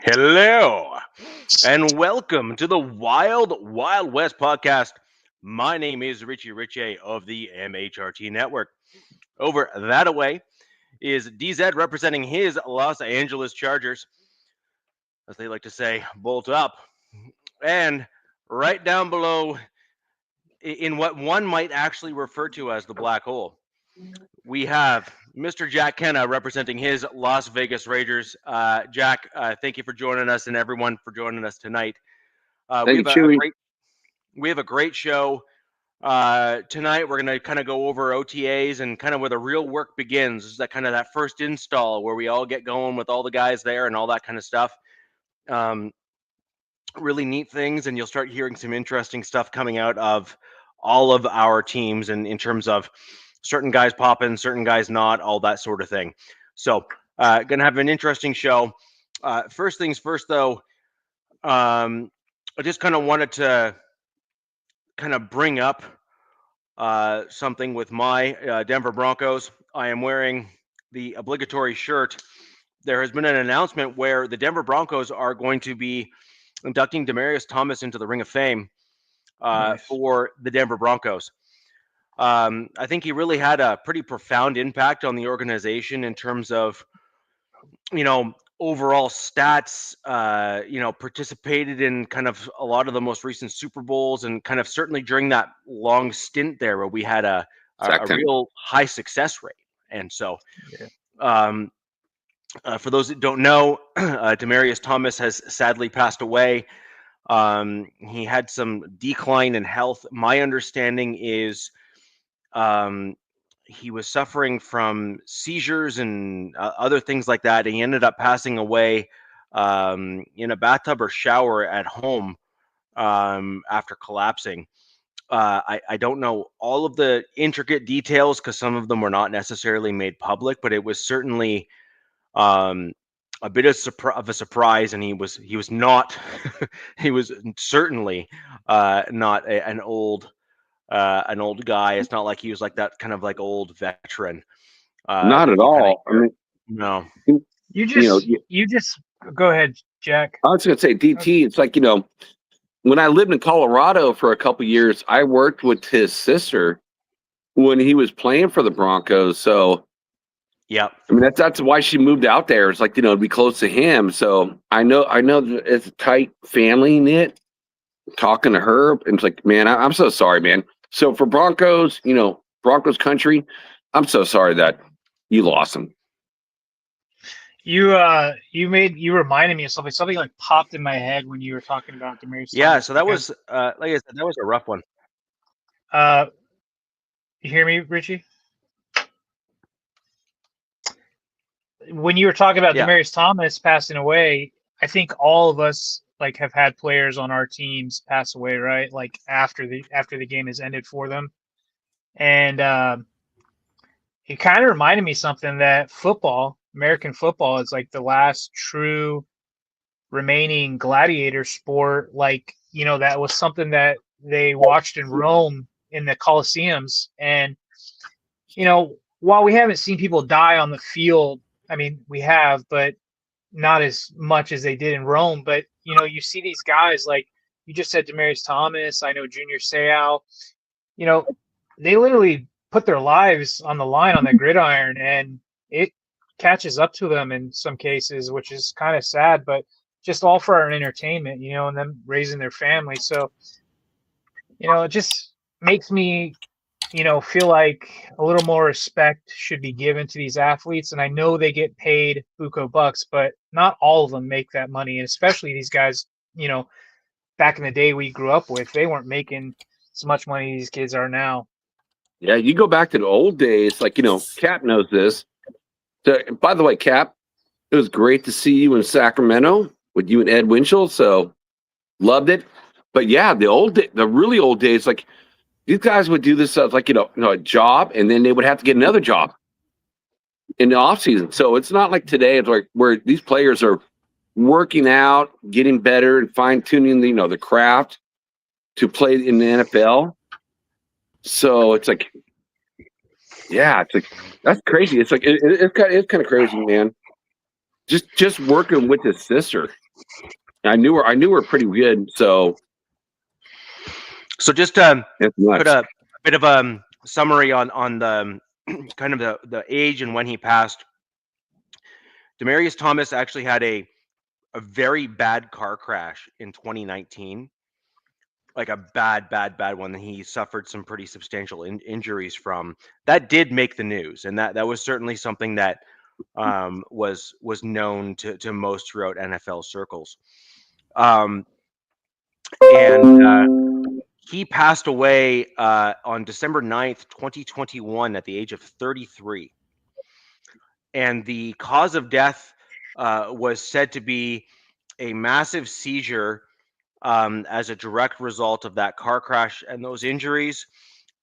Hello, and welcome to the Wild Wild West podcast. My name is Richie Ritchie of the MHRT Network. Over that away is DZ representing his Los Angeles Chargers, as they like to say, bolt up. And right down below, in what one might actually refer to as the black hole, we have Mr. Jack Kenna representing his Las Vegas Raiders. Jack, thank you for joining us, and everyone for joining us tonight. We have a great show tonight. We're going to kind of go over OTAs and kind of where the real work begins. This is that first install where we all get going with all the guys there and all that kind of stuff. Really neat things, and you'll start hearing some interesting stuff coming out of all of our teams, and in terms of certain guys popping, certain guys not, all that sort of thing. So gonna have an interesting show. First things first, though, I just kind of wanted to kind of bring up something with my Denver Broncos. I am wearing the obligatory shirt. There has been an announcement where the Denver Broncos are going to be inducting Demaryius Thomas into the Ring of Fame for the Denver Broncos. I think he really had a pretty profound impact on the organization in terms of, overall stats, participated in kind of a lot of the most recent Super Bowls, and kind of certainly during that long stint there where we had a real high success rate. And so, for those that don't know, Demaryius Thomas has sadly passed away. He had some decline in health. My understanding is he was suffering from seizures and other things like that. He ended up passing away in a bathtub or shower at home after collapsing. I don't know all of the intricate details because some of them were not necessarily made public, but it was certainly a bit of a surprise, and he was not he was certainly not an old guy. It's not like he was like that kind of like old veteran. Not at all. I mean, no. You just go ahead, Jack. I was going to say, DT. It's like, when I lived in Colorado for a couple of years, I worked with his sister when he was playing for the Broncos. So, yeah, I mean that's why she moved out there. It's like, to be close to him. So I know that it's a tight family knit. Talking to her, and it's like, man, I'm so sorry, man. So for Broncos, Broncos country, I'm so sorry that you lost him. You reminded me of something. Something like popped in my head when you were talking about Demaryius. Yeah, so that was like I said, that was a rough one. You hear me, Richie? When you were talking about Demaryius Thomas passing away, I think all of us have had players on our teams pass away, right? Like after the game has ended for them. And it kind of reminded me something that American football is like the last true remaining gladiator sport. That was something that they watched in Rome in the Colosseums. And, while we haven't seen people die on the field, I mean, we have, but not as much as they did in Rome. But, you see these guys, like you just said, Demaryius Thomas, I know Junior Seau, they literally put their lives on the line on that gridiron, and it catches up to them in some cases, which is kind of sad, but just all for our entertainment, and them raising their family. So, it just makes me, feel like a little more respect should be given to these athletes. And I know they get paid buco bucks, but not all of them make that money. And especially these guys, back in the day we grew up with, they weren't making as much money these kids are now. Yeah, you go back to the old days, like, Cap knows this. So, by the way, Cap, it was great to see you in Sacramento with you and Ed Winchell. So loved it. But yeah, the really old days, like these guys would do this as like, a job, and then they would have to get another job in the off season. So it's not like today, it's like where these players are working out, getting better, and fine tuning the craft to play in the NFL. So it's like, yeah, it's like that's crazy. It's like it's kind of crazy, man. Just working with his sister. I knew her pretty good. So just put a bit of a summary on the kind of the age and when he passed. Demaryius Thomas actually had a very bad car crash in 2019. Like a bad one that he suffered some pretty substantial injuries from. That did make the news, and that was certainly something that was known to most throughout NFL circles. And he passed away on December 9th, 2021 at the age of 33. And the cause of death was said to be a massive seizure as a direct result of that car crash and those injuries,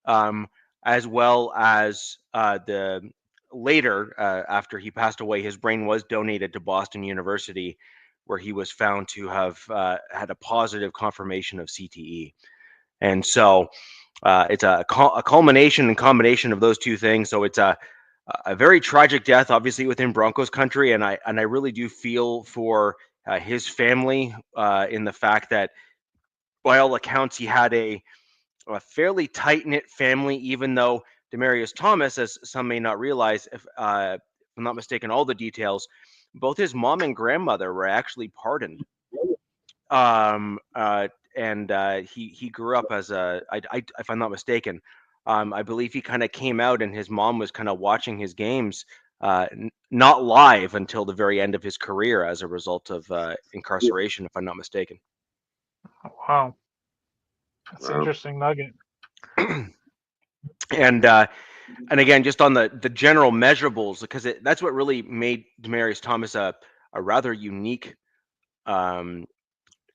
as well as the later, after he passed away, his brain was donated to Boston University, where he was found to have had a positive confirmation of CTE. And so it's a culmination and combination of those two things. So it's a very tragic death, obviously, within Broncos country. And I really do feel for his family in the fact that, by all accounts, he had a fairly tight-knit family, even though Demaryius Thomas, as some may not realize, if I'm not mistaken, all the details, both his mom and grandmother were actually pardoned. And he grew up as if I'm not mistaken, I believe he kind of came out and his mom was kind of watching his games, not live until the very end of his career as a result of incarceration, if I'm not mistaken. Wow. That's an interesting nugget. And again, just on the general measurables, because that's what really made Demaryius Thomas a rather unique kind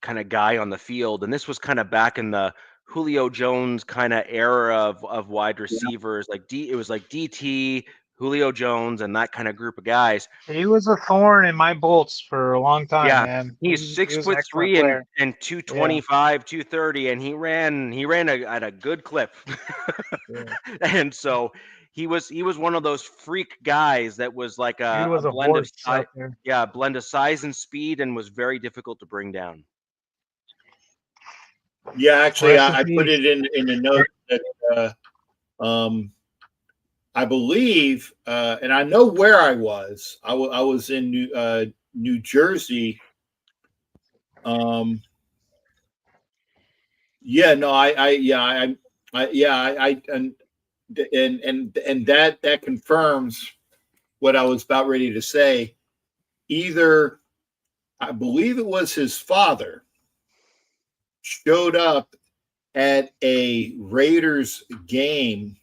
of guy on the field. And this was kind of back in the Julio Jones kind of era of wide receivers. Like it was like DT, Julio Jones, and that kind of group of guys. He was a thorn in my bolts for a long time, man. He's 6'3" and 225, 230, and he ran at a good clip. And so he was one of those freak guys that was like a blend of size, blend of size and speed, and was very difficult to bring down. Yeah, actually, I put it in a note that I believe, and I know where I was. I was in New Jersey. And that confirms what I was about ready to say. Either, I believe it was his father, showed up at a Raiders game.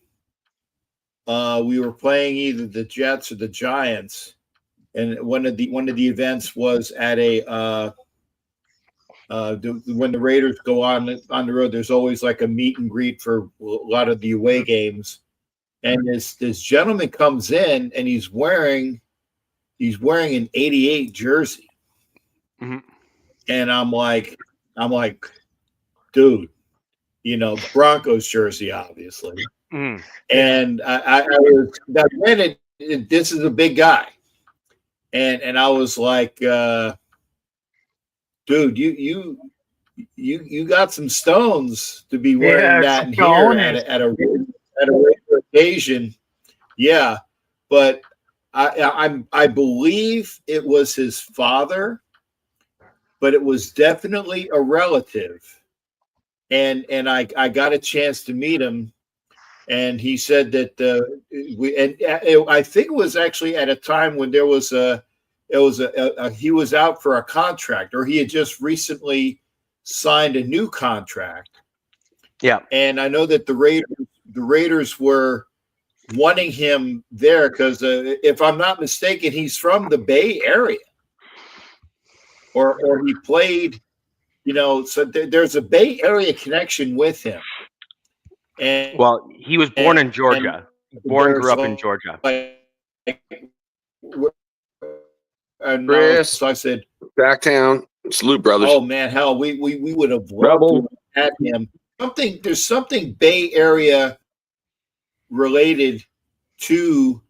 We were playing either the Jets or the Giants, and one of the events was at a when the Raiders go on the road, there's always like a meet and greet for a lot of the away games. And this gentleman comes in and he's wearing an 88 jersey. Mm-hmm. And I'm like, dude, Broncos jersey, obviously. Mm. And I was, that granted, this is a big guy. And I was like, dude, you got some stones to be wearing that in here at a regular occasion. Yeah. But I believe it was his father, but it was definitely a relative. And I got a chance to meet him, and he said that I think it was actually at a time when he was out for a contract, or he had just recently signed a new contract. Yeah. And I know that the Raiders were wanting him there because if I'm not mistaken, he's from the Bay Area, or he played, so there's a Bay Area connection with him. And well, he was born in Georgia. Grew up in Georgia. Chris, so I said, Backtown, salute, brothers. Oh man, hell, we would have loved to have had him. There's something Bay Area related to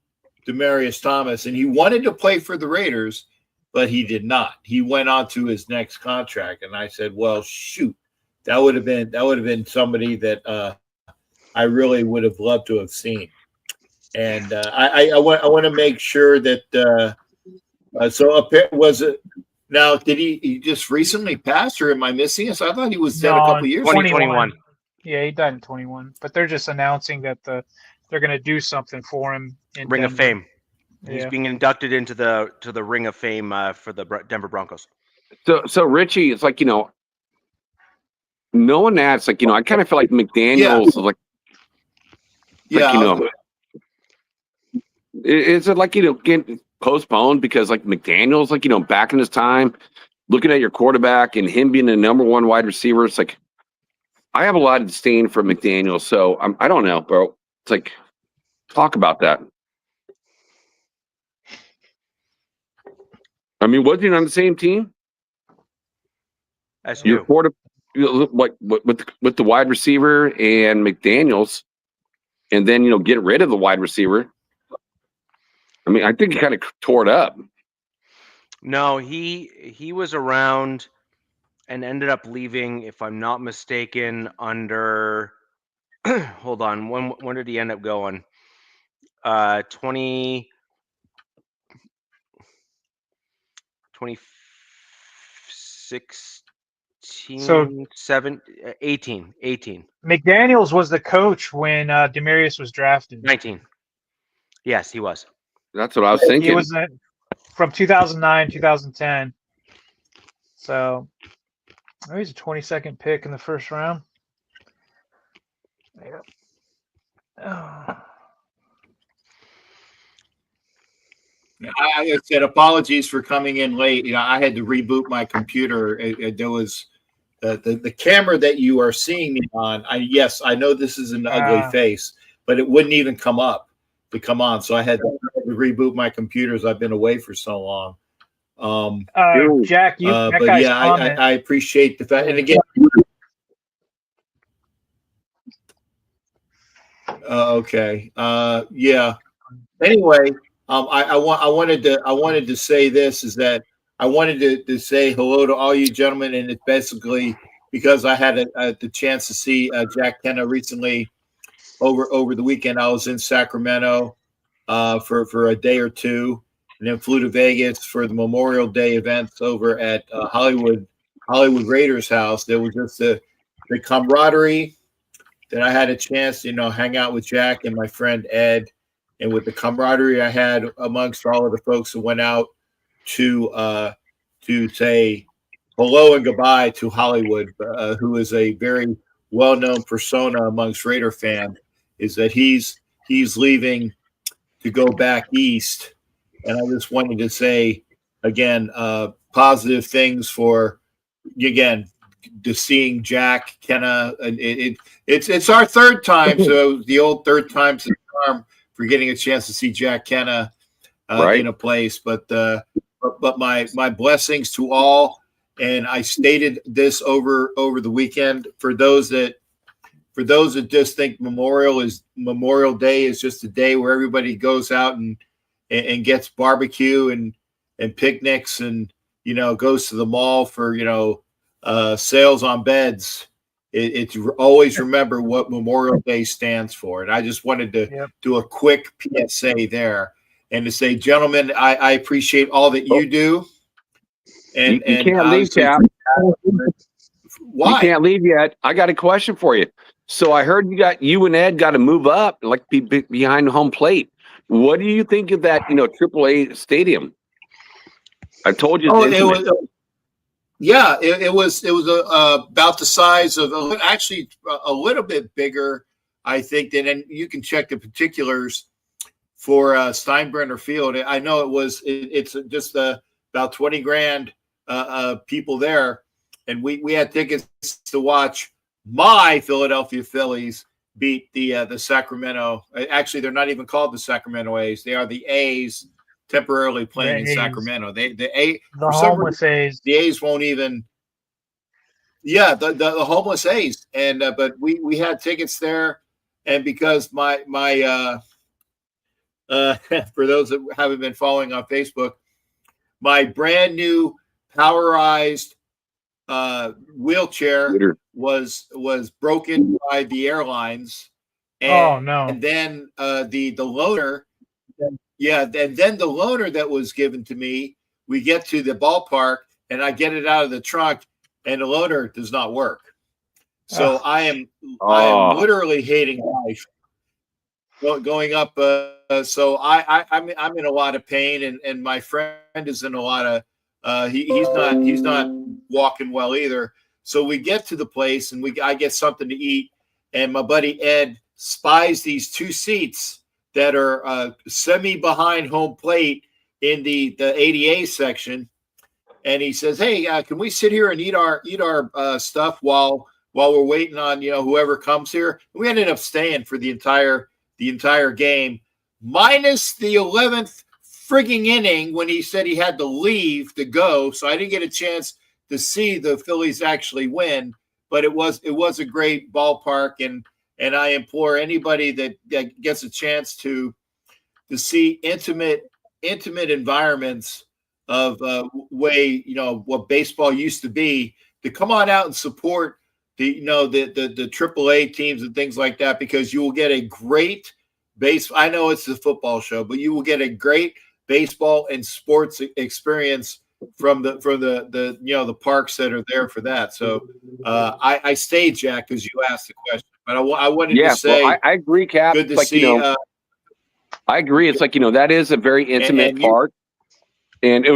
Demaryius Thomas, and he wanted to play for the Raiders, but he did not. He went on to his next contract, and I said, "Well, shoot, that would have been somebody that I really would have loved to have seen." And I want to make sure that. Was it? Now, did he just recently passed, or am I missing it? So I thought he was dead a couple years. 2021. Yeah, he died in 21. But they're just announcing that they're going to do something for him in Ring Denver. of Fame. He's Yeah. being inducted into the Ring of Fame for the Denver Broncos. So Richie, it's like, knowing that, it's like, I kind of feel like McDaniels is like, is it like, getting postponed because like McDaniels, like, back in his time, looking at your quarterback and him being the number one wide receiver, it's like, I have a lot of disdain for McDaniels. So I don't know, bro. It's like, talk about that. I mean, wasn't he on the same team? That's Your new. quarter, like with the wide receiver and McDaniels, and then get rid of the wide receiver. I mean, I think he kind of tore it up. No, he was around and ended up leaving, if I'm not mistaken, under. Hold on, when did he end up going? 2016. 18. McDaniels was the coach when Demaryius was drafted. 19. Yes, he was. That's what I was thinking. He was from 2009, 2010. So he's a 22nd pick in the first round. Yeah. Oh. I said apologies for coming in late. I had to reboot my computer. There was the camera that you are seeing me on. Yes, I know this is an ugly face, but it wouldn't even come up to come on. So I had to reboot my computers. I've been away for so long. Jack, that but guy's yeah, I appreciate the fact. And again, okay, yeah. Anyway, I wanted to say this is that I wanted to say hello to all you gentlemen, and it's basically because I had the chance to see Jack Kenna recently over the weekend. I was in Sacramento for a day or two, and then flew to Vegas for the Memorial Day events over at Hollywood Raiders house. There was just the camaraderie that I had a chance to hang out with Jack and my friend Ed, and with the camaraderie I had amongst all of the folks who went out to say hello and goodbye to Hollywood, who is a very well-known persona amongst Raider fans, is that he's leaving to go back east. And I just wanted to say, again, positive things for, again, to seeing Jack Kenna. It's our third time, so the old third time's the charm for getting a chance to see Jack Kenna in a place. But my blessings to all. And I stated this over the weekend for those that just think Memorial Day is just a day where everybody goes out and gets barbecue and picnics and goes to the mall for sales on beds. It's always remember what Memorial Day stands for. And I just wanted to do a quick PSA there and to say, gentlemen, I appreciate all that you do. And you can't leave, Cap. Why? You can't leave yet. I got a question for you. So I heard you and Ed got to move up, like be behind home plate. What do you think of that? AAA stadium. I told you. Yeah, it was about the size of actually a little bit bigger, I think. Than, and you can check the particulars for Steinbrenner Field. I know it's just about 20 grand people there, and we had tickets to watch my Philadelphia Phillies beat the Sacramento. Actually, they're not even called the Sacramento A's. They are the A's temporarily playing in Sacramento. The homeless A's. The A's won't even. Yeah, the homeless A's, and but we had tickets there, and because my for those that haven't been following on Facebook, my brand new powerized wheelchair was broken by the airlines. And, and then the loaner, and then the loaner that was given to me, we get to the ballpark and I get it out of the trunk and the loaner does not work. So I am literally hating life going up. So I'm in a lot of pain, and my friend is in a lot of he's not walking well either. So we get to the place and I get something to eat, and my buddy Ed spies these two seats that are semi behind home plate in the ADA section, and he says, "Hey, can we sit here and eat our stuff while we're waiting on whoever comes here?" And we ended up staying for the entire game, minus the 11th frigging inning when he said he had to leave to go. So I didn't get a chance to see the Phillies actually win, but it was a great ballpark, and I implore anybody that gets a chance to see intimate environments of what baseball used to be, to come on out and support the AAA teams and things like that, because you will get a great I know it's a football show, but you will get a great baseball and sports experience from the parks that are there for that. So I stayed, Jack, because you asked the question, but I wanted to say, well, I agree, Cap. Good to see. I agree. It's like that is a very intimate part, and it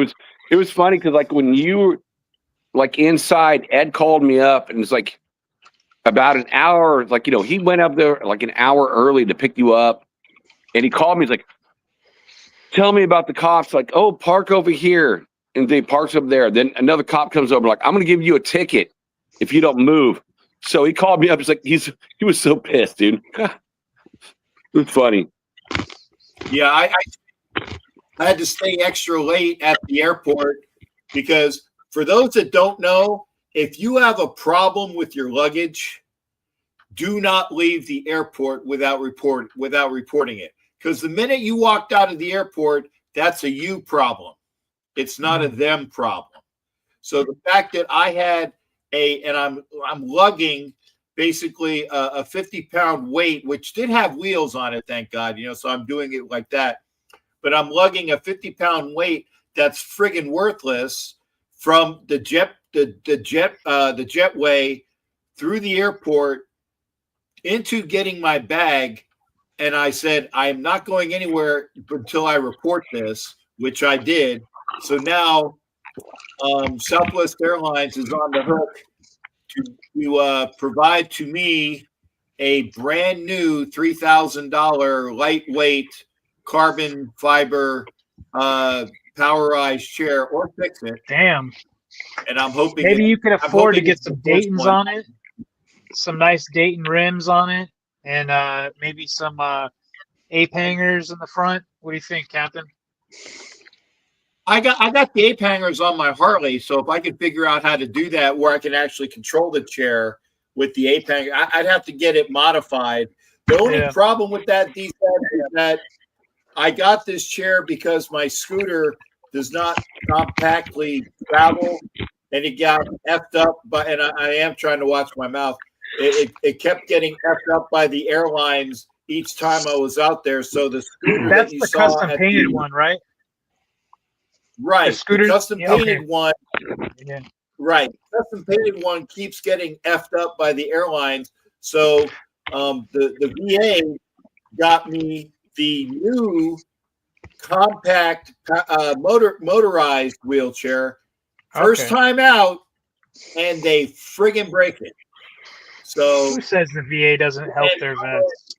was funny because when you were inside, Ed called me up and it's about an hour. He went up there an hour early to pick you up, and he called me. He's like, "Tell me about the cops." "Oh, park over here." And they parks up there. Then another cop comes over, "I'm going to give you a ticket if you don't move." So he called me up. He's he was so pissed, dude. It was funny. Yeah, I had to stay extra late at the airport because, for those that don't know, if you have a problem with your luggage, do not leave the airport without reporting it. Because the minute you walked out of the airport, that's a you problem. It's not a them problem. So the fact that I had I'm lugging basically a 50-pound weight, which did have wheels on it, thank God, so I'm doing it like that. But I'm lugging a 50-pound weight that's friggin' worthless from the jetway through the airport into getting my bag. And I said, I'm not going anywhere until I report this, which I did. So now Southwest Airlines is on the hook to provide to me a brand new $3,000 lightweight carbon fiber powerized chair, or fix it. Damn. And I'm hoping maybe you could afford to get some Dayton's on it, some nice Dayton rims on it, and maybe some ape hangers in the front. What do you think, Captain? I got the ape hangers on my Harley, so if I could figure out how to do that where I can actually control the chair with the ape hanger, I'd have to get it modified. The only problem with that, is that I got this chair because my scooter does not compactly travel, and it got effed up and I am trying to watch my mouth. It kept getting effed up by the airlines each time I was out there. So the scooter that's that you the saw custom painted one, right? Right. The custom painted one. Yeah. Right. Custom painted one keeps getting effed up by the airlines. So the VA got me the new compact motorized wheelchair. First time out, and they friggin' break it. So who says the VA doesn't help their vets?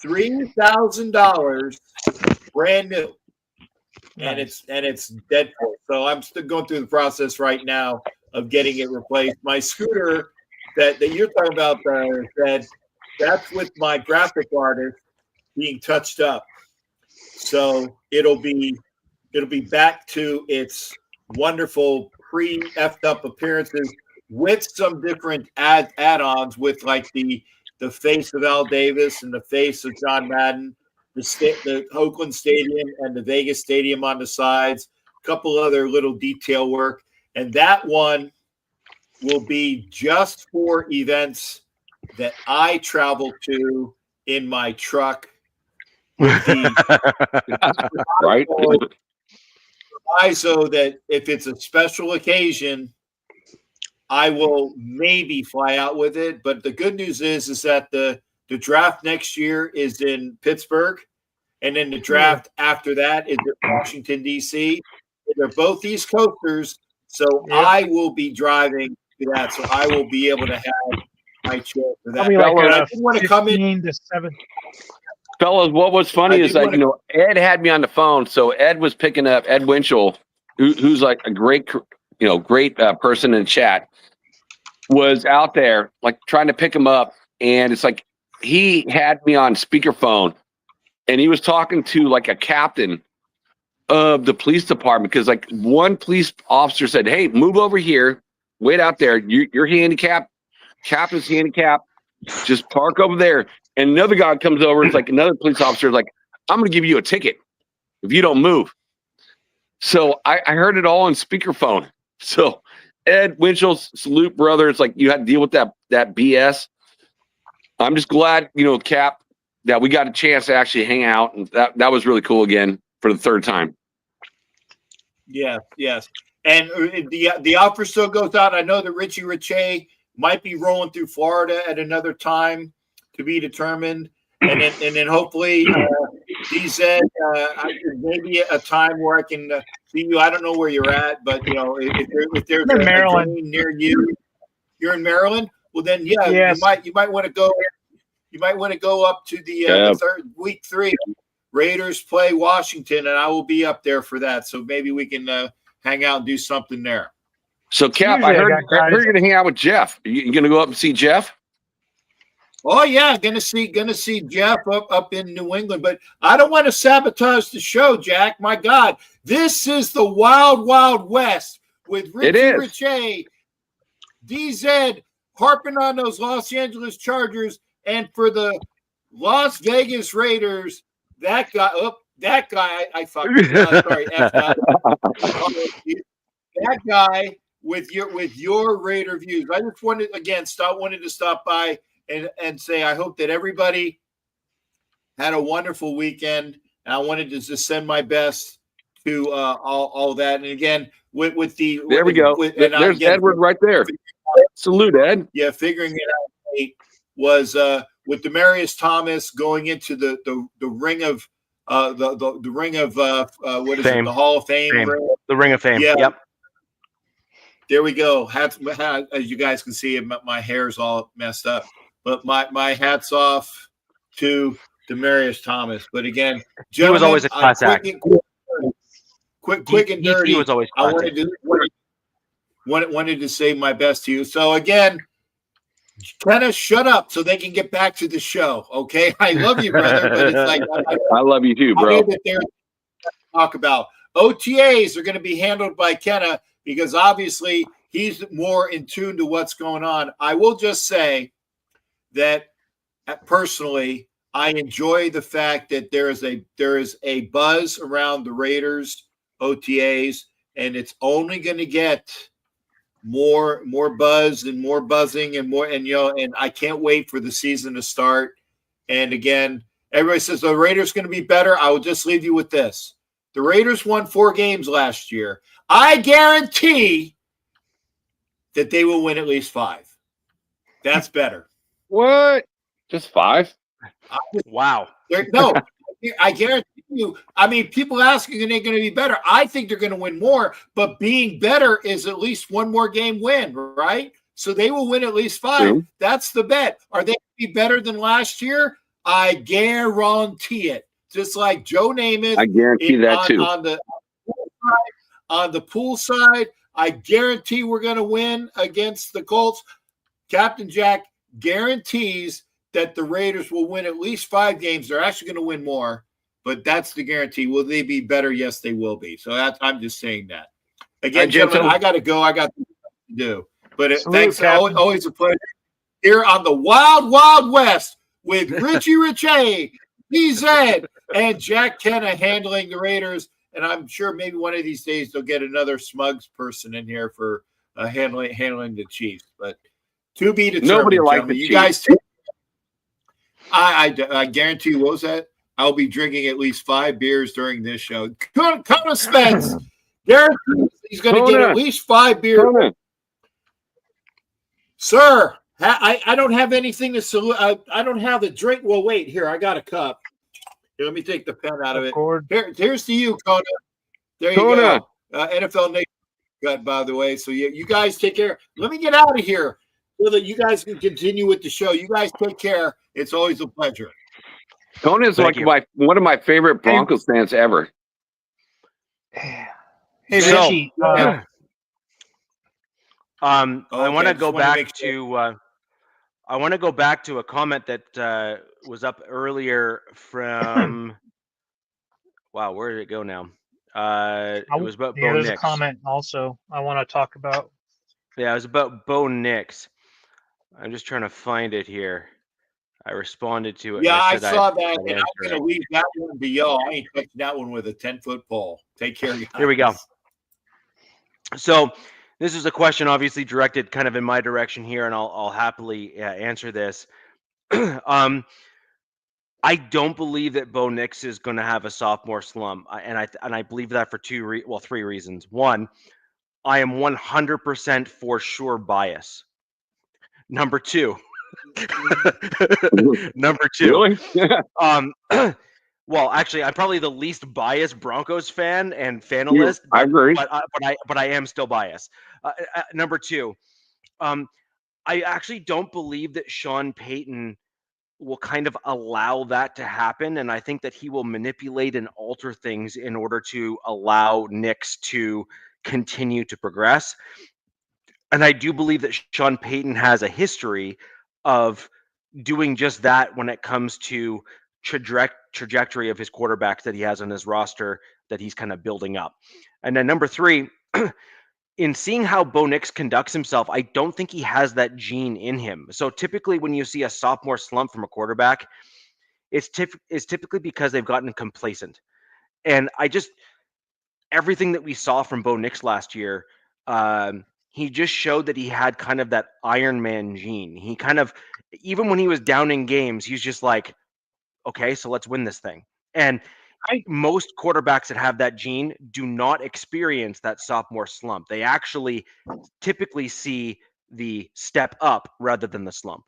$3,000 brand new. Nice. And it's dead for it. So I'm still going through the process right now of getting it replaced. My scooter that you're talking about, that's with my graphic artist being touched up. So it'll be back to its wonderful pre-effed up appearances with some different add-ons with like the face of Al Davis and the face of John Madden, the Oakland Stadium and the Vegas Stadium on the sides, a couple other little detail work. And that one will be just for events that I travel to in my truck. Right. So that if it's a special occasion, I will maybe fly out with it. But the good news is that the draft next year is in Pittsburgh, and then the draft after that is in Washington, D.C. They're both East Coasters, so I will be driving to that. So I will be able to have my chair for that. I didn't want to come in to 7. Fellas, what was funny is that, Ed had me on the phone. So Ed was picking up, Ed Winchell, who's like a great person in chat, was out there like trying to pick him up. And it's like he had me on speakerphone and he was talking to like a captain of the police department because like one police officer said, "Hey, move over here, wait out there. You're handicapped. Captain's handicapped. Just park over there." And another guy comes over. It's like another police officer is like, "I'm going to give you a ticket if you don't move." So I heard it all on speakerphone. So Ed Winchell, salute, brother. It's like you had to deal with that BS. I'm just glad, Cap, that we got a chance to actually hang out. And that was really cool again for the third time. Yeah, yes. And the offer still goes out. I know that Richie Riche might be rolling through Florida at another time to be determined. And then hopefully DZ, maybe a time where I can see you. I don't know where you're at, but if there's a Maryland near you, you're in Maryland. Well, then you might want to go. You might want to go up to the week 3. Raiders play Washington, and I will be up there for that. So maybe we can hang out and do something there. So Cap, I heard you're going to hang out with Jeff. You going to go up and see Jeff? Oh yeah, gonna see Jeff up in New England, but I don't want to sabotage the show, Jack. My God, this is the Wild Wild West with Richie Riche, DZ harping on those Los Angeles Chargers, and for the Las Vegas Raiders, that guy. I fucked. Sorry, that guy with your Raider views. I just wanted to stop by. And say I hope that everybody had a wonderful weekend. And I wanted to just send my best to all that. And again, with the there we go. There's Edward right there. Salute, Ed. Yeah, figuring it out was with Demaryius Thomas going into the ring of the ring of what is fame. It? The Hall of Fame. The Ring of Fame. Yeah. Yep. There we go. As you guys can see, my hair's all messed up. But my hat's off to Demaryius Thomas. But again, he was always a class act. Quick and dirty. He was always I wanted to say my best to you. So again, kind of shut up so they can get back to the show. Okay, I love you, brother. But it's like I love you too, bro. Talk about OTAs are going to be handled by Kenna because obviously he's more in tune to what's going on. I will just say that personally, I enjoy the fact that there is a buzz around the Raiders OTAs, and it's only going to get more buzz and more buzzing and more and I can't wait for the season to start. And again, everybody says the Raiders going to be better. I will just leave you with this: the Raiders won 4 games last year. I guarantee that they will win at least 5. That's better. What? Just 5? Wow. No, I guarantee you. I mean, people asking, are they going to be better? I think they're going to win more, but being better is at least one more game win, right? So they will win at least 5. True. That's the bet. Are they going to be better than last year? I guarantee it. Just like Joe Namath. I guarantee that too. On the pool side, I guarantee we're going to win against the Colts. Captain Jack guarantees that the Raiders will win at least 5 games. They're actually going to win more, but that's the guarantee. Will they be better? Yes, they will be. So I'm just saying that. Again, gentlemen, I got to go. I got things to do. But thanks. Always a pleasure here on the Wild Wild West with Richie Richey, PZ, and Jack Kenna handling the Raiders. And I'm sure maybe one of these days they'll get another Smugs person in here for handling the Chiefs. But to be determined. Nobody likes the you Chiefs. Guys. I guarantee you, what was that? I'll be drinking at least 5 beers during this show. Kona Spence. Guarantees he's going to get at least 5 beers. Kona. Sir, I don't have anything to salute. I don't have the drink. Well, wait. Here, I got a cup. Here, let me take the pen out of it. Here's to you, Kona. There you go. NFL Nation got, by the way. So you guys take care. Let me get out of here so that you guys can continue with the show. You guys take care. It's always a pleasure. Kona is one of my favorite Broncos fans ever. Hey, Richie. I want to go back to. I want to go back to a comment that was up earlier from. Wow, where did it go now? It was about Bo there's Nix. A comment also I want to talk about. Yeah, it was about Bo Nix. I'm just trying to find it here. I responded to it. Yeah, I saw that, and I'm going to leave that one to y'all. I ain't touching that one with a 10-foot pole. Take care, guys. Here we go. So this is a question obviously directed kind of in my direction here, and I'll happily answer this. I don't believe that Bo Nix is going to have a sophomore slump, and I believe that for 3 reasons. One, I am 100% for sure bias. Number 2. Really? Well, actually, I'm probably the least biased Broncos fan and fanalist. I agree, but I am still biased. Number 2, I actually don't believe that Sean Payton will kind of allow that to happen, and I think that he will manipulate and alter things in order to allow Nix to continue to progress. And I do believe that Sean Payton has a history of doing just that when it comes to trajectory of his quarterbacks that he has on his roster that he's kind of building up. And then number 3, in seeing how Bo Nix conducts himself, I don't think he has that gene in him. So typically when you see a sophomore slump from a quarterback, it's typically because they've gotten complacent. And everything that we saw from Bo Nix last year, he just showed that he had kind of that Iron Man gene. He kind of, even when he was down in games, he's just like, okay, so let's win this thing. And most quarterbacks that have that gene do not experience that sophomore slump. They actually typically see the step up rather than the slump.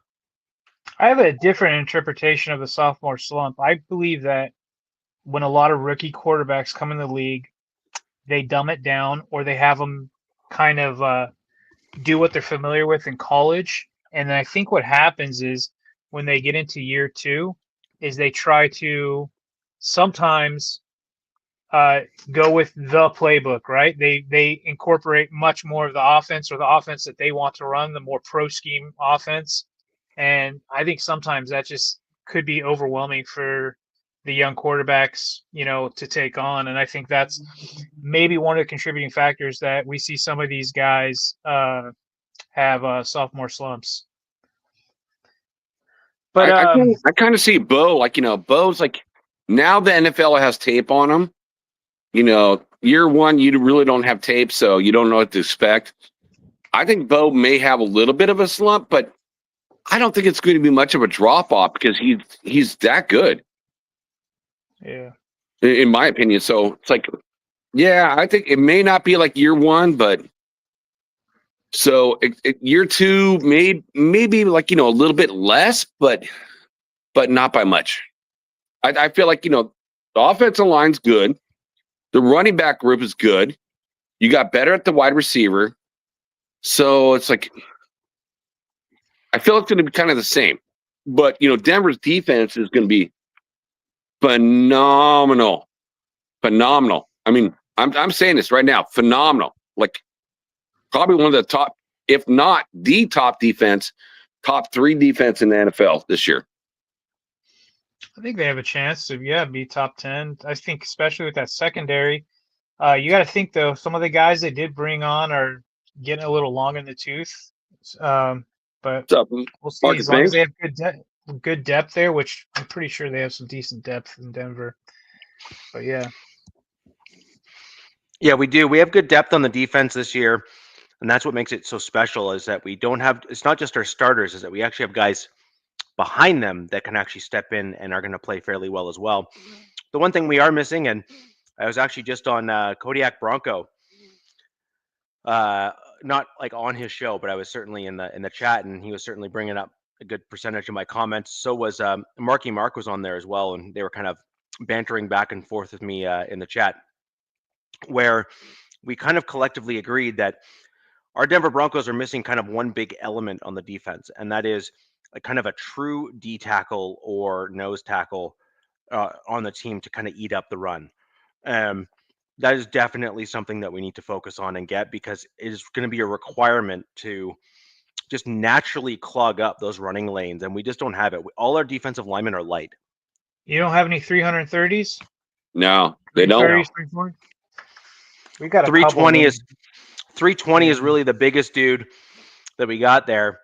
I have a different interpretation of the sophomore slump. I believe that when a lot of rookie quarterbacks come in the league, they dumb it down, or they have them kind of do what they're familiar with in college. And then I think what happens is when they get into year 2 is they try to sometimes go with the playbook, right? They incorporate much more of the offense, or the offense that they want to run, the more pro scheme offense. And I think sometimes that just could be overwhelming for the young quarterbacks, to take on. And I think that's maybe one of the contributing factors that we see some of these guys have sophomore slumps. But I kind of see Bo, Bo's like, now the NFL has tape on him. Year 1, you really don't have tape, so you don't know what to expect. I think Bo may have a little bit of a slump, but I don't think it's going to be much of a drop off because he's that good. Yeah. In my opinion. So it's like, yeah, I think it may not be like year 1, but so year 2 maybe like, a little bit less, but not by much. I feel like, The offensive line's good. The running back group is good. You got better at the wide receiver. So it's like, I feel it's going to be kind of the same. But, Denver's defense is going to be phenomenal. Phenomenal. I mean, I'm saying this right now. Phenomenal. Like, probably one of the top, if not the top defense, top 3 defense in the NFL this year. I think they have a chance to, be top 10. I think especially with that secondary. You got to think, though, some of the guys they did bring on are getting a little long in the tooth. But we'll see. As long as they have good depth there, which I'm pretty sure they have some decent depth in Denver. But, yeah. Yeah, we do. We have good depth on the defense this year. And that's what makes it so special, is that we don't have – it's not just our starters, is that we actually have guys behind them that can actually step in and are going to play fairly well as well. The one thing we are missing, and I was actually just on Kodiak Bronco, not like on his show, but I was certainly in the chat, and he was certainly bringing up a good percentage of my comments. So was Marky Mark was on there as well, and they were kind of bantering back and forth with me in the chat, where we kind of collectively agreed that our Denver Broncos are missing kind of one big element on the defense, and that is a kind of a true D tackle or nose tackle on the team to kind of eat up the run. That is definitely something that we need to focus on and get, because it is going to be a requirement to just naturally clog up those running lanes, and we just don't have it. All our defensive linemen are light. You don't have any 330s? No, they don't. 340s, we got a 320 is 320 is really the biggest dude that we got there.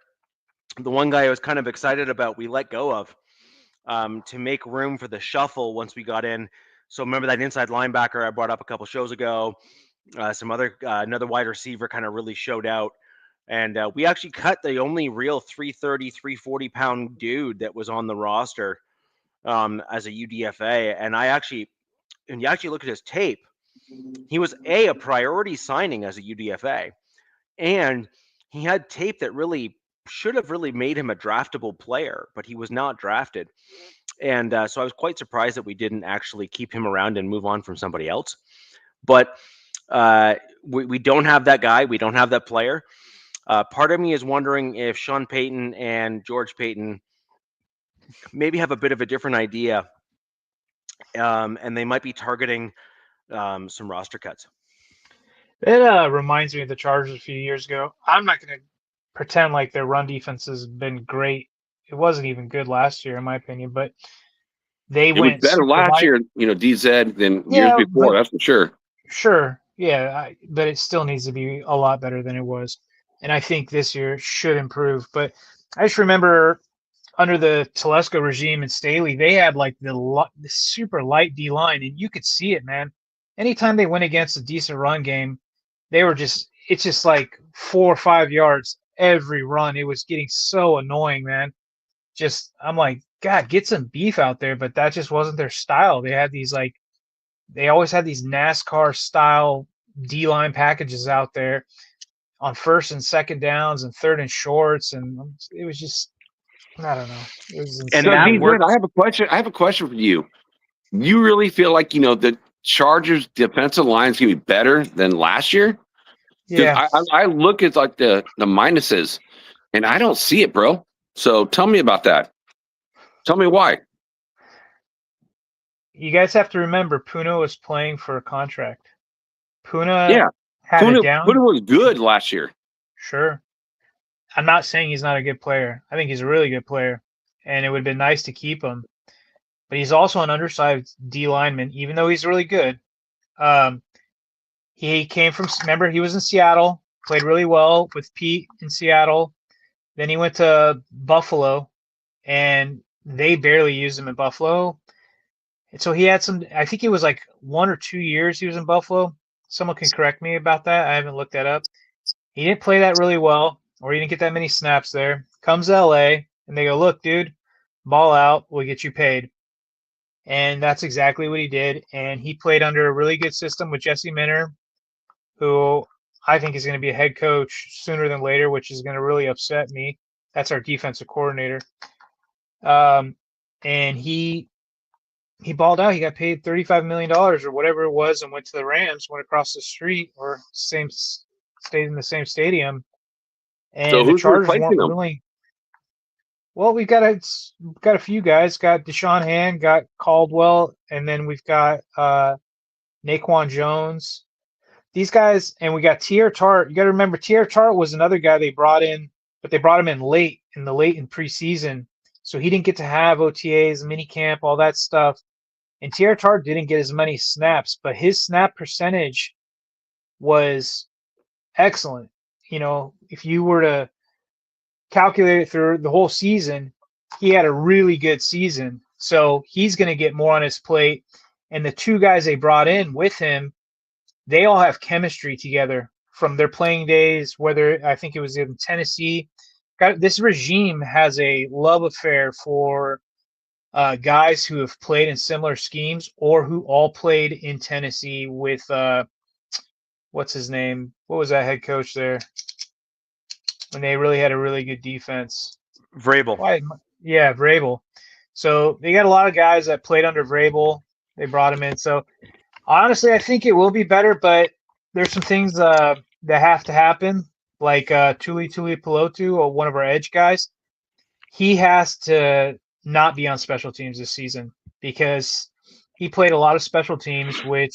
The one guy I was kind of excited about, we let go of to make room for the shuffle once we got in. So remember that inside linebacker I brought up a couple shows ago. Another wide receiver kind of really showed out. And we actually cut the only real 330, 340 pound dude that was on the roster as a UDFA. And you actually look at his tape, he was a priority signing as a UDFA. And he had tape that really should have really made him a draftable player, but he was not drafted. And so I was quite surprised that we didn't actually keep him around and move on from somebody else. But we don't have that guy. We don't have that player. Part of me is wondering if Sean Payton and George Payton maybe have a bit of a different idea, and they might be targeting some roster cuts. It reminds me of the Chargers a few years ago. I'm not going to pretend like their run defense has been great. It wasn't even good last year, in my opinion, but it was better last year, DZ than years before. That's for sure. Sure, yeah, but it still needs to be a lot better than it was, and I think this year should improve. But I just remember under the Telesco regime and Staley, they had like the super light D line, and you could see it, man. Anytime they went against a decent run game, it's just like 4 or 5 yards every run. It was getting so annoying, man. I'm like, God, get some beef out there, but that just wasn't their style. They always had these NASCAR style D-line packages out there on first and second downs and third and shorts, and it was just, I don't know. It was insane. And I have a question for you. You really feel like the Chargers defensive line is gonna be better than last year? Yeah. I look at like the minuses, and I don't see it, bro. So tell me about that. Tell me why. You guys have to remember, Puna was playing for a contract. Puna was good last year. Sure. I'm not saying he's not a good player. I think he's a really good player, and it would have been nice to keep him. But he's also an undersized D lineman, even though he's really good. He came from, remember, he was in Seattle, played really well with Pete in Seattle. Then he went to Buffalo, and they barely used him in Buffalo. And so he had I think it was like 1 or 2 years he was in Buffalo. Someone can correct me about that. I haven't looked that up. He didn't play that really well, or he didn't get that many snaps there. Comes to LA, and they go, look, dude, ball out, we'll get you paid. And that's exactly what he did. And he played under a really good system with Jesse Minter, who I think is going to be a head coach sooner than later, which is going to really upset me. That's our defensive coordinator. And he he balled out. He got paid $35 million or whatever it was and went to the Rams, went across the street or stayed in the same stadium. And So the who's Chargers replacing weren't him? willing. Well, we've got a few guys. Got Deshaun Hand, got Caldwell, and then we've got Naquan Jones. These guys, and we got Tier Tart. You got to remember, Tier Tart was another guy they brought in, but they brought him in late in preseason, so he didn't get to have OTAs, mini camp, all that stuff. And Tier Tart didn't get as many snaps, but his snap percentage was excellent. You know, if you were to calculate it through the whole season, he had a really good season. So he's going to get more on his plate. And the two guys they brought in with him, they all have chemistry together from their playing days, whether I think it was in Tennessee. This regime has a love affair for guys who have played in similar schemes or who all played in Tennessee with what's his name? What was that head coach there? When they really had a really good defense. Vrabel. Yeah, Vrabel. So they got a lot of guys that played under Vrabel. They brought him in. So honestly, I think it will be better, but there's some things that have to happen, like Tuli Pelotu, or one of our edge guys. He has to not be on special teams this season because he played a lot of special teams, which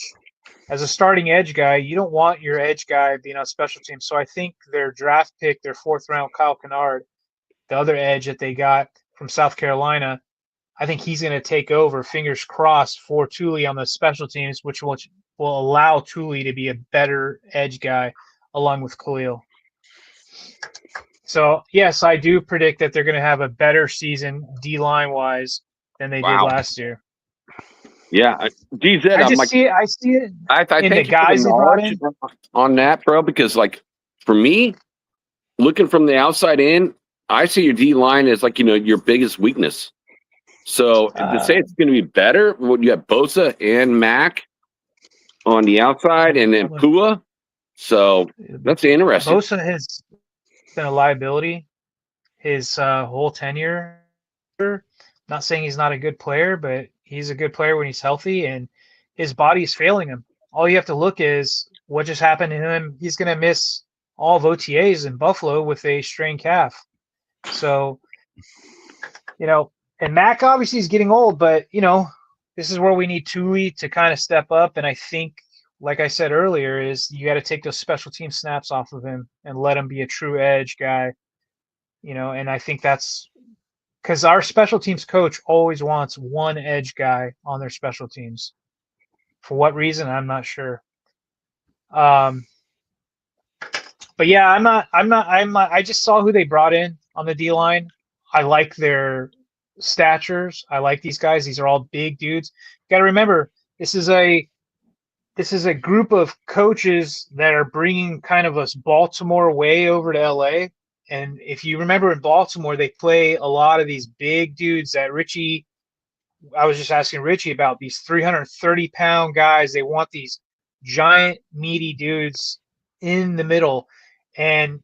as a starting edge guy, you don't want your edge guy being on special teams. So I think their draft pick, their 4th round, Kyle Kennard, the other edge that they got from South Carolina, I think he's going to take over, fingers crossed, for Tuli on the special teams, which will allow Tuli to be a better edge guy along with Khalil. So, yes, I do predict that they're going to have a better season D-line wise than they did last year. Yeah, DZ. I see it. I in thank the you guys for the they brought in. on that, bro. Because like for me, looking from the outside in, I see your D line as like your biggest weakness. So to say it's going to be better, you have Bosa and Mac on the outside, and then Pua. So that's interesting. Bosa has been a liability his whole tenure. Not saying he's not a good player, but he's a good player when he's healthy, and his body is failing him. All you have to look is what just happened to him. He's going to miss all of OTAs in Buffalo with a strained calf. So, and Mac obviously is getting old, but, this is where we need Tuli to kind of step up. And I think, like I said earlier, is you got to take those special team snaps off of him and let him be a true edge guy, and I think that's because our special teams coach always wants one edge guy on their special teams. For what reason, I'm not sure. But yeah, I just saw who they brought in on the D line. I like their statures. I like these guys. These are all big dudes. You got to remember, this is a group of coaches that are bringing kind of us Baltimore way over to LA. And if you remember in Baltimore, they play a lot of these big dudes that I was just asking Richie about these 330-pound guys. They want these giant, meaty dudes in the middle. And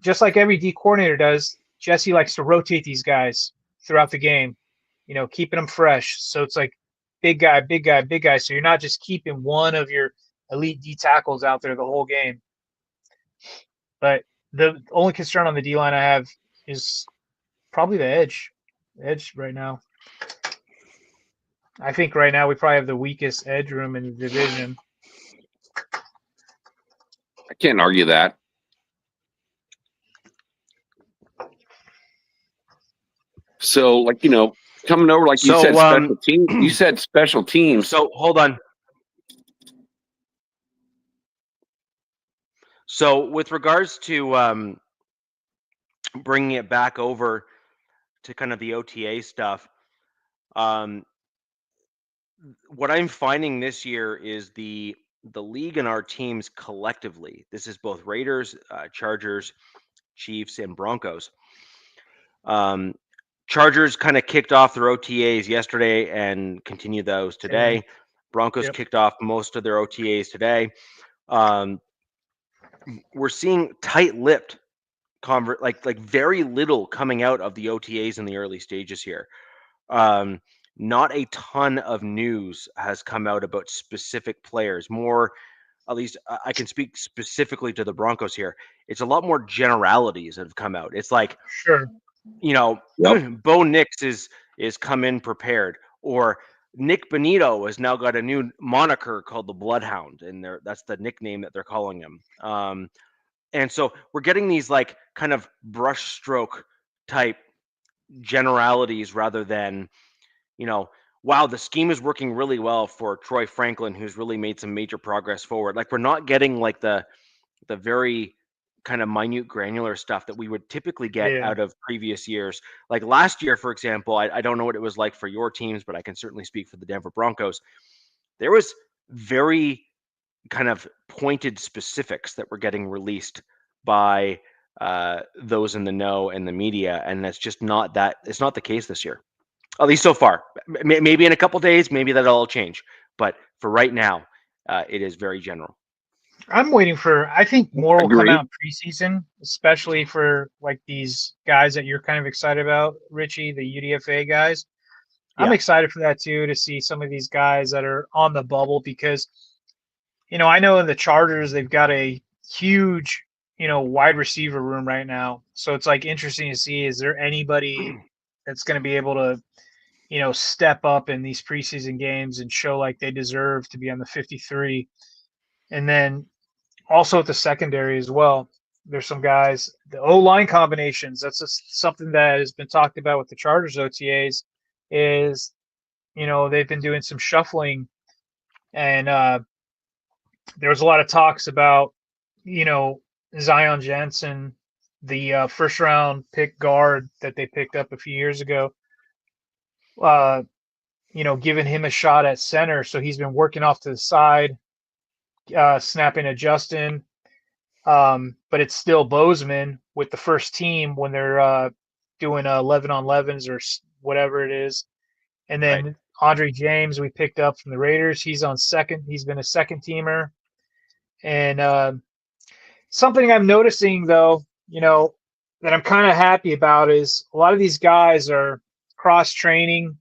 just like every D coordinator does, Jesse likes to rotate these guys throughout the game, keeping them fresh. So it's like big guy, big guy, big guy. So you're not just keeping one of your elite D tackles out there the whole game. But the only concern on the D line I have is probably the edge right now. I think right now we probably have the weakest edge room in the division. I can't argue that. So, like, coming over, like you said, special teams. You said special teams. So, hold on. So, with regards to bringing it back over to kind of the OTA stuff, what I'm finding this year is the league and our teams collectively. This is both Raiders, Chargers, Chiefs, and Broncos. Chargers kind of kicked off their OTAs yesterday and continued those today. Broncos kicked off most of their OTAs today. We're seeing tight-lipped like very little coming out of the OTAs in the early stages here. not a ton of news has come out about specific players. More, at least I can speak specifically to the Broncos here. It's a lot more generalities that have come out. It's like, Sure. Bo Nix is come in prepared, or Nick Benito has now got a new moniker called the Bloodhound, and that's the nickname that they're calling him. And so we're getting these like kind of brushstroke type generalities rather than, wow, the scheme is working really well for Troy Franklin, who's really made some major progress forward. Like, we're not getting like the very kind of minute granular stuff that we would typically get out of previous years. Like last year, for example, I don't know what it was like for your teams, but I can certainly speak for the Denver Broncos. There was very kind of pointed specifics that were getting released by those in the know and the media, and that's just not that. It's not the case this year, at least so far. Maybe in a couple days, maybe that'll all change, but for right now, it is very general. I'm waiting for, I think more will come out in preseason, especially for like these guys that you're kind of excited about, Richie, the UDFA guys. I'm excited for that too, to see some of these guys that are on the bubble, because, I know in the Chargers, they've got a huge, wide receiver room right now. So it's like interesting to see, is there anybody that's going to be able to, step up in these preseason games and show like they deserve to be on the 53. And then also at the secondary as well, there's some guys, the O-line combinations, that's just something that has been talked about with the Chargers OTAs, is, they've been doing some shuffling, and there was a lot of talks about, Zion Jensen, the first round pick guard that they picked up a few years ago, giving him a shot at center. So he's been working off to the side, snapping to Justin, but it's still Bozeman with the first team when they're doing 11-on-11s or whatever it is. And then Andre James we picked up from the Raiders. He's on second. He's been a second teamer. And something I'm noticing, though, that I'm kind of happy about is a lot of these guys are cross-training,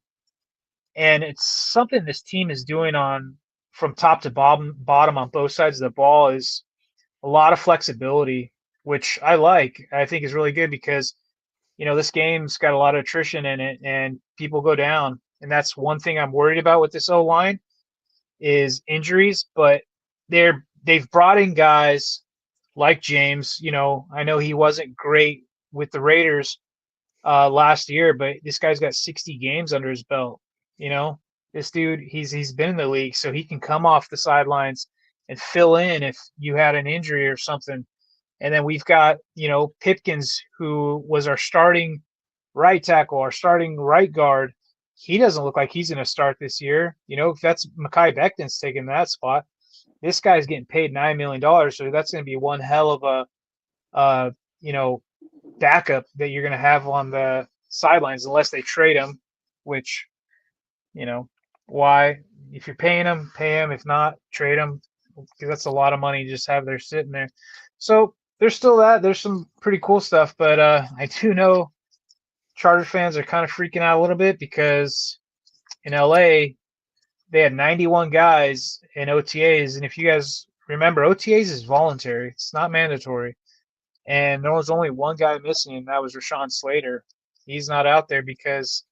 and it's something this team is doing from top to bottom on both sides of the ball, is a lot of flexibility, which I like. I think is really good because, this game's got a lot of attrition in it and people go down. And that's one thing I'm worried about with this O-line is injuries, but they've brought in guys like James. I know he wasn't great with the Raiders last year, but this guy's got 60 games under his belt. This dude, he's been in the league, so he can come off the sidelines and fill in if you had an injury or something. And then we've got, Pipkins, who was our starting right tackle, our starting right guard. He doesn't look like he's going to start this year. If that's Mekhi Becton's taking that spot, this guy's getting paid $9 million. So that's going to be one hell of a, backup that you're going to have on the sidelines, unless they trade him, which, why? If you're paying him, pay him. If not, trade him, because that's a lot of money to just have there sitting there. So there's still that. There's some pretty cool stuff, but I do know Charger fans are kind of freaking out a little bit because in LA they had 91 guys in OTAs, and if you guys remember, OTAs is voluntary; it's not mandatory. And there was only one guy missing, and that was Rashawn Slater. He's not out there because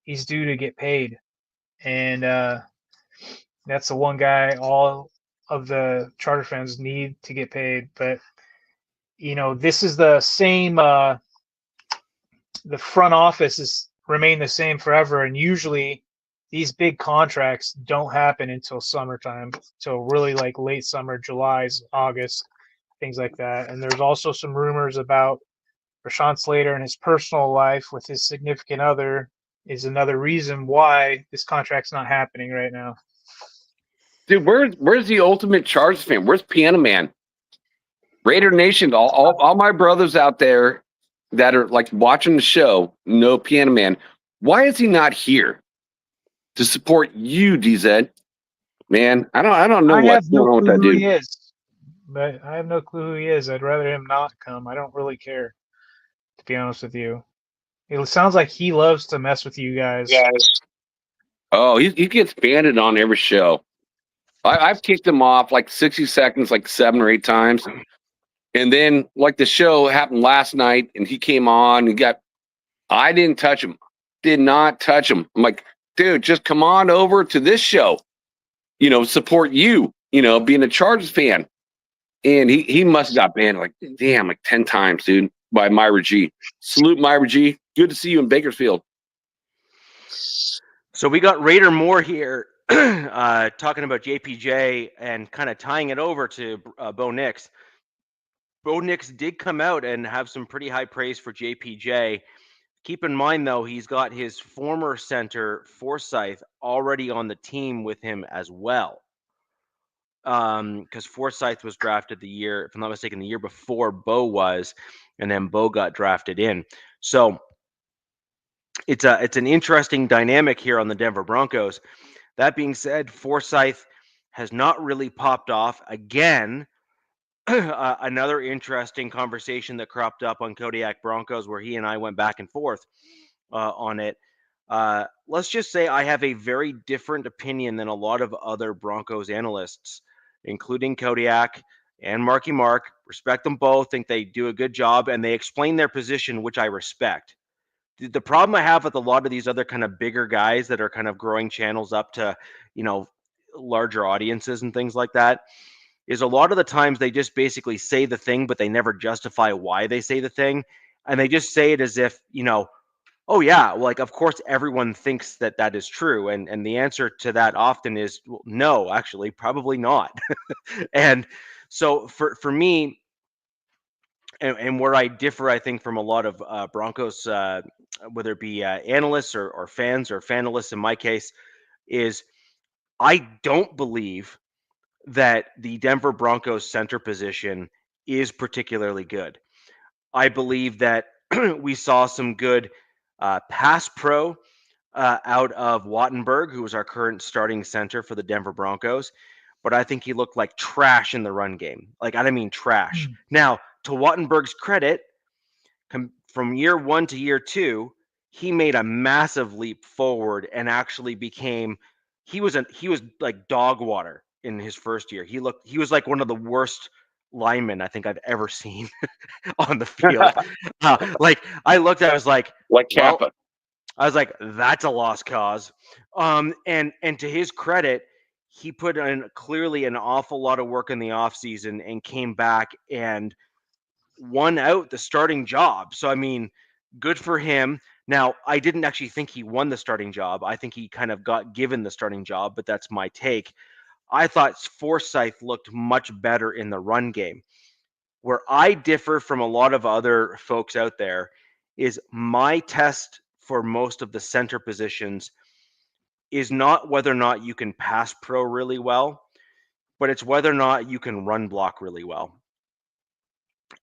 he's due to get paid, and that's the one guy all of the Charger fans need to get paid. But this is the same. The front office is remain the same forever, and usually these big contracts don't happen until summertime, so really like late summer, July, August, things like that. And there's also some rumors about Rashawn Slater and his personal life with his significant other is another reason why this contract's not happening right now. Dude, where's the ultimate Chargers fan? Where's Piano Man? Raider Nation, all my brothers out there that are like watching the show know Piano Man. Why is he not here to support you, DZ? Man, I don't know what's going on with that dude. He is, but I have no clue who he is. I'd rather him not come. I don't really care, to be honest with you. It sounds like he loves to mess with you guys. Oh, he gets banded on every show. I've kicked him off like 60 seconds, like 7 or 8 times. And then like the show happened last night and he came on and I didn't touch him. Did not touch him. I'm like, dude, just come on over to this show. Support you, being a Chargers fan. And he must have got banned like 10 times, dude, by Myra G. Salute Myra G. Good to see you in Bakersfield. So we got Raider Moore here talking about JPJ and kind of tying it over to Bo Nix. Bo Nix did come out and have some pretty high praise for JPJ. Keep in mind, though, he's got his former center, Forsyth, already on the team with him as well. Because Forsyth was drafted the year, if I'm not mistaken, the year before Bo was, and then Bo got drafted in. So it's an interesting dynamic here on the Denver Broncos. That being said, Forsyth has not really popped off. Again, another interesting conversation that cropped up on Kodiak Broncos where he and I went back and forth on it. Let's just say I have a very different opinion than a lot of other Broncos analysts, including Kodiak and Marky Mark. Respect them both, think they do a good job, and they explain their position, which I respect. The problem I have with a lot of these other kind of bigger guys that are kind of growing channels up to, larger audiences and things like that, is a lot of the times they just basically say the thing, but they never justify why they say the thing. And they just say it as if, oh yeah, like of course everyone thinks that is true. And the answer to that often is, well, no, actually, probably not. And so for me, and where I differ, I think, from a lot of Broncos, whether it be analysts or fans or fanalists in my case, is I don't believe that the Denver Broncos center position is particularly good. I believe that we saw some good pass pro out of Wattenberg, who was our current starting center for the Denver Broncos. But I think he looked like trash in the run game. Like, I don't mean trash. Now, to Wattenberg's credit, from year 1 to year 2, he made a massive leap forward and actually became he was like dog water in his first year. He was like one of the worst linemen I think I've ever seen on the field. Like I looked at, I was like Kappa. Well, I was like, that's a lost cause. And to his credit, he put in clearly an awful lot of work in the offseason and came back and won out the starting job. So, I mean, good for him. Now, I didn't actually think he won the starting job. I think he kind of got given the starting job, but that's my take. I thought Forsyth looked much better in the run game. Where I differ from a lot of other folks out there is my test for most of the center positions is not whether or not you can pass pro really well, but it's whether or not you can run block really well.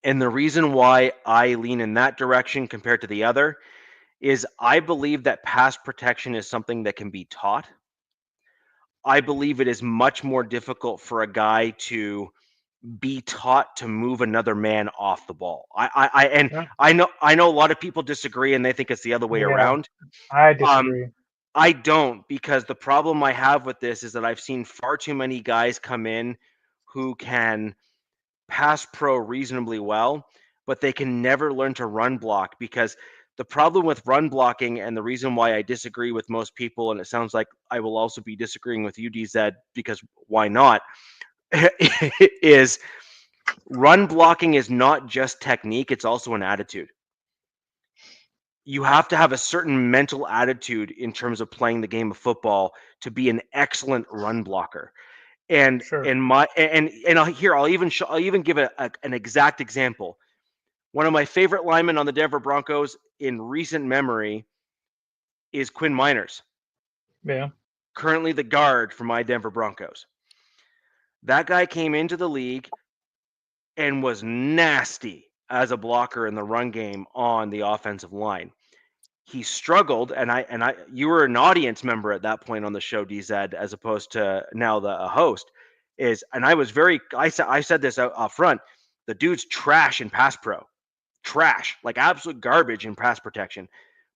And the reason why I lean in that direction compared to the other is I believe that pass protection is something that can be taught. I believe it is much more difficult for a guy to be taught to move another man off the ball. I know a lot of people disagree and they think it's the other way around. I disagree. I don't, because the problem I have with this is that I've seen far too many guys come in who can pass pro reasonably well, but they can never learn to run block, because the problem with run blocking, and the reason why I disagree with most people, and it sounds like I will also be disagreeing with you, DZ, because why not, is run blocking is not just technique, it's also an attitude. You have to have a certain mental attitude in terms of playing the game of football to be an excellent run blocker. And Sure. I'll even give an exact example. One of my favorite linemen on the Denver Broncos in recent memory is Quinn Miners. Yeah. Currently the guard for my Denver Broncos. That guy came into the league and was nasty as a blocker in the run game on the offensive line. He struggled, and you were an audience member at that point on the show, DZ, as opposed to now the host. I said this up front. The dude's trash in pass pro, trash, like absolute garbage in pass protection.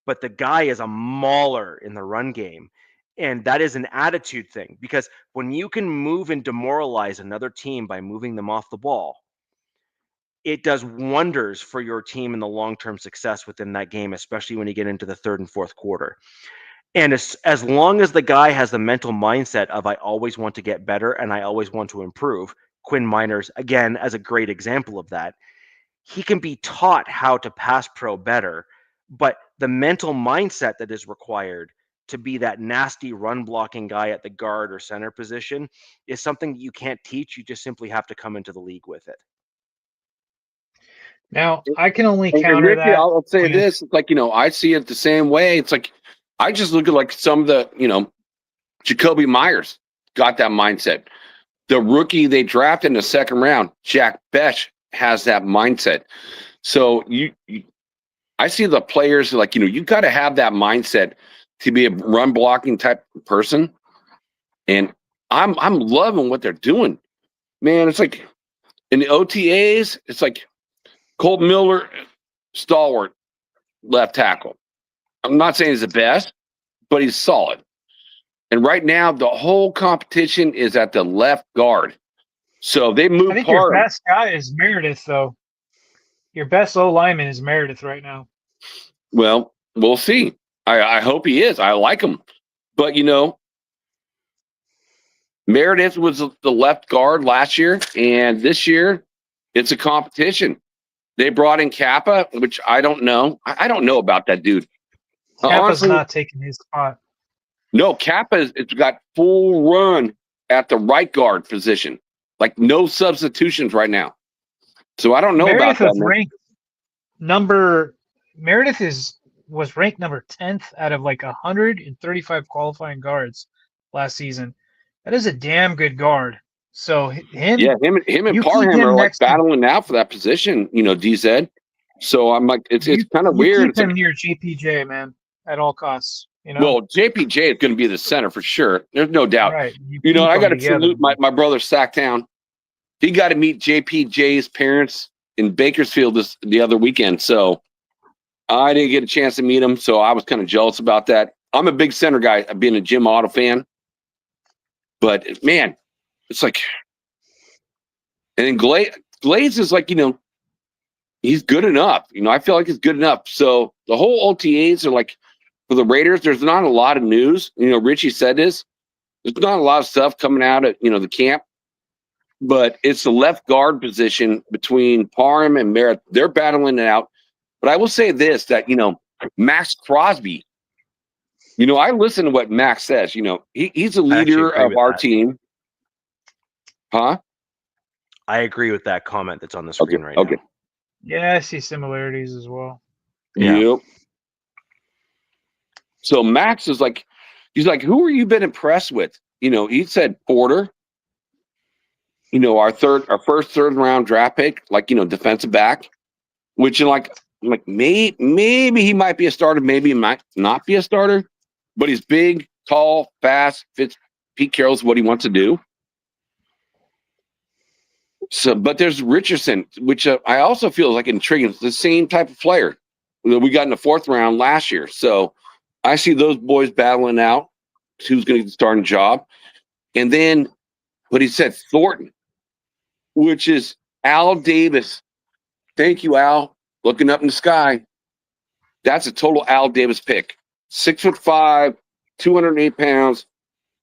But the guy is a mauler in the run game. And that is an attitude thing, because when you can move and demoralize another team by moving them off the ball, it does wonders for your team in the long-term success within that game, especially when you get into the third and fourth quarter. And as long as the guy has the mental mindset of, I always want to get better and I always want to improve, Quinn Miners, again, as a great example of that, he can be taught how to pass pro better, but the mental mindset that is required to be that nasty run blocking guy at the guard or center position is something that you can't teach. You just simply have to come into the league with it. Now, I can only And counter Ricky, that. I'll say this. It's like, I see it the same way. It's like, I just look at like some of the, Jacoby Myers got that mindset. The rookie they drafted in the second round, Jack Besh, has that mindset. So I see the players like, you got to have that mindset to be a run blocking type of person. And I'm loving what they're doing, man. It's like in the OTAs, it's like Colt Miller, stalwart left tackle. I'm not saying he's the best, but he's solid. And right now, the whole competition is at the left guard. So they moved. I think your best guy is Meredith, though. Your best O lineman is Meredith right now. Well, we'll see. I hope he is. I like him. But, Meredith was the left guard last year, and this year it's a competition. They brought in Kappa, which I don't know. I don't know about that dude. Kappa's honestly, not taking his spot. No, Kappa it's got full run at the right guard position. Like no substitutions right now. So I don't know about that. Meredith was ranked number 10th out of like 135 qualifying guards last season. That is a damn good guard. So him and Parham are like battling out for that position, DZ. So I'm like, it's kind of weird. Keep him near JPJ, man, at all costs. Well, JPJ is going to be the center for sure. There's no doubt. Right. I got to salute my brother Sacktown. He got to meet JPJ's parents in Bakersfield the other weekend. So I didn't get a chance to meet him. So I was kind of jealous about that. I'm a big center guy, being a Jim Otto fan. But man, it's like, and then Glaze is like, he's good enough. I feel like he's good enough. So the whole OTAs are like, for the Raiders, there's not a lot of news. Richie said this. There's not a lot of stuff coming out at, the camp. But it's the left guard position between Parham and Merritt. They're battling it out. But I will say this, that, Max Crosby, I listen to what Max says. He's a leader of our team. Huh? I agree with that comment that's on the screen right now. Yeah, I see similarities as well. Yeah. Yep. So Max is like, he's like, who are you been impressed with? He said Porter, our first third round draft pick, like, defensive back, which maybe he might be a starter, maybe he might not be a starter, but he's big, tall, fast, fits Pete Carroll's what he wants to do. So, but there's Richardson, which I also feel like intriguing. It's the same type of player that we got in the fourth round last year. So I see those boys battling out who's going to get the starting job. And then what he said, Thornton, which is Al Davis. Thank you, Al. Looking up in the sky. That's a total Al Davis pick. 6'5", 208 pounds,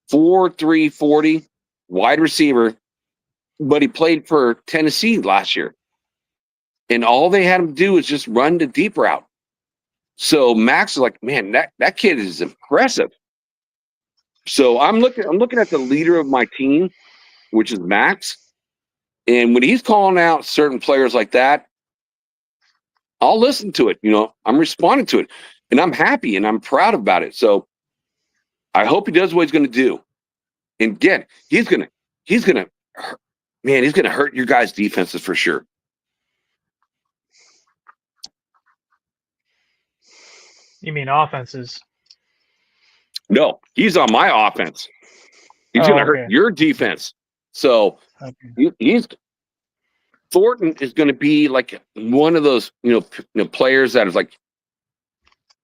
4'3", 40, wide receiver. But he played for Tennessee last year. And all they had him do is just run the deep route. So Max is like, man, that kid is impressive. So I'm looking at the leader of my team, which is Max. And when he's calling out certain players like that, I'll listen to it. I'm responding to it. And I'm happy and I'm proud about it. So I hope he does what he's going to do. And again, he's going to hurt your guys' defenses for sure. You mean offenses? No, he's on my offense. He's going to hurt your defense. So Thornton is going to be like one of those, players that is like,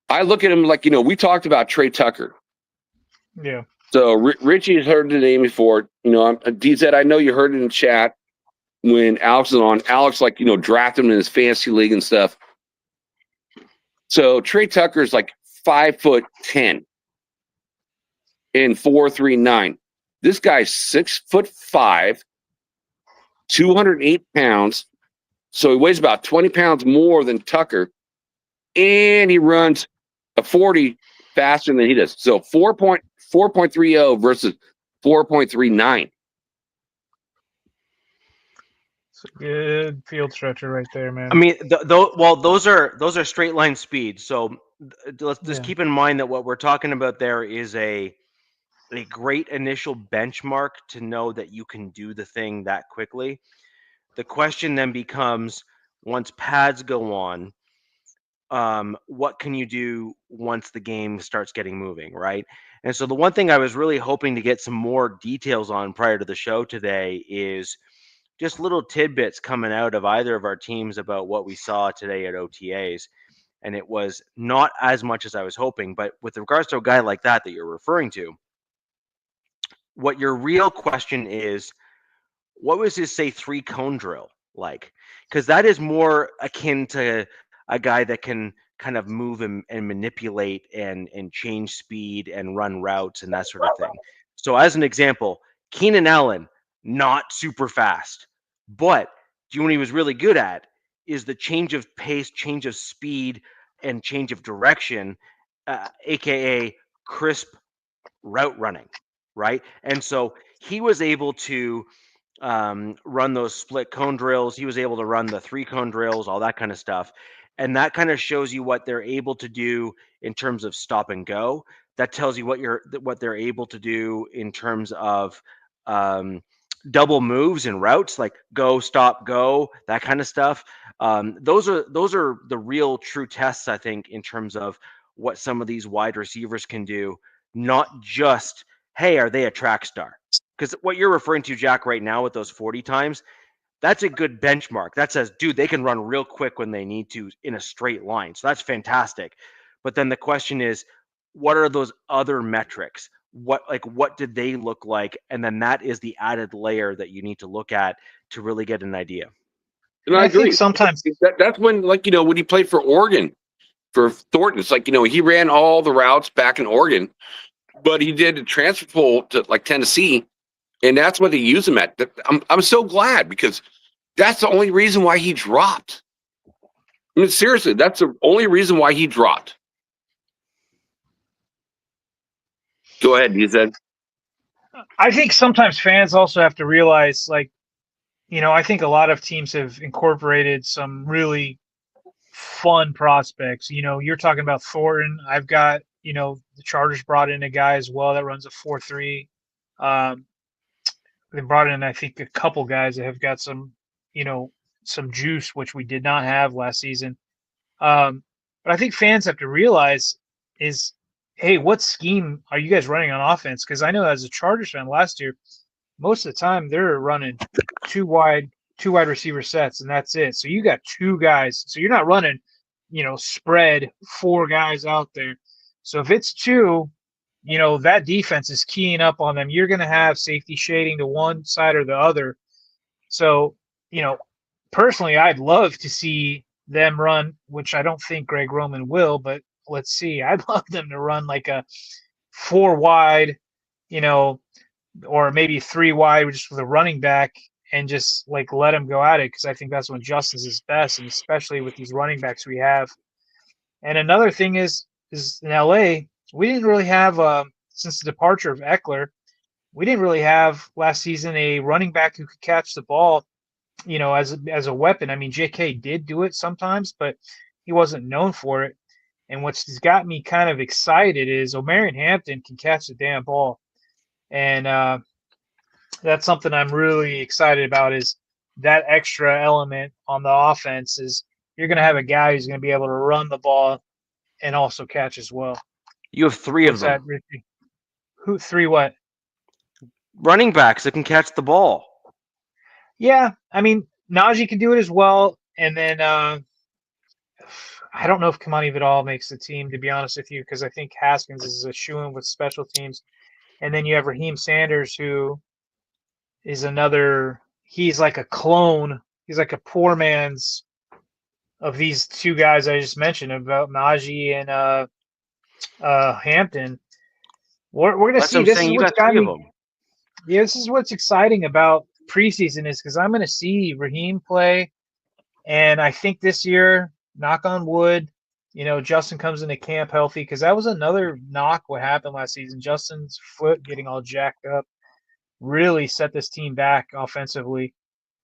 I look at him like, we talked about Trey Tucker. Yeah. So Richie has heard the name before. DZ, I know you heard it in the chat when Alex was on. Alex, drafted him in his fantasy league and stuff. So Trey Tucker's 5'10" and 4'3'9". This guy's 6'5", 208 pounds. So he weighs about 20 pounds more than Tucker, and he runs a 40 faster than he does. So 4.30 versus 4.39. It's a good field stretcher right there, man. I mean, those are straight line speeds. So let's just keep in mind that what we're talking about there is a great initial benchmark to know that you can do the thing that quickly. The question then becomes, once pads go on, what can you do once the game starts getting moving, right? And so the one thing I was really hoping to get some more details on prior to the show today is just little tidbits coming out of either of our teams about what we saw today at OTAs. And it was not as much as I was hoping, but with regards to a guy like that you're referring to, what your real question is, what was his, say, 3-cone drill like? Because that is more akin to a guy that can kind of move and manipulate and change speed and run routes and that sort of thing. So as an example, Keenan Allen, not super fast, but do you know what he was really good at is the change of pace, change of speed, and change of direction, aka crisp route running, right? And so he was able to run those split cone drills. He was able to run the 3-cone drills, all that kind of stuff. And that kind of shows you what they're able to do in terms of stop and go. That tells you what they're able to do in terms of double moves and routes, like go, stop, go, that kind of stuff. Those are the real true tests, I think, in terms of what some of these wide receivers can do, not just, hey, are they a track star? Because what you're referring to, Jack, right now with those 40 times, that's a good benchmark. That says, dude, they can run real quick when they need to in a straight line. So that's fantastic. But then the question is, what are those other metrics? What did they look like? And then that is the added layer that you need to look at to really get an idea. And I agree. Think sometimes that's when, when he played for Oregon, for Thornton, it's he ran all the routes back in Oregon, but he did a transfer pool to Tennessee, and that's what they use him at. I'm so glad, because that's the only reason why he dropped. I mean, seriously, that's the only reason why he dropped. Go ahead, you said. I think sometimes fans also have to realize, I think a lot of teams have incorporated some really fun prospects. You're talking about Thornton. I've got, the Chargers brought in a guy as well that runs a 4.3. They brought in, I think, a couple guys that have got some, some juice, which we did not have last season. But I think fans have to realize is, hey, what scheme are you guys running on offense? Because I know as a Chargers fan last year, most of the time they're running two wide receiver sets, and that's it. So you got 2 guys. So you're not running, spread 4 guys out there. So if it's 2, that defense is keying up on them. You're going to have safety shading to one side or the other. So, personally, I'd love to see them run, which I don't think Greg Roman will, but let's see. I'd love them to run like a 4 wide, or maybe 3 wide just with a running back and just let them go at it, because I think that's when Justin's is best, and especially with these running backs we have. And another thing is in LA, we didn't really have, since the departure of Eckler, we didn't really have last season a running back who could catch the ball, as a weapon. I mean, JK did do it sometimes, but he wasn't known for it. And what's got me kind of excited is Omarion Hampton can catch the damn ball. And that's something I'm really excited about, is that extra element on the offense is you're going to have a guy who's going to be able to run the ball and also catch as well. You have 3 of them. Richie? Who 3 what? Running backs that can catch the ball. Yeah, I mean, Najee can do it as well. And then I don't know if Kamani Vidal makes the team, to be honest with you, because I think Haskins is a shoo-in with special teams. And then you have Raheem Sanders, who is another – he's like a clone. He's like a poor man's of these two guys I just mentioned about Najee and Hampton. We're going to see. This is what's got me. Yeah, this is what's exciting about preseason is because I'm going to see Raheem play. And I think this year, knock on wood, Justin comes into camp healthy because that was another knock what happened last season. Justin's foot getting all jacked up really set this team back offensively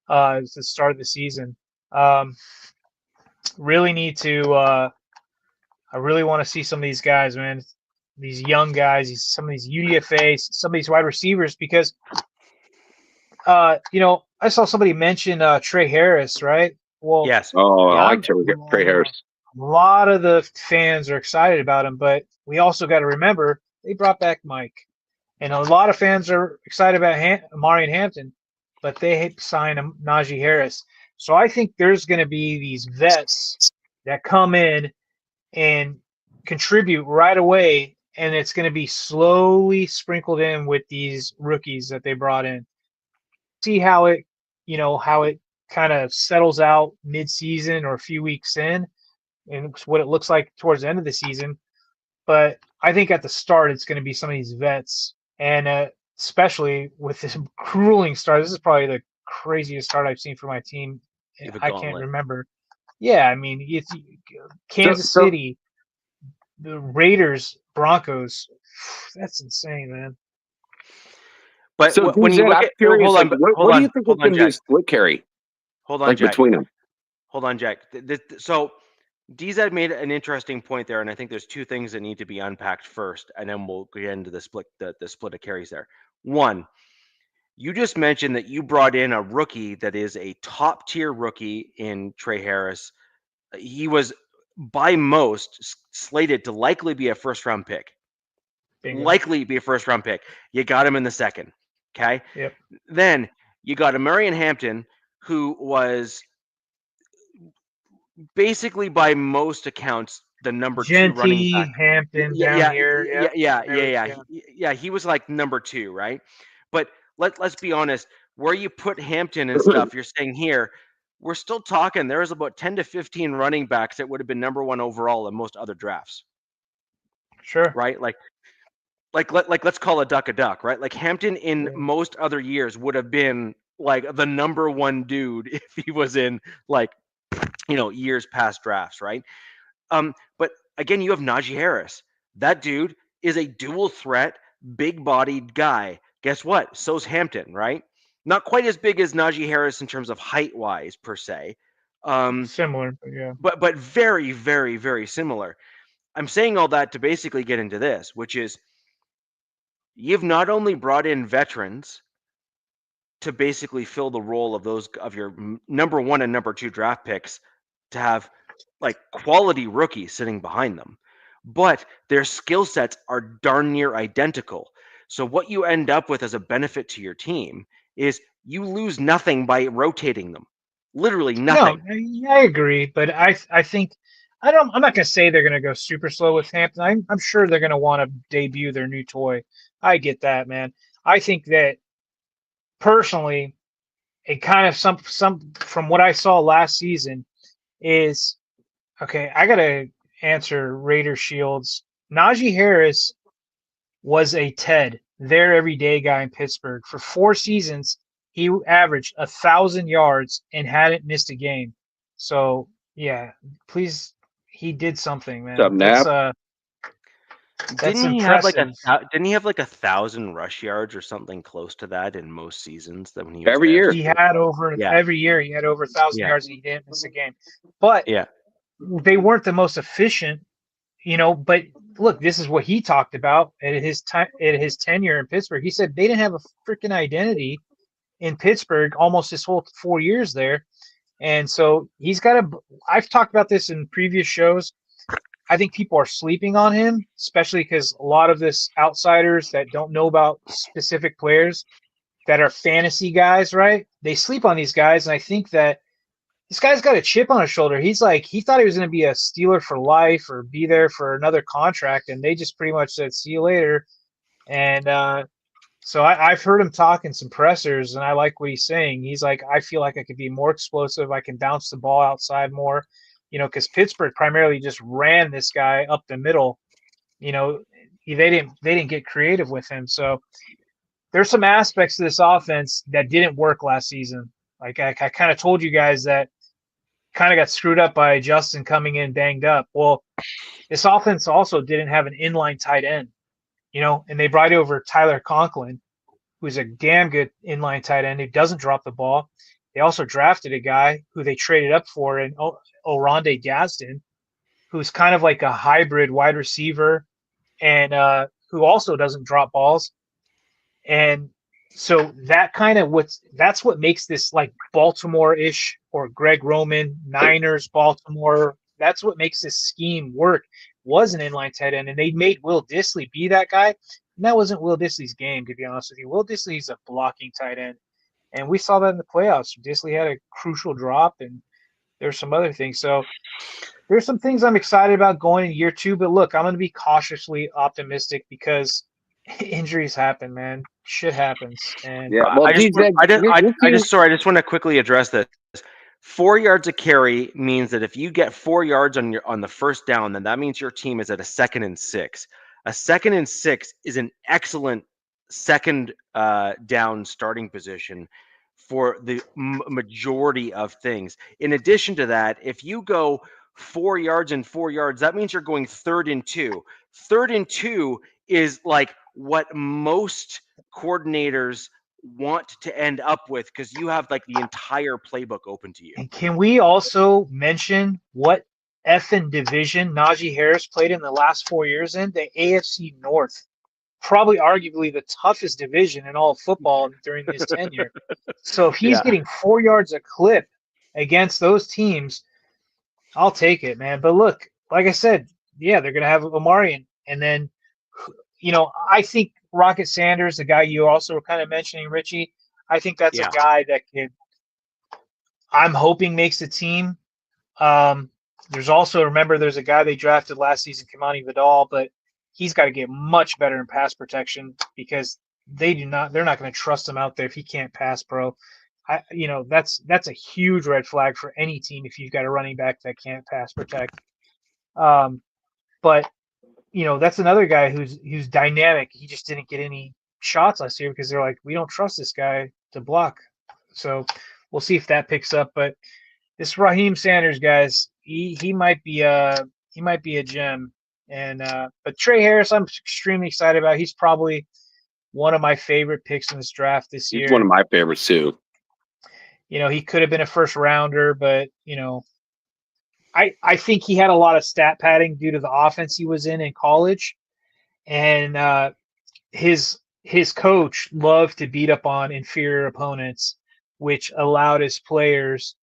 at the start of the season. Really need to I really want to see some of these guys, man. These young guys, some of these UDFAs, some of these wide receivers, because I saw somebody mention Trey Harris, right? Well, yes. Oh, I like Trey Harris. A lot of the fans are excited about him, but we also got to remember they brought back Mike, and a lot of fans are excited about Amari and Hampton, but they signed Najee Harris. So I think there's going to be these vets that come in and contribute right away, and it's going to be slowly sprinkled in with these rookies that they brought in. See how it kind of settles out mid-season or a few weeks in, and what it looks like towards the end of the season. But I think at the start, it's going to be some of these vets, and especially with this grueling start. This is probably the craziest start I've seen for my team. I can't remember. Yeah, I mean, it's Kansas City, the Raiders, Broncos. That's insane, man. But so when you look at what do you think is going to be a split carry? Hold on, Jack. Between them. Hold on, Jack. So DZ made an interesting point there, and I think there's two things that need to be unpacked first, and then we'll get into the split of carries there. One, you just mentioned that you brought in a rookie that is a top-tier rookie in Trey Harris. He was, by most, slated to likely be a first-round pick. Bingo. Likely be a first-round pick. You got him in the second, okay? Yep. Then you got Amari and Hampton, who was basically, by most accounts, the number 2 running back. Hampton down here. Yeah. He was like number 2, right? But let's be honest. Where you put Hampton and stuff, you're saying here, we're still talking. There's about 10 to 15 running backs that would have been number 1 overall in most other drafts. Sure. Right? Like let's call a duck, right? Like Hampton in most other years would have been like the number 1 dude if he was in years past drafts, right? But again, you have Najee Harris. That dude is a dual threat, big-bodied guy. Guess what? So's Hampton, right? Not quite as big as Najee Harris in terms of height-wise, per se. Similar, yeah. But very, very, very similar. I'm saying all that to basically get into this, which is you've not only brought in veterans to basically fill the role of your number 1 and number 2 draft picks to have like quality rookies sitting behind them, but their skill sets are darn near identical. So what you end up with as a benefit to your team is you lose nothing by rotating them. Literally nothing. No, I agree, but I think I'm not going to say they're going to go super slow with Hampton. I'm sure they're going to want to debut their new toy. I get that, man. I think that personally, it kind of some from what I saw last season is okay. I got to answer Raider Shields. Najee Harris was a TED, their everyday guy in Pittsburgh. For 4 seasons, he averaged 1,000 yards and hadn't missed a game. So yeah, please, he did something, man. Didn't he have like 1,000 rush yards or something close to that in most seasons? That when he was every year he had over every year he had over 1,000 yards and he didn't miss a game. But they weren't the most efficient, But look, this is what he talked about at his tenure in Pittsburgh. He said they didn't have a freaking identity in Pittsburgh almost his whole 4 years there, and so he's got to. I've talked about this in previous shows. I think people are sleeping on him, especially because a lot of this outsiders that don't know about specific players that are fantasy guys, right? They sleep on these guys, and I think that this guy's got a chip on his shoulder. He's like, he thought he was going to be a Steeler for life or be there for another contract, and they just pretty much said, see you later. And so I've heard him talk in some pressers, and I like what he's saying. He's like, I feel like I could be more explosive. I can bounce the ball outside more, because Pittsburgh primarily just ran this guy up the middle. They didn't get creative with him. So there's some aspects to this offense that didn't work last season. Like I kind of told you guys that kind of got screwed up by Justin coming in banged up. Well, this offense also didn't have an inline tight end, and they brought over Tyler Conklin, who's a damn good inline tight end who doesn't drop the ball. They also drafted a guy who they traded up for in Oronde Gadsden, who's kind of like a hybrid wide receiver and who also doesn't drop balls. And so that's what makes this like Baltimore-ish or Greg Roman, Niners, Baltimore. That's what makes this scheme work. Was an inline tight end, and they made Will Dissly be that guy. And that wasn't Will Dissly's game, to be honest with you. Will Dissly's a blocking tight end, and we saw that in the playoffs. Dissly had a crucial drop, and there's some other things. So there's some things I'm excited about going in year 2. But look, I'm going to be cautiously optimistic because injuries happen, man. Shit happens. And Yeah, well, I just want to quickly address this. 4 yards a carry means that if you get 4 yards on the first down, then that means your team is at a 2nd and 6. A 2nd and 6 is an excellent second down starting position for the majority of things. In addition to that, if you go 4 yards and 4 yards, that means you're going 3rd and 2. 3rd and 2 is like what most coordinators want to end up with because you have like the entire playbook open to you. And can we also mention what effing division Najee Harris played in the last 4 years in? The AFC North. Probably arguably the toughest division in all of football during his tenure. So if he's getting 4 yards a clip against those teams, I'll take it, man. But look, like I said, they're going to have Omarion. And then, I think Rocket Sanders, the guy you also were kind of mentioning, Richie, I think that's a guy that I'm hoping makes the team. There's also, remember, there's a guy they drafted last season, Kamani Vidal, but he's got to get much better in pass protection because they're not going to trust him out there if he can't pass, bro. That's a huge red flag for any team if you've got a running back that can't pass protect. But that's another guy who's dynamic. He just didn't get any shots last year because they're like, we don't trust this guy to block. So we'll see if that picks up. But this Raheem Sanders, guys, he might be a gem. And but Trey Harris, I'm extremely excited about. He's probably one of my favorite picks in this draft this year. He's one of my favorites too. He could have been a first rounder, but I think he had a lot of stat padding due to the offense he was in college, and his coach loved to beat up on inferior opponents, which allowed his players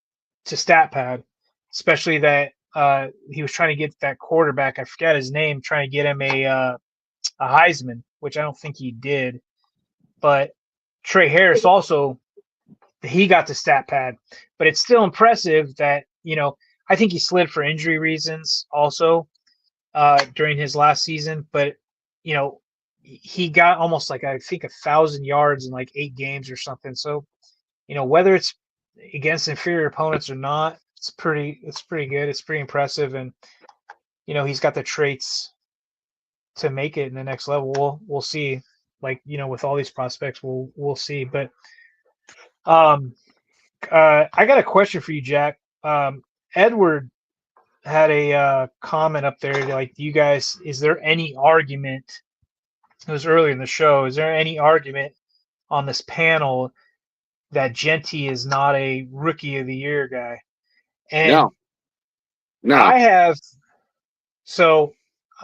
to stat pad, especially that he was trying to get that quarterback, I forget his name, trying to get him a Heisman, which I don't think he did. But Trey Harris also, he got the stat pad, but it's still impressive that I think he slid for injury reasons also during his last season, but he got almost like I think 1,000 yards in like 8 games or something. So whether it's against inferior opponents or not, it's pretty good. It's pretty impressive, and he's got the traits to make it in the next level. We'll see. Like with all these prospects, we'll see. But I got a question for you, Jack. Edward had a comment up there like, you guys, is there any argument, it was earlier in the show, is there any argument on this panel that Genty is not a rookie of the year guy? And no. I have, so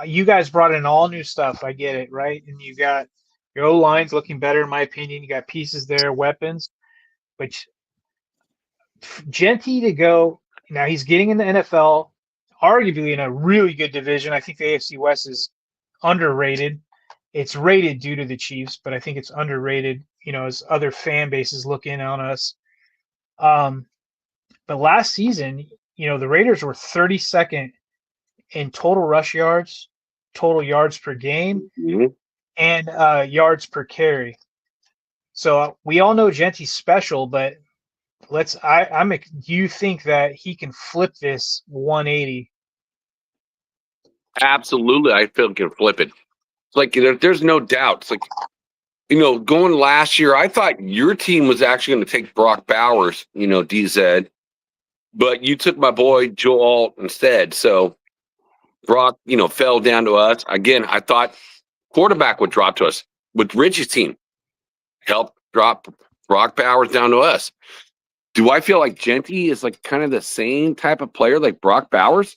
you guys brought in all new stuff, I get it, right? And you got your O-line's looking better in my opinion, you got pieces there, weapons, but Genty to go, now he's getting in the NFL, arguably in a really good division. I think the AFC West is underrated. It's rated due to the Chiefs, but I think it's underrated, as other fan bases look in on us. But last season, the Raiders were 32nd in total rush yards, total yards per game, and yards per carry. So we all know Gentry's special, but do you think that he can flip this 180? Absolutely, I feel he can flip it. It's like there's no doubt. It's like, going last year, I thought your team was actually going to take Brock Bowers, DZ, but you took my boy Joe Alt instead. So Brock, fell down to us. Again, I thought quarterback would drop to us with Richie's team. Help drop Brock Bowers down to us. Do I feel like Genty is like kind of the same type of player like Brock Bowers?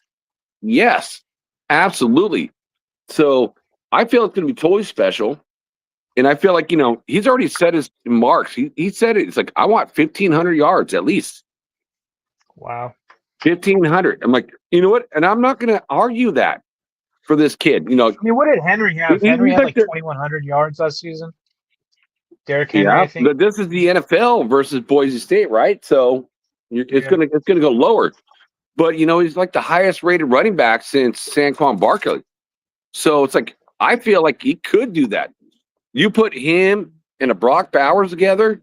Yes, absolutely. So I feel it's going to be totally special. And I feel like, he's already set his marks. He said it. It's like, I want 1,500 yards at least. Wow. 1,500. I'm like, you know what? And I'm not going to argue that for this kid. What did Henry have? Henry had like 2,100 yards last season. Derrick Henry, I think. But this is the NFL versus Boise State, right? So it's gonna go lower. But he's like the highest rated running back since Saquon Barkley. So it's like I feel like he could do that. You put him and a Brock Bowers together,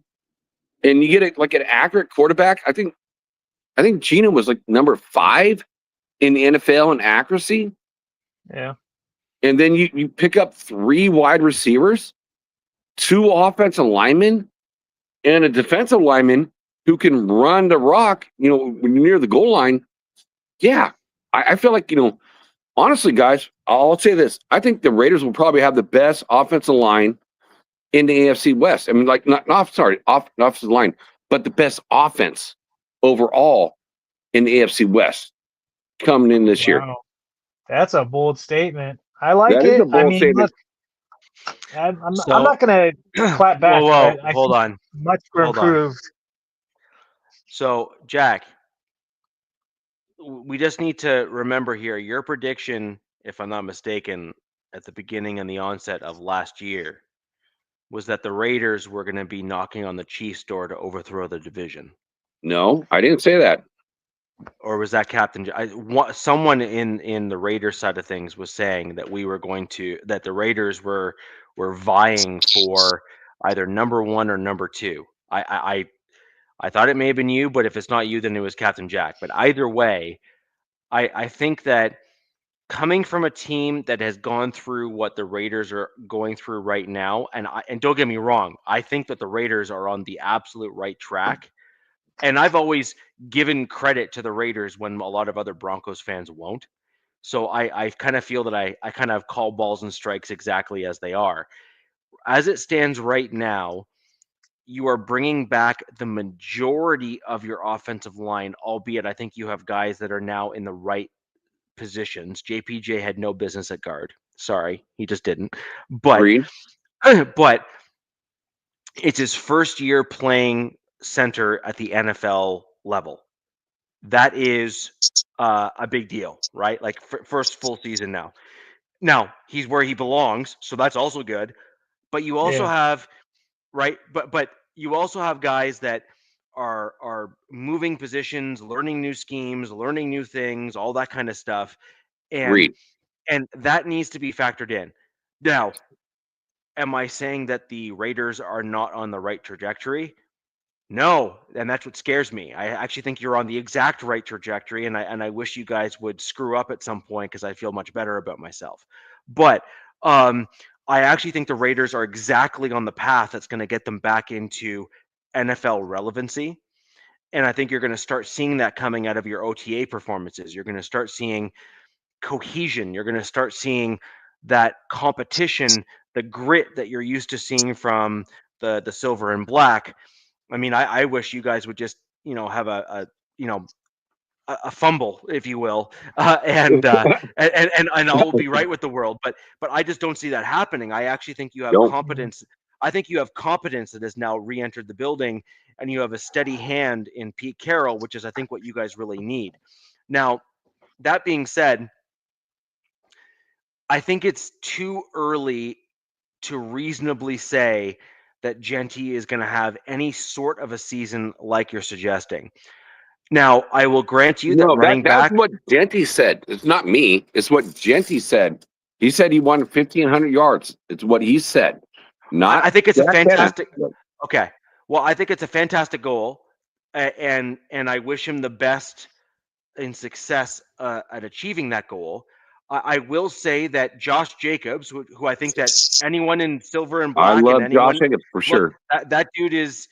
and you get an accurate quarterback. I think Geno was like number 5 in the NFL in accuracy. Yeah. And then you pick up 3 wide receivers, 2 offensive linemen, and a defensive lineman who can run the rock, when you're near the goal line. Yeah, I feel like, honestly, guys, I'll say this. I think the Raiders will probably have the best offensive line in the AFC West. I mean, like, not offensive line, but the best offense overall in the AFC West coming in this year. That's a bold statement. I like it. I mean, look, I'm not going to clap back. Whoa, hold on. Much improved. So, Jack, we just need to remember here, your prediction, if I'm not mistaken, at the beginning and the onset of last year was that the Raiders were going to be knocking on the Chiefs' door to overthrow the division. No, I didn't say that. Or was that Captain? Someone in the Raiders side of things was saying that that the Raiders were vying for either number 1 or number 2. I thought it may have been you, but if it's not you, then it was Captain Jack. But either way, I think that coming from a team that has gone through what the Raiders are going through right now, and don't get me wrong, I think that the Raiders are on the absolute right track. And I've always given credit to the Raiders when a lot of other Broncos fans won't. So I kind of feel that I kind of call balls and strikes exactly as they are. As it stands right now, you are bringing back the majority of your offensive line, albeit I think you have guys that are now in the right positions. JPJ had no business at guard. Sorry, he just didn't. But it's his first year playing center at the NFL level. That is a big deal, right? Like first full season now. Now he's where he belongs, so that's also good. But you also have, right? But you also have guys that are moving positions, learning new schemes, learning new things, all that kind of stuff, and that needs to be factored in. Now, am I saying that the Raiders are not on the right trajectory? No, and that's what scares me. I actually think you're on the exact right trajectory, and I wish you guys would screw up at some point because I feel much better about myself. But I actually think the Raiders are exactly on the path that's going to get them back into NFL relevancy. And I think you're going to start seeing that coming out of your OTA performances. You're going to start seeing cohesion. You're going to start seeing that competition, the grit that you're used to seeing from the silver and black. I mean, I wish you guys would just, have a fumble, if you will, and I'll be right with the world. But I just don't see that happening. I actually think you have competence. I think you have competence that has now re-entered the building, and you have a steady hand in Pete Carroll, which is, I think, what you guys really need. Now, that being said, I think it's too early to reasonably say that Genty is going to have any sort of a season like you're suggesting. Now, I will grant you that No, running that's back. what Genty said. It's not me. It's what Genty said. He said he wanted 1,500 yards. It's what he said. Not I think it's a Jack Dennis. fantastic. Okay, well, I think it's a fantastic goal, and I wish him the best in success at achieving that goal. I will say that Josh Jacobs, who I think that anyone in silver and I black and love anyone Josh Jacobs for look, sure. that dude is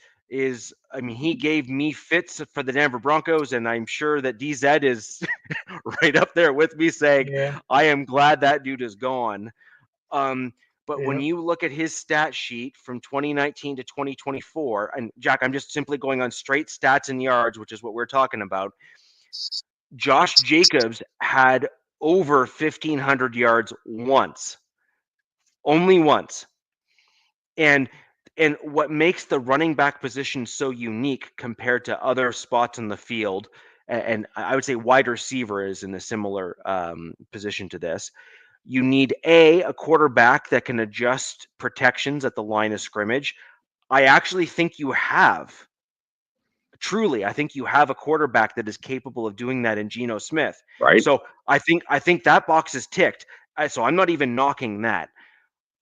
I mean, he gave me fits for the Denver Broncos, and I'm sure that DZ is right up there with me saying, Yeah. I am glad that dude is gone. But when Yeah. you look at his stat sheet from 2019 to 2024, and Jack, I'm just simply going on straight stats and yards, which is what we're talking about. Josh Jacobs had over 1,500 yards once, only once. And what makes the running back position so unique compared to other spots in the field, and I would say wide receiver is in a similar position to this. You need a quarterback that can adjust protections at the line of scrimmage. I actually think you have. Truly, I think you have a quarterback that is capable of doing that in Geno Smith. Right. So I think that box is ticked. So I'm not even knocking that.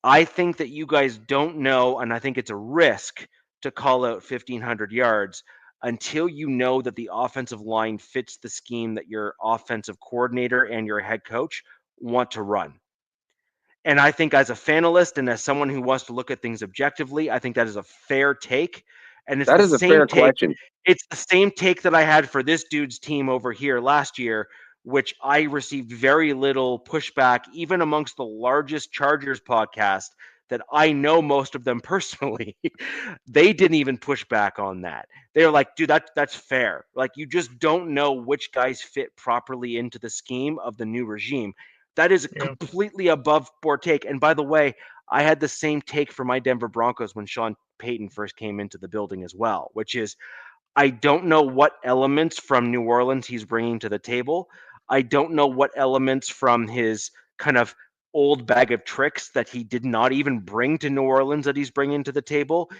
I think that you guys don't know, and I think it's a risk to call out 1,500 yards until you know that the offensive line fits the scheme that your offensive coordinator and your head coach want to run. And I think as a fanalist and as someone who wants to look at things objectively, I think that is a fair take. And it's That the is a same fair take. question. It's the same take that I had for this dude's team over here last year, which I received very little pushback, even amongst the largest Chargers podcast that I know most of them personally. They didn't even push back on that. They're like, dude, that's fair. Like, you just don't know which guys fit properly into the scheme of the new regime. That is a completely above board take. And by the way, I had the same take for my Denver Broncos when Sean Payton first came into the building as well, which is I don't know what elements from New Orleans he's bringing to the table. I don't know what elements from his kind of old bag of tricks that he did not even bring to New Orleans that he's bringing to the table.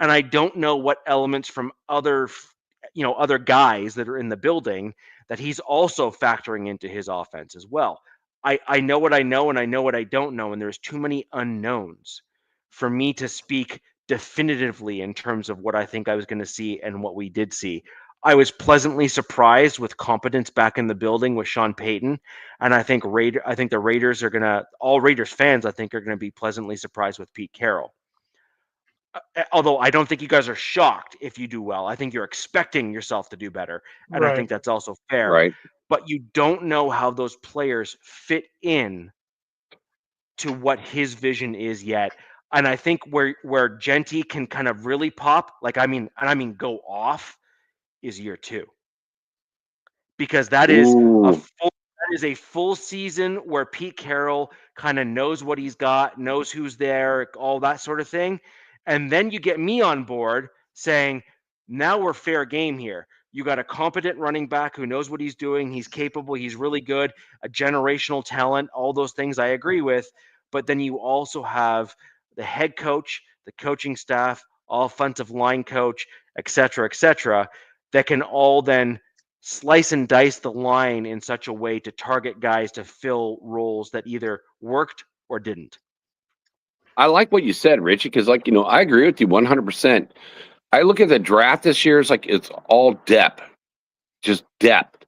And I don't know what elements from other guys that are in the building that he's also factoring into his offense as well. I know what I know and I know what I don't know, and there's too many unknowns for me to speak definitively in terms of what I think I was going to see and what we did see. I was pleasantly surprised with competence back in the building with Sean Payton, and I think the Raiders are gonna, all Raiders fans, I think, are going to be pleasantly surprised with Pete Carroll. Although I don't think you guys are shocked if you do well. I think you're expecting yourself to do better, and I think that's also fair. Right. But you don't know how those players fit in to what his vision is yet. And I think where Genty can kind of really pop, go off, is year 2. Because that is a full season where Pete Carroll kind of knows what he's got, knows who's there, all that sort of thing. And then you get me on board saying, now we're fair game here. You got a competent running back who knows what he's doing. He's capable. He's really good. A generational talent. All those things I agree with. But then you also have the head coach, the coaching staff, offensive line coach, et cetera, that can all then slice and dice the line in such a way to target guys to fill roles that either worked or didn't. I like what you said, Richie, because I agree with you 100%. I look at the draft this year, it's all depth, just depth.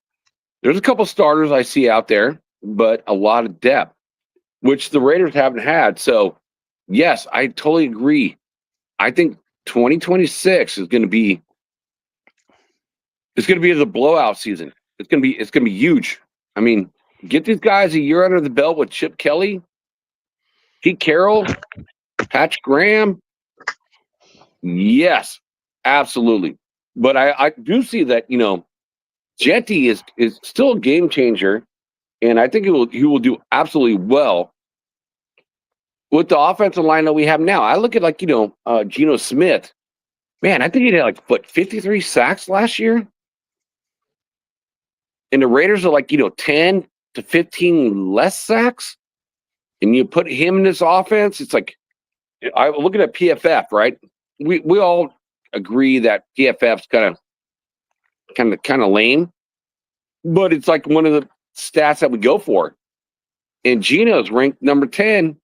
There's a couple starters I see out there, but a lot of depth, which the Raiders haven't had. So, yes, I totally agree. I think 2026 is going to be the blowout season. It's going to be huge. I mean, get these guys a year under the belt with Chip Kelly, Pete Carroll, Patch Graham. Yes, absolutely. But I do see that, Genty is still a game changer, and I think he will do absolutely well with the offensive line that we have now. I look at Geno Smith. Man, I think he had 53 sacks last year. And the Raiders are 10 to 15 less sacks. And you put him in this offense, it's I'm looking at PFF, right? We all agree that PFF's kind of kind of lame, but it's like one of the stats that we go for. And Geno's ranked number 10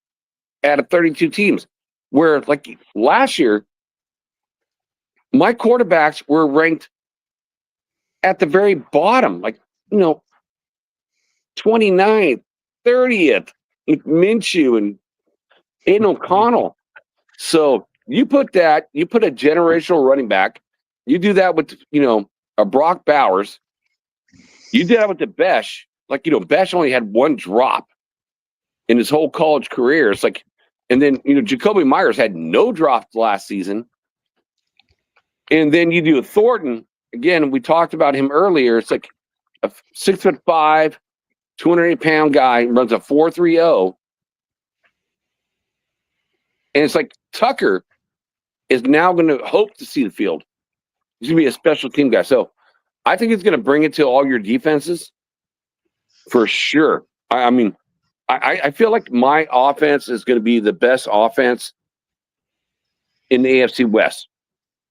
out of 32 teams, where like last year, my quarterbacks were ranked at the very bottom, like, 29th, 30th, with Minshew and Aiden O'Connell. So you put a generational running back, you do that with, a Brock Bowers, you did that with the Besh. Like, Besh only had one drop in his whole college career. It's like, and then, Jacoby Myers had no drops last season. And then you do a Thornton. Again, we talked about him earlier. It's like a 6'5", 280-pound guy, runs a 4.30. And it's like Tucker is now going to hope to see the field. He's going to be a special team guy. So I think it's going to bring it to all your defenses for sure. I feel like my offense is going to be the best offense in the AFC West.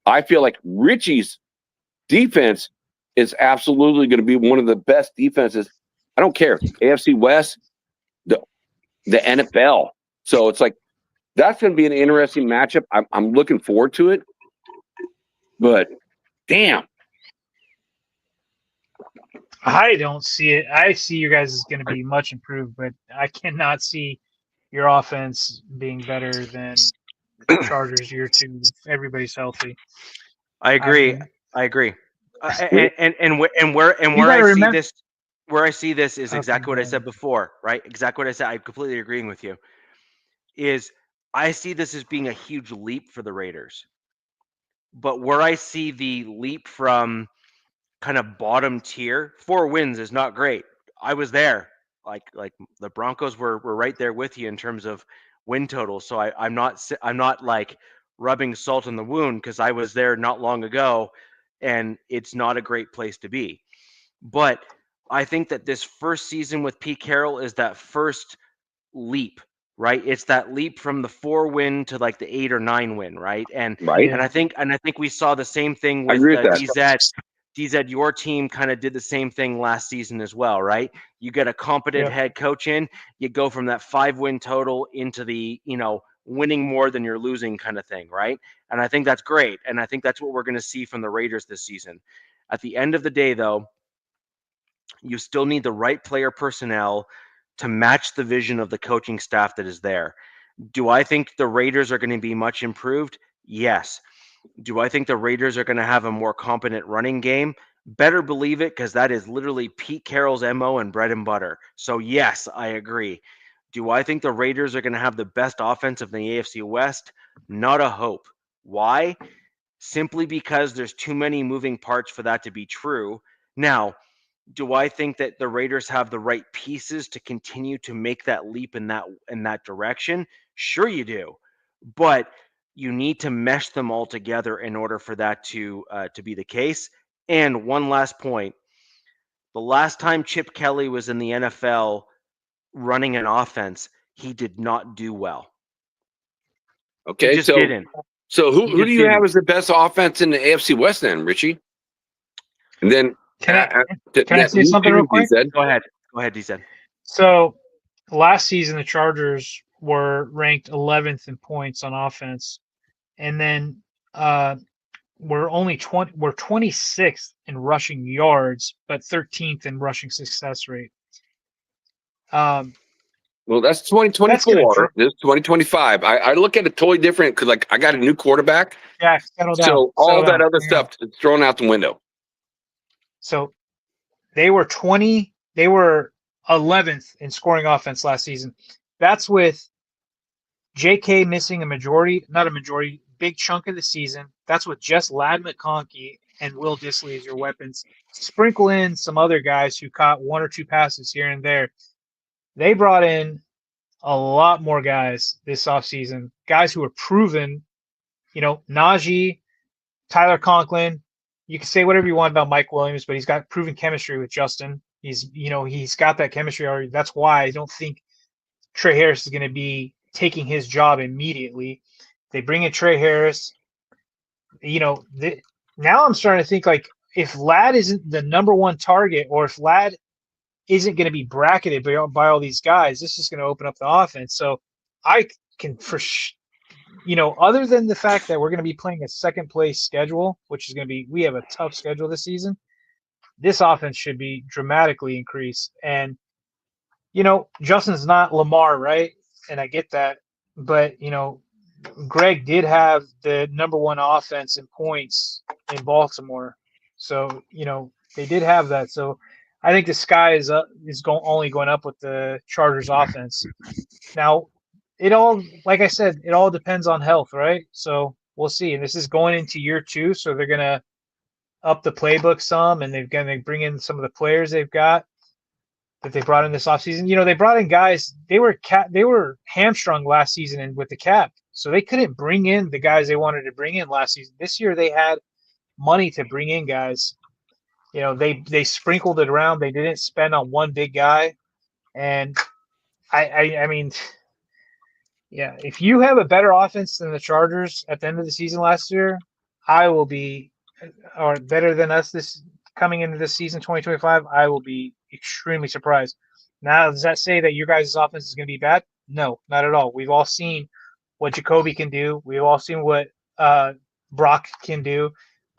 I feel like Richie's defense is absolutely going to be one of the best defenses. I don't care. AFC West, the NFL. So it's like, that's going to be an interesting matchup. I'm looking forward to it. But, damn. I don't see it. I see you guys is going to be much improved, but I cannot see your offense being better than the Chargers year 2 if everybody's healthy. I agree. And where I see this is exactly what I said before, right? Exactly what I said. I'm completely agreeing with you. Is I see this as being a huge leap for the Raiders. But where I see the leap from kind of bottom tier, 4 wins is not great. I was there. Like the Broncos were right there with you in terms of win total. So I'm not like rubbing salt in the wound, because I was there not long ago, and it's not a great place to be. But I think that this first season with Pete Carroll is that first leap, right? It's that leap from the 4 win to like the 8 or 9 win, right? And I think we saw the same thing with DZ. Your team kind of did the same thing last season as well, right? You get a competent head coach in, you go from that 5-win total into the, winning more than you're losing kind of thing, right? And I think that's great. And I think that's what we're going to see from the Raiders this season. At the end of the day, though, you still need the right player personnel to match the vision of the coaching staff that is there. Do I think the Raiders are going to be much improved? Yes. Do I think the Raiders are going to have a more competent running game? Better believe it, because that is literally Pete Carroll's MO and bread and butter. So yes, I agree. Do I think the Raiders are going to have the best offense of the AFC West? Not a hope. Why? Simply because there's too many moving parts for that to be true. Now, do I think that the Raiders have the right pieces to continue to make that leap in that direction? Sure you do. But you need to mesh them all together in order for that to be the case. And one last point. The last time Chip Kelly was in the NFL running an offense, he did not do well. Okay, he just didn't. So who do you have as the best offense in the AFC West then, Richie? And then can I say something real quick? Go ahead, DZ. So last season the Chargers were ranked 11th in points on offense, and then we're 26th in rushing yards, but 13th in rushing success rate. Well, that's 2024. This is 2025. I look at it totally different, because like I got a new quarterback. Yeah, settle down. So all that other stuff is thrown out the window. So they were 11th in scoring offense last season. That's with J.K. missing big chunk of the season. That's with just Ladd McConkey and Will Dissly as your weapons. Sprinkle in some other guys who caught 1 or 2 passes here and there. They brought in a lot more guys this offseason, guys who are proven, Najee, Tyler Conklin. You can say whatever you want about Mike Williams, but he's got proven chemistry with Justin. He's got that chemistry already. That's why I don't think Trey Harris is going to be taking his job immediately. They bring in Trey Harris. Now I'm starting to think, like, if Ladd isn't the number one target, or if Ladd isn't going to be bracketed by all these guys, this is going to open up the offense. So I can, other than the fact that we're going to be playing a second place schedule, which is going to be, we have a tough schedule this season, this offense should be dramatically increased. And, Justin's not Lamar, right? And I get that. But, Greg did have the number one offense in points in Baltimore. So, they did have that. So I think the sky is only going up with the Chargers offense. Now, like I said, it all depends on health, right? So we'll see. And this is going into year 2, so they're going to up the playbook some, and they're going to bring in some of the players they've got that they brought in this offseason. They brought in guys, they were hamstrung last season and with the cap, so they couldn't bring in the guys they wanted to bring in last season. This year they had money to bring in guys. They sprinkled it around. They didn't spend on one big guy. And I mean, yeah, if you have a better offense than the Chargers at the end of the season last year, I will be, or better than us this coming into this season 2025, I will be extremely surprised. Now, does that say that your guys' offense is going to be bad? No, not at all. We've all seen what Jacoby can do. We've all seen what Brock can do.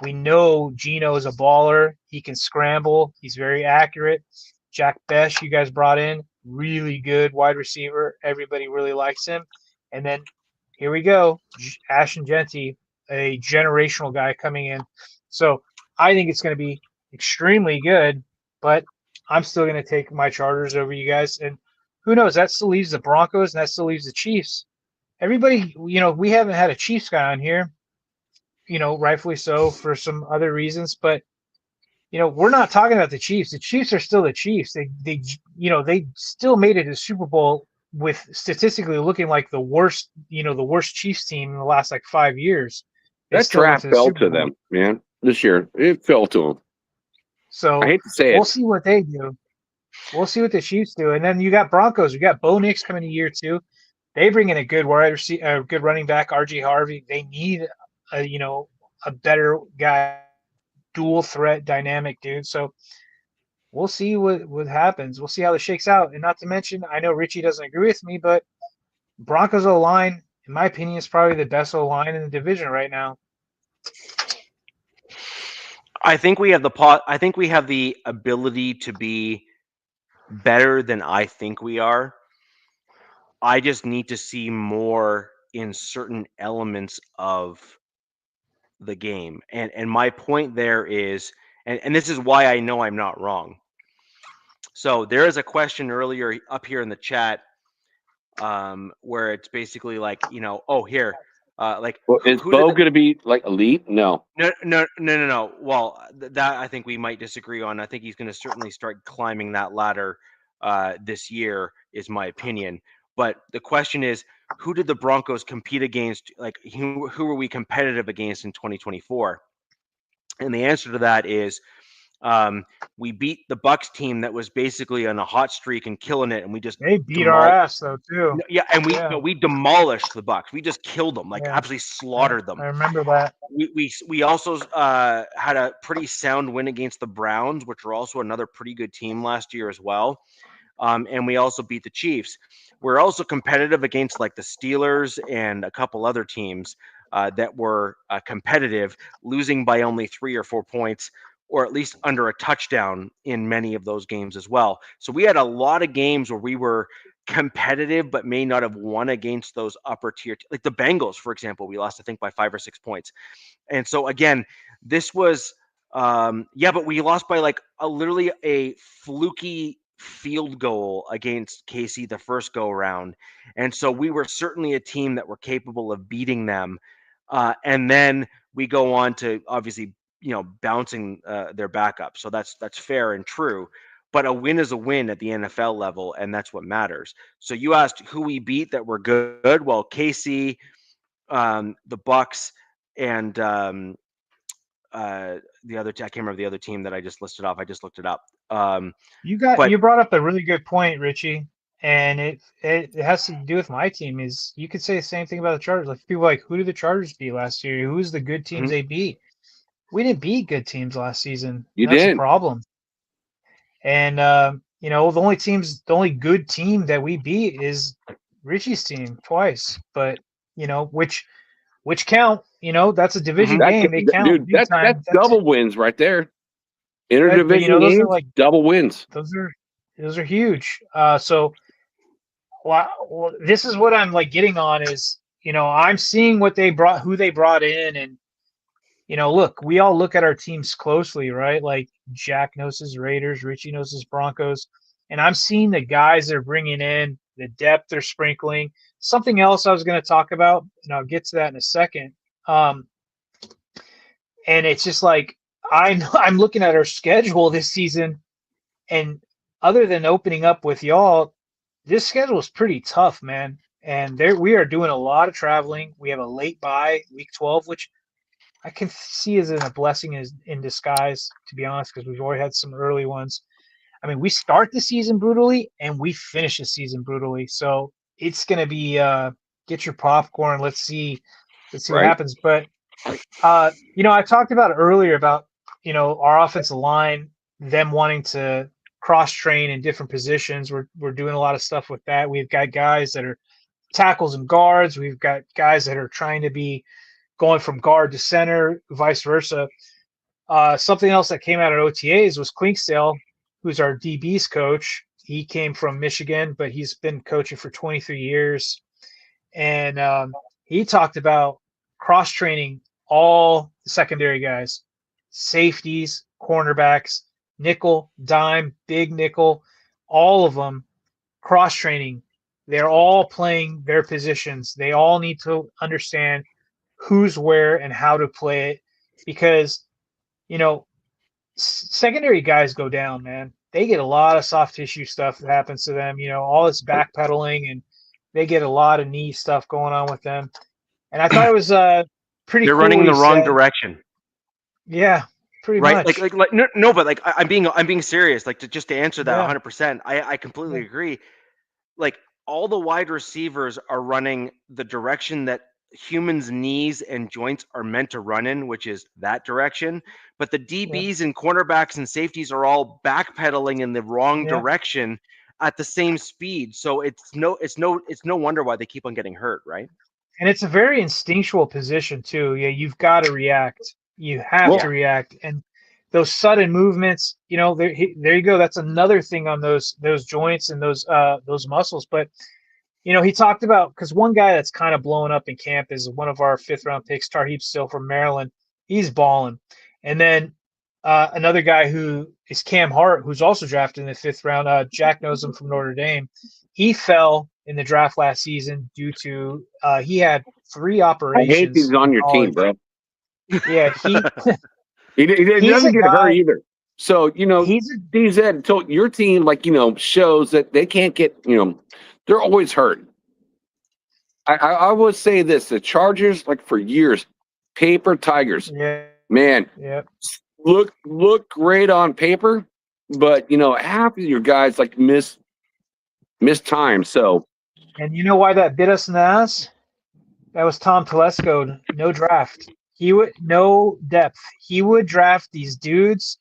We know Geno is a baller. He can scramble. He's very accurate. Jack Besh, you guys brought in, really good wide receiver. Everybody really likes him. And then here we go, Ashton Genty, a generational guy coming in. So I think it's going to be extremely good, but I'm still going to take my Chargers over you guys. And who knows? That still leaves the Broncos, and that still leaves the Chiefs. Everybody, we haven't had a Chiefs guy on here, rightfully so for some other reasons, but we're not talking about the Chiefs. The Chiefs are still the Chiefs. They still made it to the Super Bowl with statistically looking like the worst Chiefs team in the last 5 years. That draft fell to them, man. This year, it fell to them. So I hate to say we'll see what they do. We'll see what the Chiefs do, and then you got Broncos. We got Bo Nix coming to year 2. They bring in a good good running back, RJ Harvey. They need a better guy, dual threat, dynamic dude. So we'll see what happens. We'll see how this shakes out. And not to mention, I know Richie doesn't agree with me, but Broncos O-line, in my opinion, is probably the best O-line in the division right now. I think we have the ability to be better than I think we are. I just need to see more in certain elements of the game. And my point there is, and this is why I know I'm not wrong. So there is a question earlier up here in the chat where it's basically like, is Bo going to be elite? No. No. Well, that I think we might disagree on. I think he's going to certainly start climbing that ladder this year, is my opinion. But the question is, who did the Broncos compete against? Who were we competitive against in 2024? And the answer to that is we beat the Bucs team that was basically on a hot streak and killing it, and we just they beat our ass though too. Yeah, and we demolished the Bucs. We just killed them, absolutely slaughtered them. I remember that. We also had a pretty sound win against the Browns, which were also another pretty good team last year as well. And we also beat the Chiefs. We're also competitive against the Steelers and a couple other teams that were competitive, losing by only 3 or 4 points, or at least under a touchdown in many of those games as well. So we had a lot of games where we were competitive, but may not have won against those upper tier, like the Bengals, for example. We lost, I think, by 5 or 6 points. And so again, this was, but we lost by literally a fluky field goal against KC the first go around. And so we were certainly a team that were capable of beating them. And then we go on to obviously, bouncing their backup. So that's fair and true. But a win is a win at the NFL level, and that's what matters. So you asked who we beat that were good. Well, KC, the Bucs, and the other, I can't remember the other team that I just listed off. I just looked it up. You brought up a really good point, Richie, and it has to do with my team. Is you could say the same thing about the Chargers. People who did the Chargers beat last year? Who's the good teams they beat? we didn't beat good teams last season. You That's did. a problem. And the only good team that we beat is Richie's team twice. But which count. That's a division game. They count. Dude, big time. that's double wins right there. But, Interdivision those games, are like double wins. Those are huge. So, well, this is what I'm like getting on is, I'm seeing who they brought in, and look, we all look at our teams closely, right? Like Jack knows his Raiders, Richie knows his Broncos, and I'm seeing the guys they're bringing in, the depth they're sprinkling. Something else I was going to talk about, and I'll get to that in a second. And it's just like I'm looking at our schedule this season, and other than opening up with y'all, this schedule is pretty tough, man. And we are doing a lot of traveling. We have a late bye, week 12, which I can see as a blessing in disguise, to be honest, because we've already had some early ones. I mean, we start the season brutally and we finish the season brutally. So it's going to be get your popcorn. Let's see what happens. But I talked about earlier about our offensive line, them wanting to cross train in different positions. We're doing a lot of stuff with that. We've got guys that are tackles and guards. We've got guys that are trying to be going from guard to center, vice versa. Something else that came out at OTAs was Clinksdale, who's our DB's coach. He came from Michigan, but he's been coaching for 23 years. And he talked about cross-training all the secondary guys, safeties, cornerbacks, nickel, dime, big nickel, all of them cross-training. They're all playing their positions. They all need to understand who's where and how to play it, because secondary guys go down, man. They get a lot of soft tissue stuff that happens to them, all this backpedaling, and they get a lot of knee stuff going on with them. And I thought it was pretty They're cool running the wrong said. direction. Yeah, pretty right much. like no, but like I'm being serious, like to answer that. Yeah. 100%, I completely agree. Like all the wide receivers are running the direction that humans' knees and joints are meant to run in, which is that direction. But the DBs and cornerbacks and safeties are all backpedaling in the wrong direction at the same speed. So it's no wonder why they keep on getting hurt, right? And it's a very instinctual position too. Yeah, you've got to react. You have to react, and those sudden movements. There you go. That's another thing on those joints and those muscles. But he talked about, because one guy that's kind of blowing up in camp is one of our 5th round picks, Tarheeb Still from Maryland. He's balling. And then another guy who is Cam Hart, who's also drafted in the 5th round. Jack knows him from Notre Dame. He fell in the draft last season due to he had 3 operations. I hate he's on your team, bro. Yeah, he doesn't get hurt either. So DZ told your team, shows that they can't get, they're always hurt. I would say this: the Chargers, for years, paper tigers. Yeah, man. Yeah, look great on paper, but half of your guys miss time. So, and you know why that bit us in the ass? That was Tom Telesco. No draft. He would no depth. He would draft these dudes.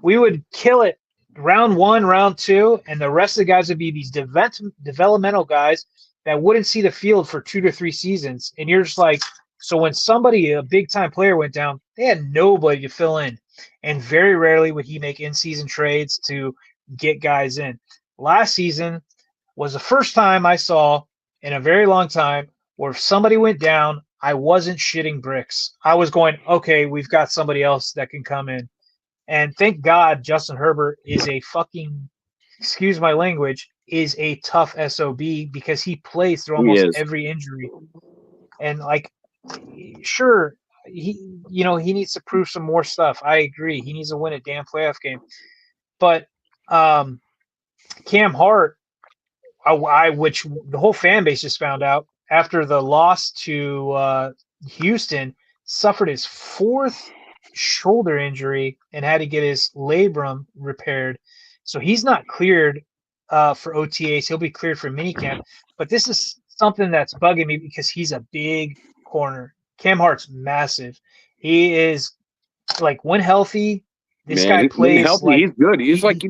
We would kill it round 1, round 2, and the rest of the guys would be these developmental guys that wouldn't see the field for 2 to 3 seasons. And you're just like, so when a big time player went down, they had nobody to fill in. And very rarely would he make in-season trades to get guys in. Last season was the first time I saw in a very long time where if somebody went down, I wasn't shitting bricks. I was going, okay, we've got somebody else that can come in. And thank God Justin Herbert is a fucking, excuse my language, is a tough SOB, because he plays through almost every injury. And sure, he needs to prove some more stuff. I agree. He needs to win a damn playoff game. But Cam Hart, which the whole fan base just found out after the loss to Houston, suffered his 4th shoulder injury and had to get his labrum repaired. So he's not cleared for OTAs. He'll be cleared for minicamp. But this is something that's bugging me because he's a big corner. Cam Hart's massive. He is like when healthy, this Man, guy when plays healthy, like he's good. He's like,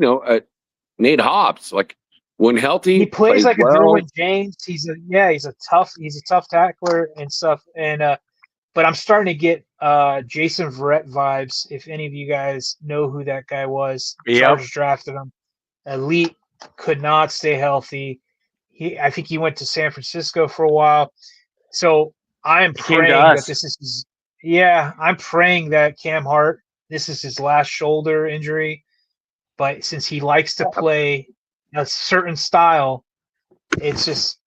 Nate Hobbs. Like when healthy, he plays like well. a Derwin James. He's a tough tackler and stuff. And but I'm starting to get Jason Verrett vibes. If any of you guys know who that guy was, Chargers drafted him. Elite, could not stay healthy. I think he went to San Francisco for a while. So I'm praying that this is I'm praying that Cam Hart, this is his last shoulder injury. But since he likes to play a certain style, it's just,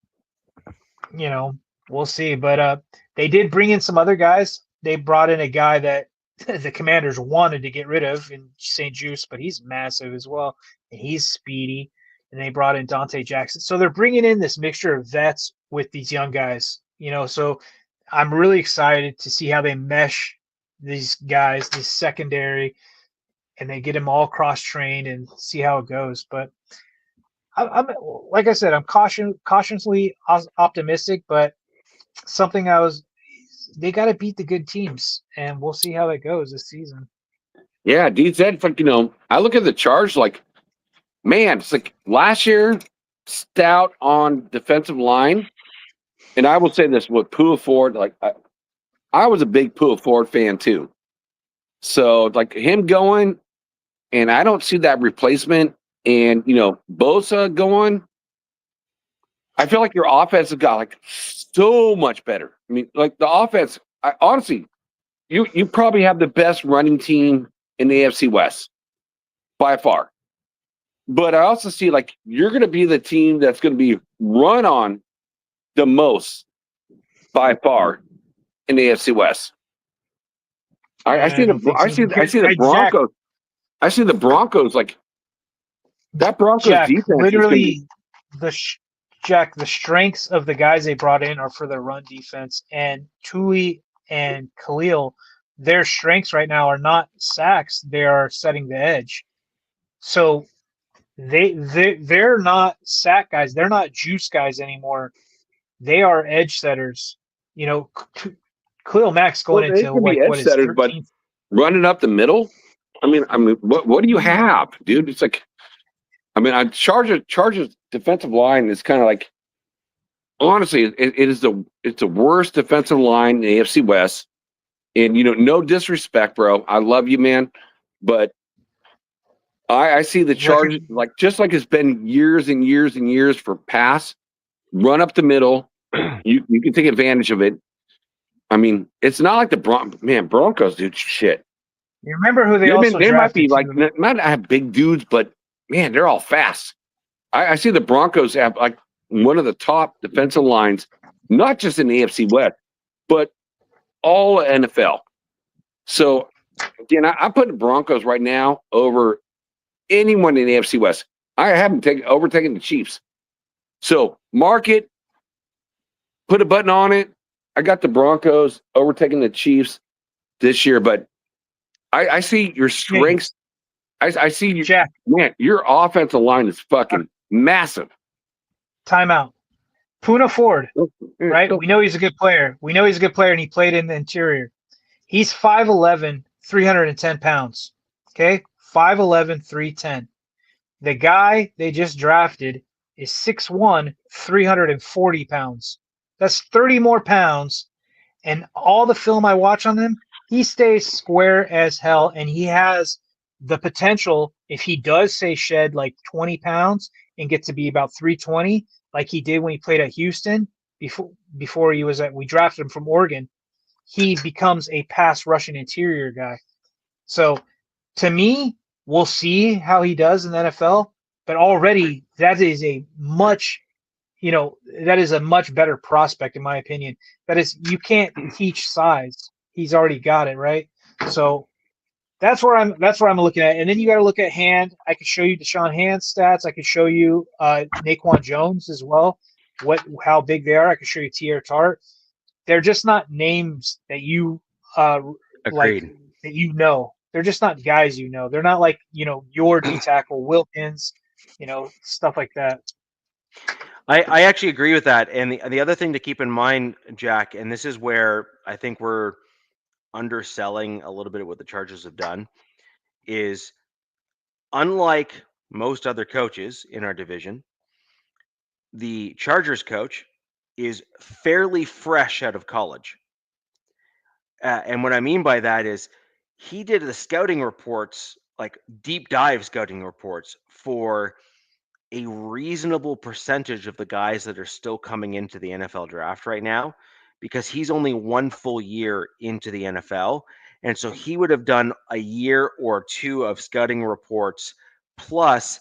we'll see. But they did bring in some other guys. They brought in a guy that the Commanders wanted to get rid of in St. Juice, but he's massive as well, and he's speedy. And they brought in Dante Jackson. So they're bringing in this mixture of vets with these young guys, So I'm really excited to see how they mesh these guys, this secondary, and they get them all cross-trained and see how it goes. But I'm like I said, I'm cautiously optimistic, but they got to beat the good teams, and we'll see how that goes this season. Yeah, D said, like, I look at the Charge like, man, it's like last year, stout on defensive line. And I will say this with Pua Ford, like I was a big Pua Ford fan too. So like him going, and I don't see that replacement, and Bosa going. I feel like your offense has got like so much better. I mean, like the offense, honestly, you probably have the best running team in the AFC West by far. But I also see like you're going to be the team that's going to be run on the most by far in the AFC West. I see the Broncos. I see the Broncos like that Broncos defense. Literally, the strengths of the guys they brought in are for their run defense, and Tuli and Khalil, their strengths right now are not sacks; they are setting the edge. So they're not sack guys. They're not juice guys anymore. They are edge setters. Khalil Mack's going into what is 13th? But running up the middle. I mean, what do you have, dude? It's like, Chargers defensive line is kind of like, honestly, it's the worst defensive line in the AFC West. And no disrespect, bro. I love you, man, but I see the Chargers just like it's been years and years and years for pass, run up the middle. You can take advantage of it. I mean, it's not like the Broncos, dude. Shit. You remember who they might be like, might not have big dudes, but man, they're all fast. I see the Broncos have like one of the top defensive lines, not just in the AFC West, but all NFL. So again, I'm putting the Broncos right now over anyone in the AFC West. I haven't overtaken the Chiefs. So market, put a button on it. I got the Broncos overtaking the Chiefs this year, but I see your strengths. I see you, Jack. Man, your offensive line is fucking massive. Timeout. Puna Ford, right? We know he's a good player. And he played in the interior. He's 5'11", 310 pounds. Okay? 5'11", 310. The guy they just drafted is 6'1", 340 pounds. That's 30 more pounds. And all the film I watch on him, he stays square as hell. And he has the potential, if he does say shed like 20 pounds and get to be about 320, like he did when he played at Houston before we drafted him from Oregon, he becomes a pass rushing interior guy. So to me, we'll see how he does in the NFL, but already that is a much better prospect in my opinion. That is, you can't teach size. He's already got it, right? So that's where I'm looking at. And then you got to look at Hand. I could show you Deshaun Hand's stats. I could show you Naquan Jones as well, how big they are. I could show you T.R. Tart. They're just not names that you like that you know. They're just not guys you know. They're not like, your D tackle Wilkins, stuff like that. I actually agree with that. And the other thing to keep in mind, Jack, and this is where I think we're underselling a little bit of what the Chargers have done is, unlike most other coaches in our division, the Chargers coach is fairly fresh out of college. And what I mean by that is he did the scouting reports, like deep dive scouting reports, for a reasonable percentage of the guys that are still coming into the NFL draft right now, because he's only one full year into the NFL. And so he would have done a year or two of scouting reports, plus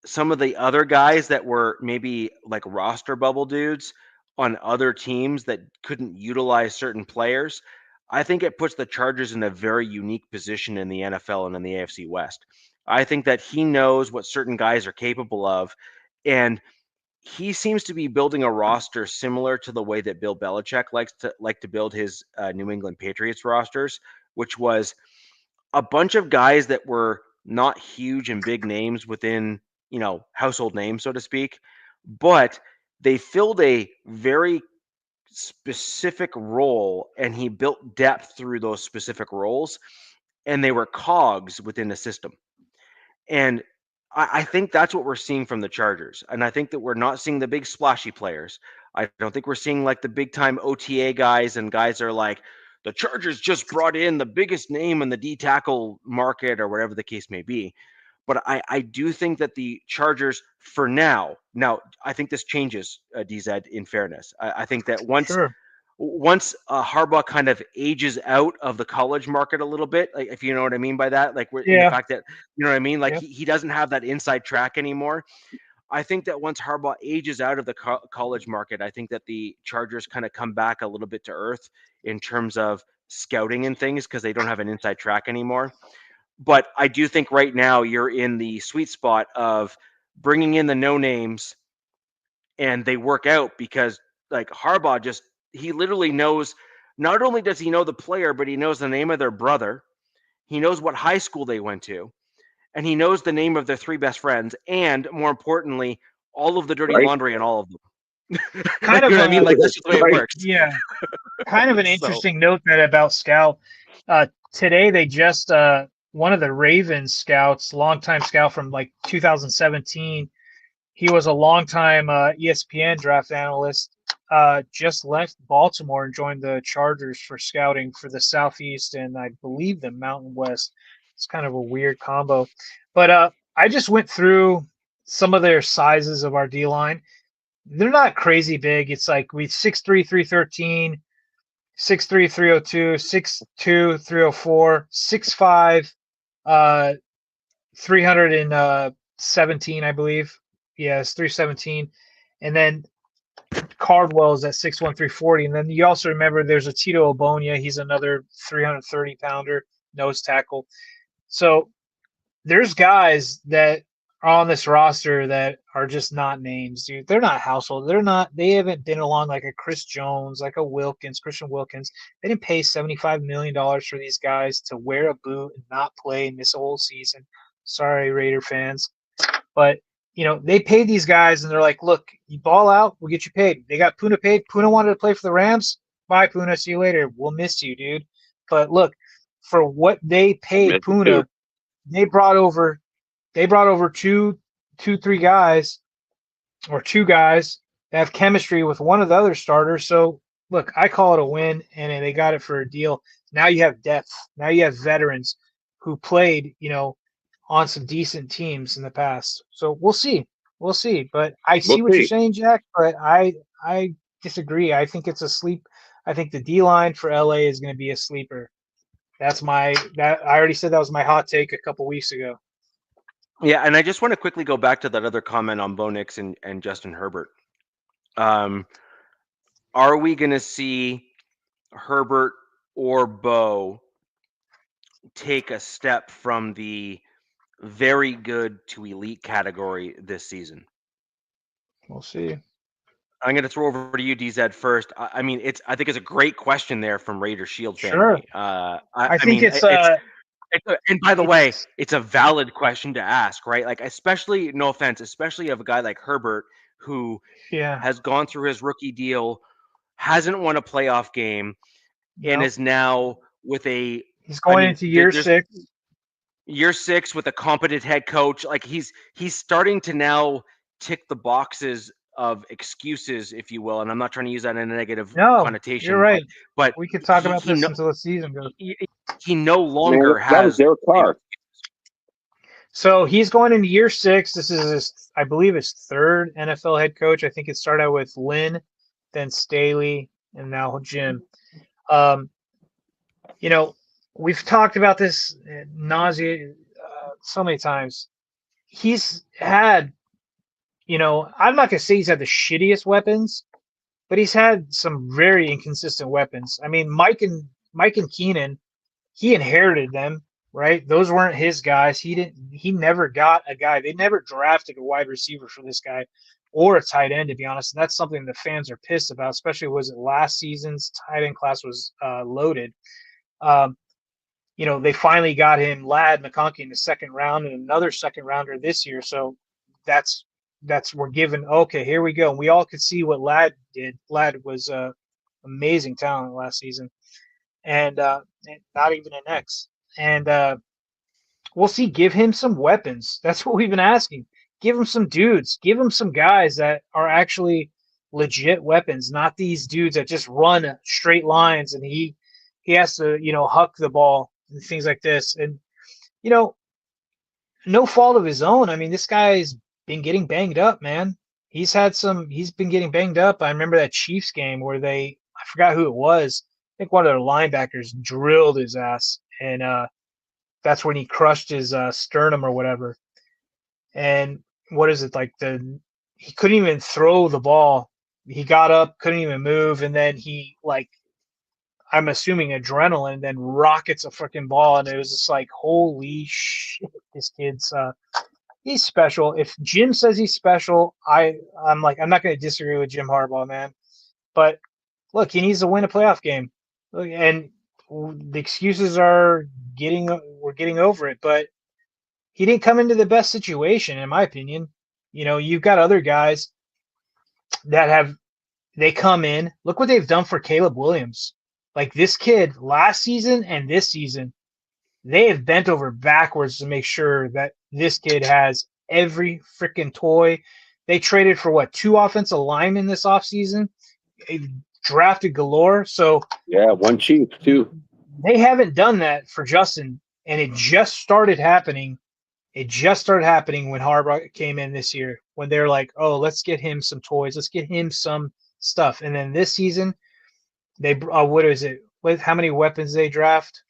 some of the other guys that were maybe like roster bubble dudes on other teams that couldn't utilize certain players. I think it puts the Chargers in a very unique position in the NFL and in the AFC West. I think that he knows what certain guys are capable of, and he seems to be building a roster similar to the way that Bill Belichick likes to build his New England Patriots rosters, which was a bunch of guys that were not huge and big names within, household names, so to speak, but they filled a very specific role, and he built depth through those specific roles, and they were cogs within the system. And I think that's what we're seeing from the Chargers. And I think that we're not seeing the big splashy players. I don't think we're seeing like the big time OTA guys and guys are like, the Chargers just brought in the biggest name in the D tackle market or whatever the case may be. But I do think that the Chargers, for now, I think this changes, DZ, in fairness. I think that once Harbaugh kind of ages out of the college market a little bit, like, if you know what I mean by that, like the fact that, you know what I mean? Like he doesn't have that inside track anymore. I think that once Harbaugh ages out of the college market, I think that the Chargers kind of come back a little bit to earth in terms of scouting and things, because they don't have an inside track anymore. But I do think right now you're in the sweet spot of bringing in the no names, and they work out because like Harbaugh he literally knows, not only does he know the player, but he knows the name of their brother. He knows what high school they went to, and he knows the name of their three best friends, and more importantly, all of the dirty laundry on all of them. Kind of, you know what I mean? Like that's just the way it works. Yeah. Kind of an interesting note that about Scout. Today they just one of the Ravens scouts, longtime scout from like 2017. He was a longtime ESPN draft analyst. Just left Baltimore and joined the Chargers for scouting for the Southeast and I believe the Mountain West. It's kind of a weird combo. But I just went through some of their sizes of our D-line. They're not crazy big. It's like 6'3", 313, 6'3", 302, 6'2", 304, 6'5", 317, I believe. Yeah, it's 317. And then Cardwell is at 6'1", 340. And then you also remember there's a Tito Obonia. He's another 330-pounder nose tackle. So there's guys that are on this roster that are just not names, dude. They're not household. They haven't been along like a Chris Jones, like a Christian Wilkins. They didn't pay $75 million for these guys to wear a boot and not play and miss a whole season. Sorry, Raider fans. But, they paid these guys and they're like, look, you ball out, we'll get you paid. They got Puna paid. Puna wanted to play for the Rams. Bye, Puna. See you later. We'll miss you, dude. But look, for what they paid Puna, they brought over two, three guys or two guys that have chemistry with one of the other starters. So, look, I call it a win, and they got it for a deal. Now you have depth. Now you have veterans who played, on some decent teams in the past. So we'll see. We'll see. But I see what you're saying, Jack, but I disagree. I think it's a sleep. I think the D-line for LA is going to be a sleeper. I already said that was my hot take a couple weeks ago. Yeah, and I just want to quickly go back to that other comment on Bo Nix and Justin Herbert. Are we going to see Herbert or Bo take a step from the very good to elite category this season? We'll see. I'm going to throw over to you, DZ, first. I mean, I think it's a great question there from Raider Shield family. Sure. I think it's and by the way, it's a valid question to ask, right? Like, especially, no offense, especially of a guy like Herbert who has gone through his rookie deal, hasn't won a playoff game, and is now with a. He's going into year there's 6. Year 6 with a competent head coach. Like he's starting to now tick the boxes of excuses, if you will. And I'm not trying to use that in a negative connotation. You're right. But we could talk about this until the season goes. He no longer that was has their car. So he's going into year 6. This is I believe his 3rd NFL head coach. I think it started out with Lynn, then Staley, and now Jim. We've talked about this nausea so many times. He's had, I'm not going to say he's had the shittiest weapons, but he's had some very inconsistent weapons. I mean, Mike and Keenan, he inherited them, right? Those weren't his guys. He never got a guy. They never drafted a wide receiver for this guy or a tight end, to be honest. And that's something the fans are pissed about, especially last season's tight end class was loaded. They finally got him Ladd McConkey in the 2nd round and another 2nd rounder this year. So that's we're given. Okay, here we go. And we all could see what Ladd did. Ladd was amazing talent last season, and not even an X. And we'll see. Give him some weapons. That's what we've been asking. Give him some dudes. Give him some guys that are actually legit weapons, not these dudes that just run straight lines and he has to, huck the ball and things like this. And, no fault of his own. I mean, this guy's been getting banged up, man. He's been getting banged up. I remember that Chiefs game where I forgot who it was. I think one of their linebackers drilled his ass. And that's when he crushed his sternum or whatever. And what is it? He couldn't even throw the ball. He got up, couldn't even move. And then he I'm assuming adrenaline, then rockets a freaking ball, and it was just like, holy shit, this kid's he's special. If Jim says he's special, I'm not going to disagree with Jim Harbaugh, man. But look, he needs to win a playoff game, and the excuses we're getting over it. But he didn't come into the best situation, in my opinion. You've got other guys that they come in. Look what they've done for Caleb Williams. Like this kid last season and this season, they have bent over backwards to make sure that this kid has every freaking toy. They traded for 2 offensive linemen this offseason, drafted galore. So yeah, 1 cheap too. They haven't done that for Justin, and it just started happening. It just started happening when Harbaugh came in this year, when they're like, oh, let's get him some toys. Let's get him some stuff. And then this season, they what is it? How many weapons they draft?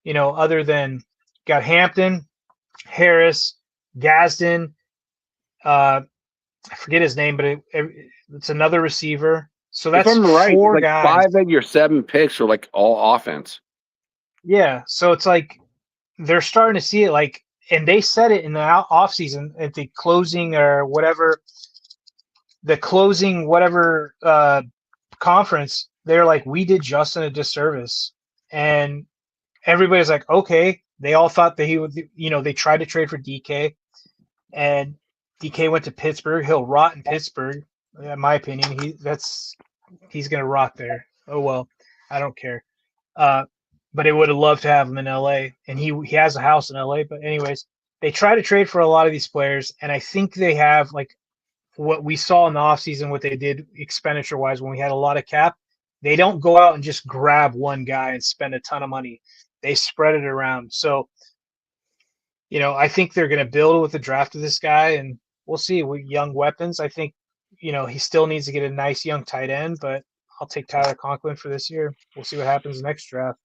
Other than got Hampton, Harris, Gadsden. I forget his name, but it's another receiver. So that's if I'm right, 4 guys. 5 of your 7 picks are all offense. Yeah, so it's like they're starting to see it and they said it in the offseason at the closing or whatever, conference. They're like, we did Justin a disservice. And everybody's like, okay. They all thought that he would, they tried to trade for DK. And DK went to Pittsburgh. He'll rot in Pittsburgh, in my opinion. He's going to rot there. Oh, well, I don't care. But they would have loved to have him in LA. And he has a house in LA. But anyways, they try to trade for a lot of these players. And I think they have, what we saw in the offseason, what they did expenditure-wise when we had a lot of cap. They don't go out and just grab one guy and spend a ton of money. They spread it around. So, I think they're going to build with the draft of this guy, and we'll see. With young weapons, I think, he still needs to get a nice young tight end, but I'll take Tyler Conklin for this year. We'll see what happens next draft.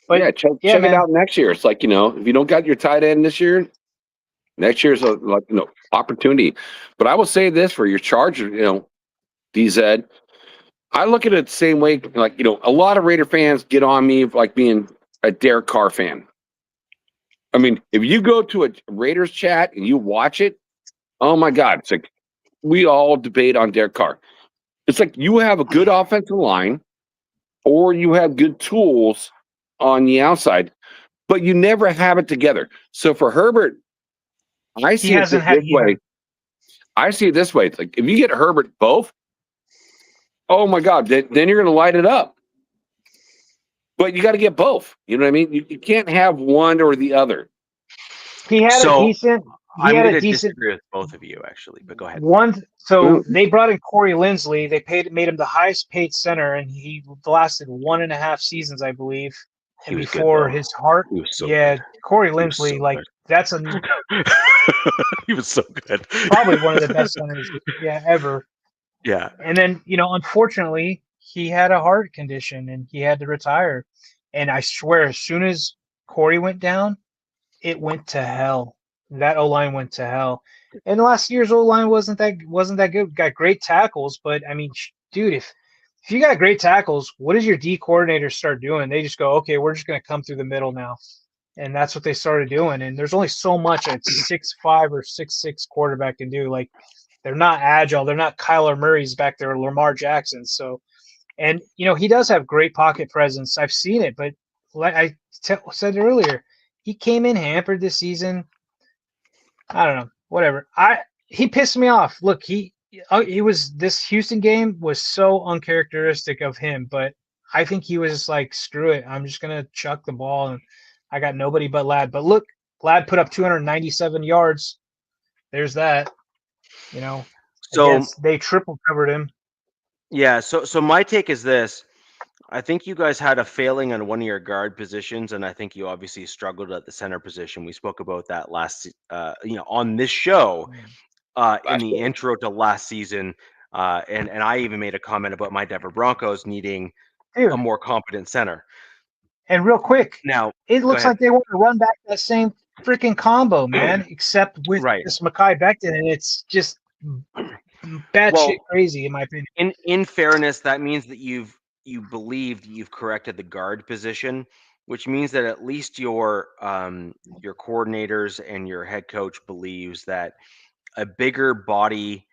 But check it out next year. It's if you don't got your tight end this year, next year's opportunity. But I will say this for your Chargers, DZ. I look at it the same way. A lot of Raider fans get on me being a Derek Carr fan. I mean, if you go to a Raiders chat and you watch it, oh my God, it's we all debate on Derek Carr. It's you have a good offensive line or you have good tools on the outside, but you never have it together. So for Herbert, I see it this way. I see it this way. It's if you get Herbert both, oh my God, then you're going to light it up. But you got to get both. You know what I mean? You can't have one or the other. He had a decent. I'm going to disagree with both of you, actually, but go ahead. They brought in Corey Linsley. They made him the highest paid center, and he lasted 1.5 seasons, I believe. He was before good, his heart. He was so yeah, good. Corey Linsley, that's he was so good. Probably one of the best centers, ever. Yeah. And then, unfortunately, he had a heart condition and he had to retire. And I swear, as soon as Corey went down, it went to hell. That O-line went to hell. And last year's O-line wasn't that good. Got great tackles, but I mean, dude, if you got great tackles, what does your D coordinator start doing? They just go, okay, we're just going to come through the middle now. And that's what they started doing. And there's only so much a 6'5" or 6'6" quarterback can do. Like, they're not agile. They're not Kyler Murray's back there, Lamar Jackson. So, and, he does have great pocket presence. I've seen it, but like I said earlier, he came in hampered this season. I don't know, whatever. He pissed me off. Look, this Houston game was so uncharacteristic of him, but I think he was just like, screw it. I'm just going to chuck the ball, and I got nobody but Ladd. But look, Ladd put up 297 yards. There's that. So they triple covered him. Yeah. So my take is this. I think you guys had a failing on one of your guard positions, and I think you obviously struggled at the center position. We spoke about that on this show in the intro to last season. And I even made a comment about my Denver Broncos needing a more competent center. And real quick, now it looks like they want to run back that same freaking combo, man, except with this Mekhi Becton, and it's just batshit crazy, in my opinion. In fairness, that means that you believe you've corrected the guard position, which means that at least your coordinators and your head coach believes that a bigger body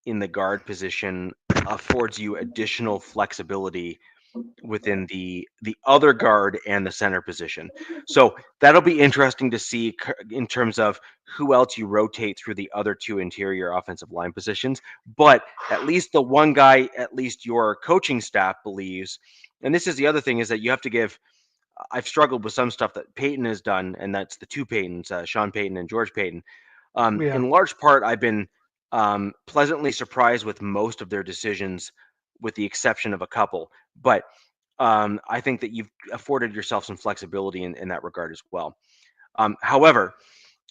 in the guard position affords you additional flexibility within the other guard and the center position. So that'll be interesting to see in terms of who else you rotate through the other two interior offensive line positions. But at least the one guy, at least your coaching staff believes, and this is the other thing, is that you have to give, I've struggled with some stuff that Peyton has done, and that's the two Peytons, Sean Payton and George Payton. In large part, I've been pleasantly surprised with most of their decisions, with the exception of a couple. But I think that you've afforded yourself some flexibility in that regard as well. However,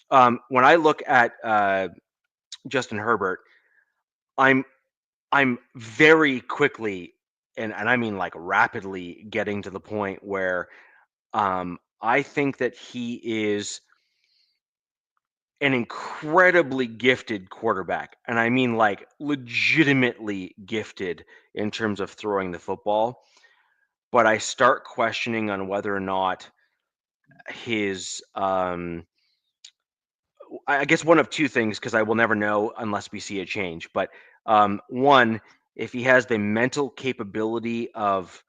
when I look at Justin Herbert, I'm very quickly, and I mean like rapidly, getting to the point where I think that he is an incredibly gifted quarterback. And I mean like legitimately gifted in terms of throwing the football. But I start questioning on whether or not his, I guess one of two things, because I will never know unless we see a change. But one, if he has the mental capability of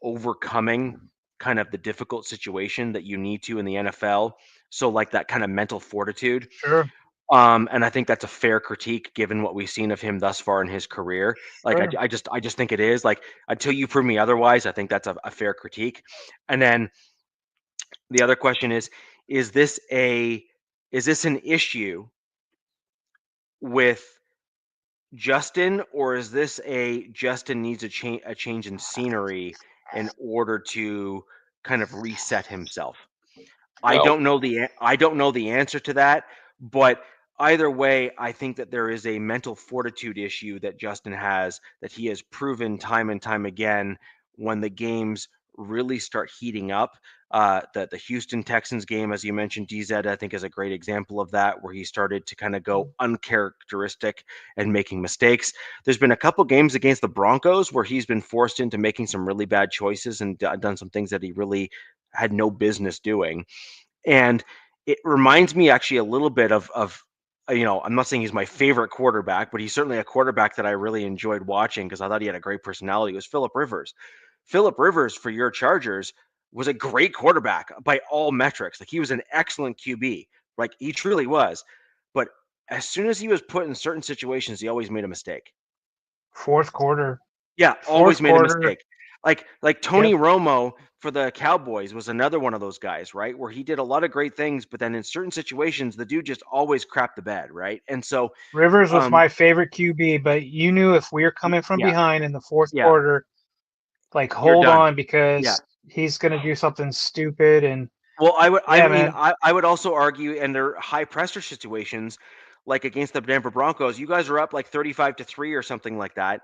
overcoming kind of the difficult situation that you need to in the NFL. So like that kind of mental fortitude. Sure. And I think that's a fair critique given what we've seen of him thus far in his career. Like, sure. I just think it is. Like, until you prove me otherwise, I think that's a fair critique. And then the other question is this an issue with Justin, or is this Justin needs a change in scenery in order to kind of reset himself? No. I don't know the answer to that, but either way, I think that there is a mental fortitude issue that Justin has, that he has proven time and time again when the games really start heating up. The Houston Texans game, as you mentioned, DZ, I think is a great example of that, where he started to kind of go uncharacteristic and making mistakes. There's been a couple games against the Broncos where he's been forced into making some really bad choices and done some things that he really had no business doing. And it reminds me actually a little bit of I'm not saying he's my favorite quarterback, but he's certainly a quarterback that I really enjoyed watching because I thought he had a great personality. It was Phillip Rivers. Phillip Rivers for your Chargers was a great quarterback by all metrics. Like, he was an excellent QB. Like, he truly was. But as soon as he was put in certain situations, he always made a mistake. Fourth quarter. Yeah, always made a mistake. Like Tony Romo for the Cowboys was another one of those guys, right? Where he did a lot of great things, but then in certain situations, the dude just always crapped the bed, right? And so Rivers was my favorite QB, but you knew if we were coming from behind in the fourth quarter, like hold on because he's going to do something stupid. And I would also argue, and they're high pressure situations, like against the Denver Broncos, you guys are up like 35-3 or something like that,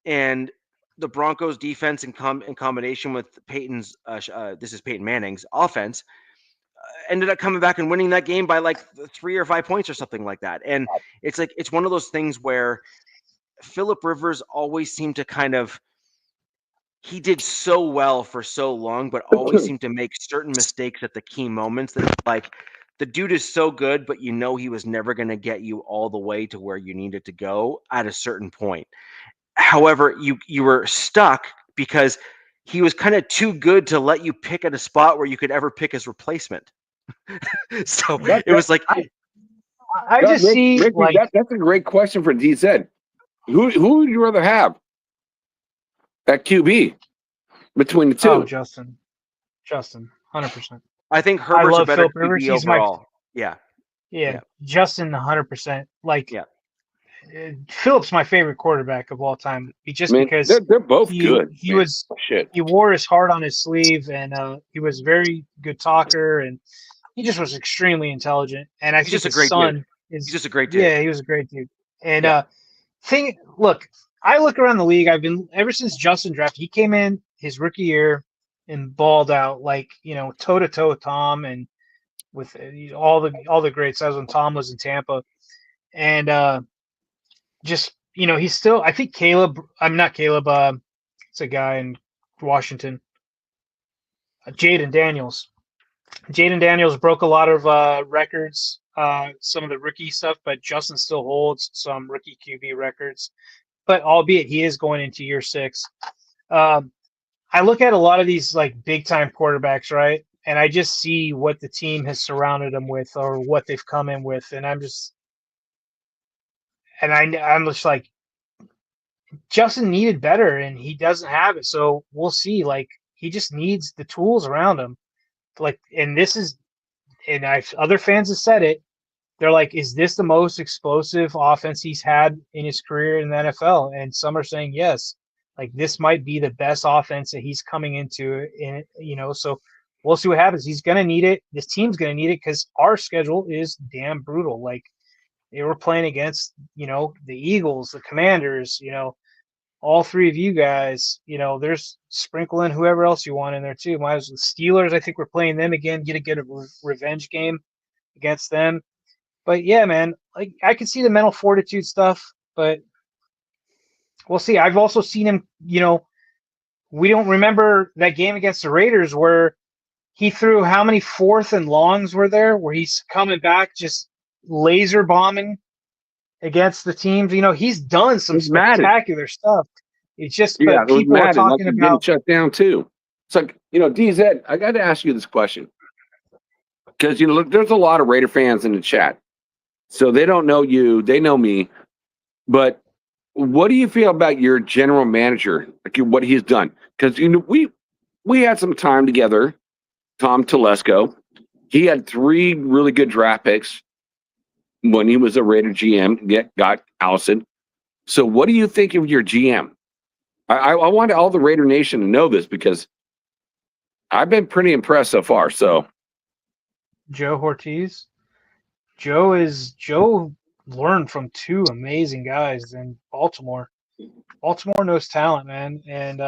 and the Broncos defense in combination with Peyton's this is Peyton Manning's offense ended up coming back and winning that game by like 3 or 5 points or something like that. And it's one of those things where Phillip Rivers always seemed to he did so well for so long, but always seemed to make certain mistakes at the key moments that like the dude is so good, but he was never going to get you all the way to where you needed to go at a certain point. However, you were stuck because he was kind of too good to let you pick at a spot where you could ever pick his replacement. So it was like I just see Ricky, like that's a great question for DZ. Who would you rather have at QB between the two? Oh, Justin, 100%. I think Herbert's a better Phillip Rivers. QB overall. Yeah, Justin, 100%. Like, Phillip's my favorite quarterback of all time. Because they're both good. He wore his heart on his sleeve, and he was a very good talker, and he just was extremely intelligent. And I think his son is just a great dude. Yeah, he was a great dude. And I look around the league. I've been ever since Justin drafted. He came in his rookie year and balled out like toe to toe with Tom and with all the greats. That was when Tom was in Tampa, and he's still. I think Caleb. I'm not Caleb. It's a guy in Washington. Jaden Daniels. Jaden Daniels broke a lot of records. Some of the rookie stuff, but Justin still holds some rookie QB records. But albeit he is going into year 6. I look at a lot of these like big time quarterbacks, right? And I just see what the team has surrounded them with or what they've come in with. And I'm just like, Justin needed better and he doesn't have it. So we'll see. Like he just needs the tools around him. Like, other fans have said it. They're like, is this the most explosive offense he's had in his career in the NFL? And some are saying yes. Like this might be the best offense that he's coming into. So we'll see what happens. He's gonna need it. This team's gonna need it because our schedule is damn brutal. Like they were playing against, the Eagles, the Commanders, all three of you guys. There's sprinkling whoever else you want in there too. The Steelers, I think we're playing them again. Get a revenge game against them. But yeah, man, like I can see the mental fortitude stuff, but we'll see. I've also seen him, we don't remember that game against the Raiders where he threw how many 4th and longs were there where he's coming back just laser bombing against the teams. He's done some spectacular stuff. It's just people are talking about shut down too. It's like, DZ, I got to ask you this question. Because, there's a lot of Raider fans in the chat. So they don't know you, they know me. But what do you feel about your general manager, like what he's done? Because we had some time together, Tom Telesco. He had 3 really good draft picks when he was a Raider GM, got ousted. So what do you think of your GM? I want all the Raider Nation to know this because I've been pretty impressed so far. So Joe Ortiz. Joe learned from 2 amazing guys in Baltimore. Baltimore knows talent, man. And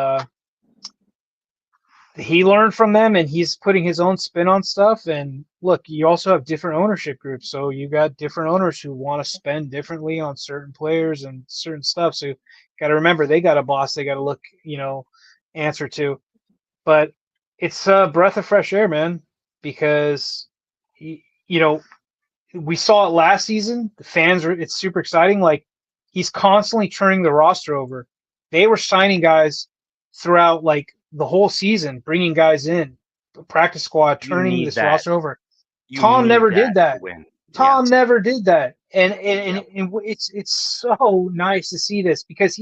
he learned from them and he's putting his own spin on stuff. And look, you also have different ownership groups. So you got different owners who want to spend differently on certain players and certain stuff. So you got to remember they got a boss they got to look, answer to. But it's a breath of fresh air, man, because we saw it last season. The fans it's super exciting. Like he's constantly turning the roster over. They were signing guys throughout like the whole season, bringing guys in, the practice squad, turning this roster over. Tom never did that. Tom never did that. And it's so nice to see this because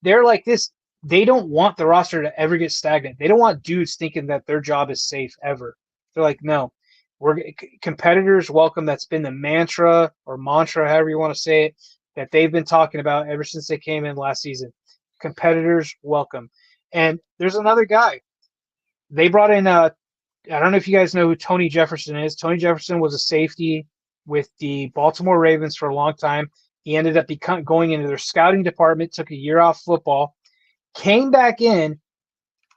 they're like this. they don't want the roster to ever get stagnant. They don't want dudes thinking that their job is safe ever. They're like, no, competitors welcome. That's been the mantra, however you want to say it, that they've been talking about ever since they came in last season. Competitors welcome. And there's another guy. They brought in, I don't know if you guys know who Tony Jefferson is. Tony Jefferson was a safety with the Baltimore Ravens for a long time. He ended up going into their scouting department, took a year off football, came back in.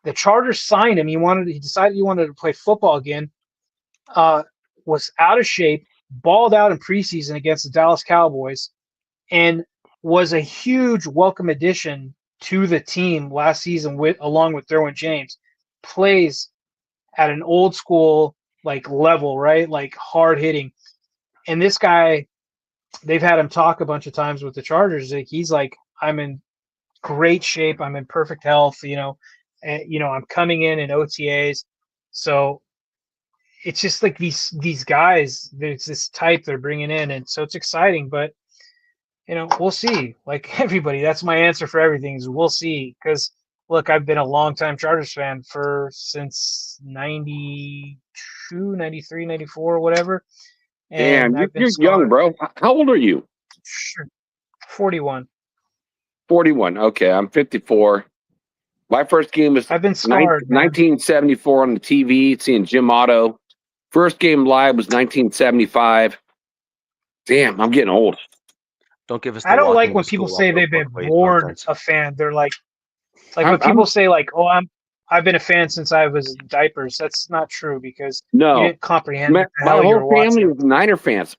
The Chargers signed him. He decided he wanted to play football again. Was out of shape, balled out in preseason against the Dallas Cowboys, and was a huge welcome addition to the team last season along with Derwin James. Plays at an old school level, right? Like hard hitting. And this guy, they've had him talk a bunch of times with the Chargers. He's like, I'm in great shape. I'm in perfect health. I'm coming in OTAs. So it's just like these guys, there's this type they're bringing in. And so it's exciting, but we'll see. Like everybody, that's my answer for everything is we'll see. Because look, I've been a longtime Chargers fan since 92, 93, 94, whatever. And you're young, bro. How old are you? Sure. 41. 41. Okay, I'm 54. My first game was I've been scarred, 1974 on the TV, seeing Jim Otto. First game live was 1975. Damn, I'm getting old. Don't give us. I don't like when people say they've been born a fan. They're like when people say "Oh, I've been a fan since I was in diapers." That's not true because you didn't comprehend. My whole family was Niner fans.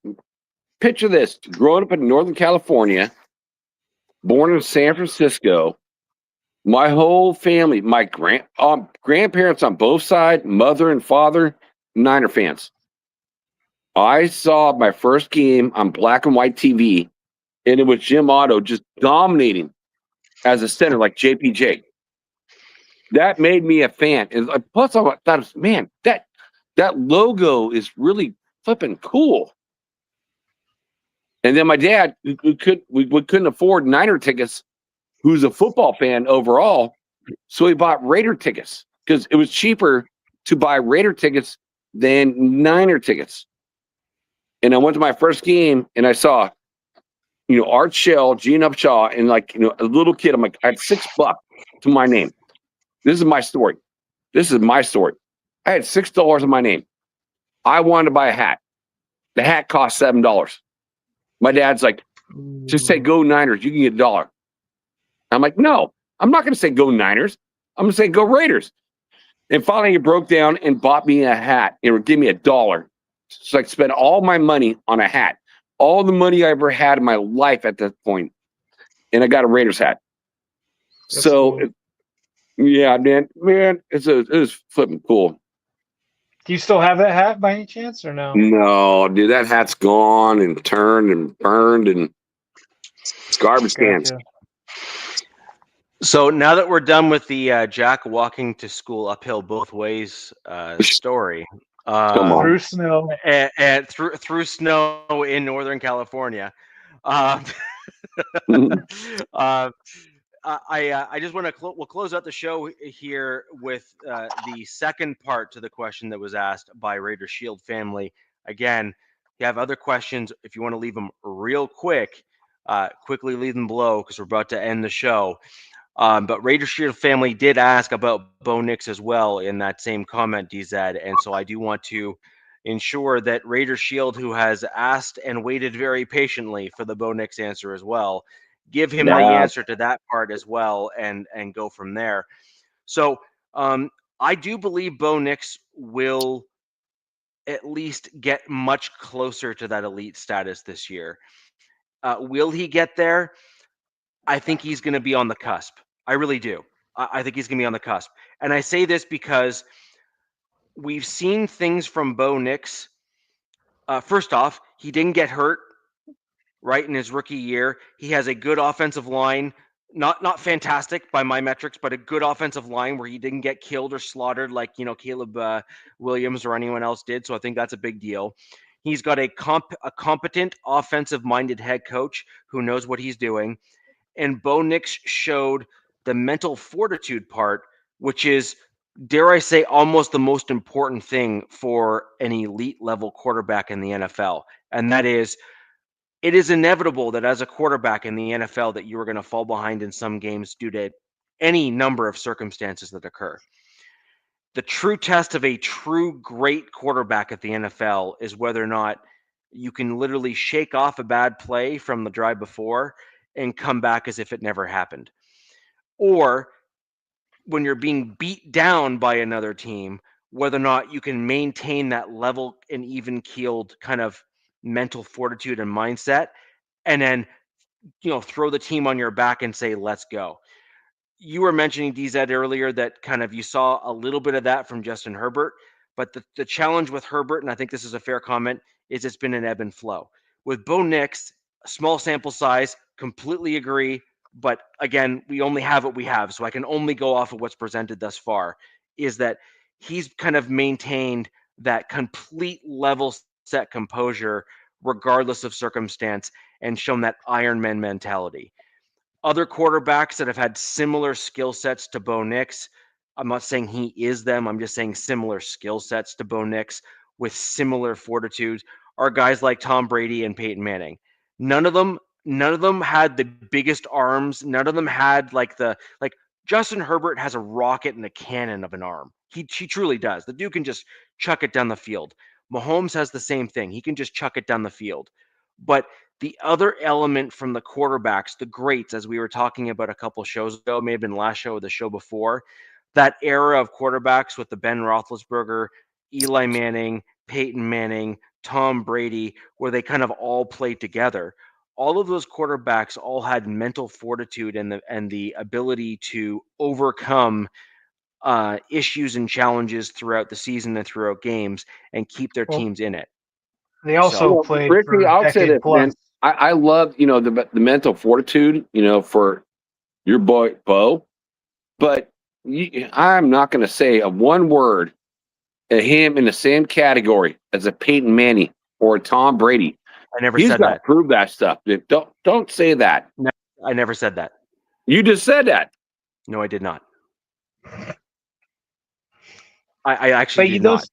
Picture this: growing up in Northern California, born in San Francisco. My whole family, my grandparents on both sides, mother and father, Niner fans. I saw my first game on black and white TV, and it was Jim Otto just dominating as a center like JPJ. That made me a fan. And plus, I thought, man, that logo is really flipping cool. And then my dad, we couldn't afford Niner tickets, who's a football fan overall, so he bought Raider tickets because it was cheaper to buy Raider tickets than Niner tickets. And I went to my first game and I saw, Art Shell, Gene Upshaw, and a little kid. I'm like, I had $6 to my name. This is my story. I had $6 in my name. I wanted to buy a hat. The hat cost $7. My dad's like, just say go Niners. You can get $1. I'm like, no, I'm not going to say go Niners. I'm going to say go Raiders. And finally, he broke down and bought me a hat. It would give me $1. So I spent all my money on a hat. All the money I ever had in my life at that point. And I got a Raiders hat. That's so, cool. Yeah, man, it was flipping cool. Do you still have that hat by any chance or no? No, dude, that hat's gone and turned and burned and it's garbage cans. So now that we're done with the Jack walking to school uphill both ways story, through snow and through snow in Northern California, I just want to we'll close out the show here with the second part to the question that was asked by Raider Shield family. Again, if you have other questions, if you want to leave them real quick, quickly leave them below because we're about to end the show. But Raider Shield family did ask about Bo Nix as well in that same comment, DZ. And so I do want to ensure that Raider Shield, who has asked and waited very patiently for the Bo Nix answer as well, give him the answer to that part as well and go from there. So I do believe Bo Nix will at least get much closer to that elite status this year. Will he get there? I think he's going to be on the cusp. I really do. I think he's going to be on the cusp. And I say this because we've seen things from Bo Nix. First off, he didn't get hurt, right, in his rookie year. He has a good offensive line, not fantastic by my metrics, but a good offensive line where he didn't get killed or slaughtered like, Caleb Williams or anyone else did. So I think that's a big deal. He's got a competent offensive-minded head coach who knows what he's doing. And Bo Nix showed the mental fortitude part, which is, dare I say, almost the most important thing for an elite level quarterback in the NFL. And that is, it is inevitable that as a quarterback in the NFL that you are going to fall behind in some games due to any number of circumstances that occur. The true test of a true great quarterback at the NFL is whether or not you can literally shake off a bad play from the drive before and come back as if it never happened. Or when you're being beat down by another team, whether or not you can maintain that level and even keeled kind of mental fortitude and mindset, and then, throw the team on your back and say, let's go. You were mentioning, DZ, earlier that kind of you saw a little bit of that from Justin Herbert, but the challenge with Herbert, and I think this is a fair comment, is it's been an ebb and flow. With Bo Nix, a small sample size, completely agree, but again, we only have what we have, so I can only go off of what's presented thus far, is that he's kind of maintained that complete level set composure regardless of circumstance and shown that Iron Man mentality. Other quarterbacks that have had similar skill sets to Bo Nix, I'm not saying he is them, I'm just saying similar skill sets to Bo Nix with similar fortitude, are guys like Tom Brady and Peyton Manning. None of them had the biggest arms. None of them had like Justin Herbert has a rocket and a cannon of an arm. He truly does. The dude can just chuck it down the field. Mahomes has the same thing. He can just chuck it down the field. But the other element from the quarterbacks, the greats, as we were talking about a couple shows ago, may have been last show or the show before, that era of quarterbacks with the Ben Roethlisberger, Eli Manning, Peyton Manning, Tom Brady, where they kind of all played together. All of those quarterbacks all had mental fortitude and the ability to overcome issues and challenges throughout the season and throughout games and keep their teams in it. They also played Ricky, for I'll say this, plus. man. I love, the mental fortitude, for your boy Bo, but I'm not going to say a one word of him in the same category as a Peyton Manning or a Tom Brady. I never He's said got that. to prove that stuff. Dude. Don't say that. No, I never said that. You just said that. No, I did not. I actually did not.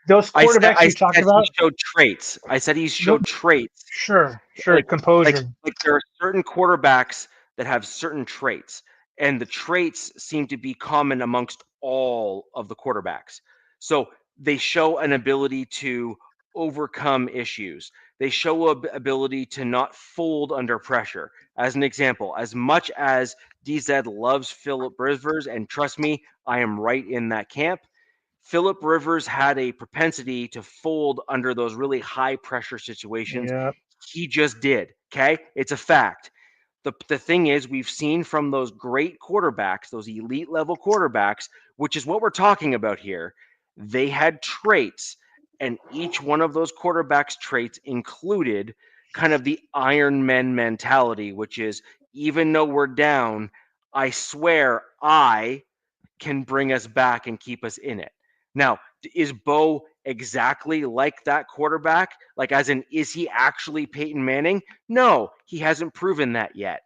Those quarterbacks you talked about, he showed traits. I said he showed traits. Sure, composure. Like there are certain quarterbacks that have certain traits, and the traits seem to be common amongst all of the quarterbacks. So they show an ability to overcome issues. They show ability to not fold under pressure. As an example, as much as DZ loves Philip Rivers, and trust me, I am right in that camp, Philip Rivers had a propensity to fold under those really high pressure situations. Yep. He just did. Okay. It's a fact. The thing is, we've seen from those great quarterbacks, those elite level quarterbacks, which is what we're talking about here, they had traits, and each one of those quarterbacks' traits included kind of the Iron Man mentality, which is, even though we're down, I swear I can bring us back and keep us in it. Now, is Bo exactly like that quarterback? Like, as in, is he actually Peyton Manning? No, he hasn't proven that yet.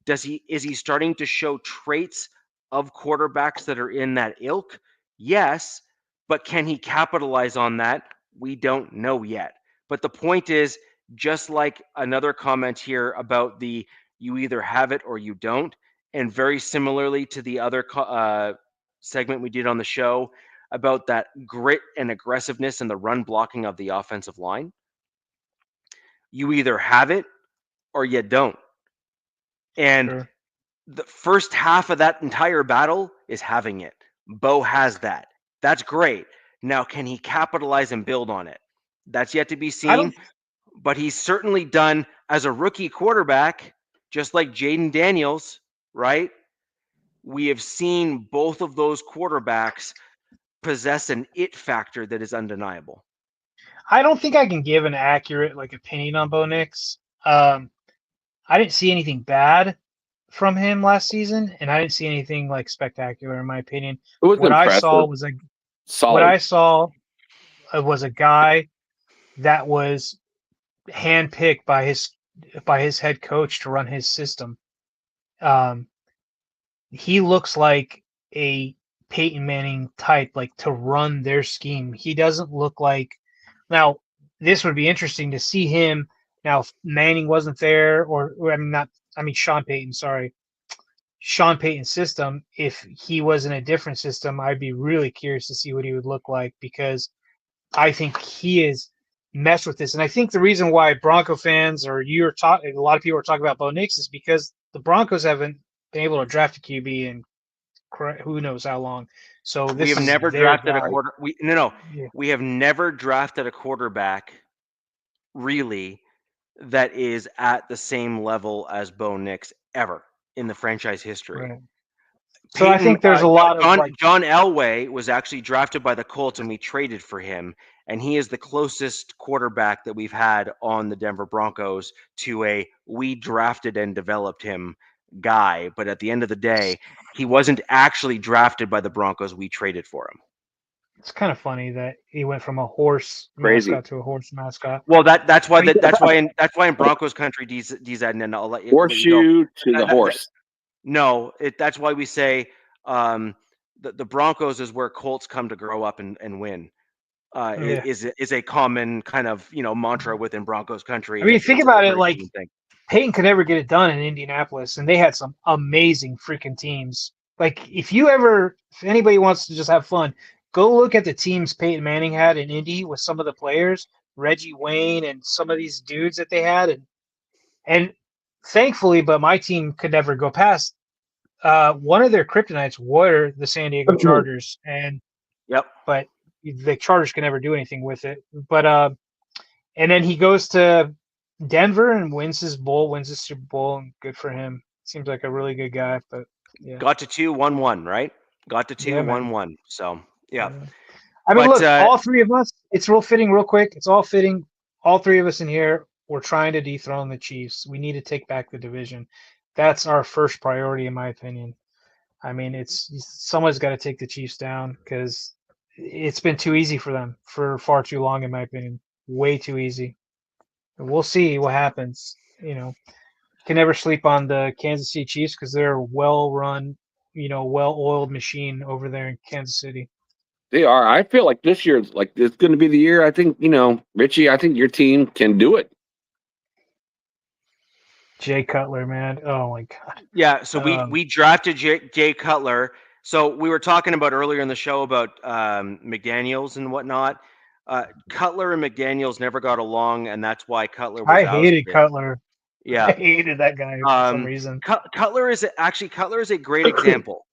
Is he starting to show traits of quarterbacks that are in that ilk? Yes, but can he capitalize on that? We don't know yet. But the point is, just like another comment here about you either have it or you don't, and very similarly to the other segment we did on the show about that grit and aggressiveness and the run blocking of the offensive line, you either have it or you don't. And the first half of that entire battle is having it. Bo has that. That's great. Now, can he capitalize and build on it? That's yet to be seen. But he's certainly done as a rookie quarterback, just like Jaden Daniels, right? We have seen both of those quarterbacks possess an it factor that is undeniable. I don't think I can give an accurate opinion on Bo Nix. I didn't see anything bad from him last season, and I didn't see anything spectacular in my opinion. What I saw was solid. What I saw was a guy that was handpicked by his head coach to run his system. he looks like a Peyton Manning type, like to run their scheme. He doesn't look like. Now, this would be interesting to see him. Now, if Manning wasn't there, or Sean Payton, sorry, Sean Payton's system. If he was in a different system, I'd be really curious to see what he would look like, because I think he is messed with this. And I think the reason why Bronco fans or a lot of people are talking about Bo Nix is because the Broncos haven't been able to draft a QB in who knows how long. So we have never drafted a quarter. We have never drafted a quarterback really that is at the same level as Bo Nix ever in the franchise history. Right. So Peyton, I think there's a lot of John Elway was actually drafted by the Colts, and we traded for him, and he is the closest quarterback that we've had on the Denver Broncos to a we drafted and developed him guy. But at the end of the day, he wasn't actually drafted by the Broncos. We traded for him. It's kind of funny that he went from a horse mascot to a horse mascot. Well, that's why in Broncos country, and I'll let you horseshoe to the horse. No, that's why we say the Broncos is where Colts come to grow up and win. Is a common kind of mantra within Broncos country. I mean, think about it. Like Peyton could never get it done in Indianapolis, and they had some amazing freaking teams. Like if anybody wants to just have fun, go look at the teams Peyton Manning had in Indy with some of the players, Reggie Wayne and some of these dudes that they had, and thankfully, but my team could never go past. One of their kryptonites were the San Diego Chargers, but the Chargers can never do anything with it. But and then he goes to Denver and wins his Super Bowl, and good for him. Seems like a really good guy. But yeah, got to 2-1-1, right? Got to 2-1-1. So yeah. I mean, look, all three of us. It's real fitting, real quick. It's all fitting. All three of us in here. We're trying to dethrone the Chiefs. We need to take back the division. That's our first priority, in my opinion. I mean, someone's got to take the Chiefs down because it's been too easy for them for far too long, in my opinion. Way too easy. And we'll see what happens. Can never sleep on the Kansas City Chiefs because they're a well-run, well-oiled machine over there in Kansas City. They are. I feel like this year, it's going to be the year. I think, Richie, I think your team can do it. Jay Cutler, man. Oh my God. Yeah. So we drafted Jay Cutler. So we were talking about earlier in the show about McDaniels and whatnot. Cutler and McDaniels never got along, and that's why Cutler was I hated Cutler. Yeah. I hated that guy for some reason. Cutler is a great example.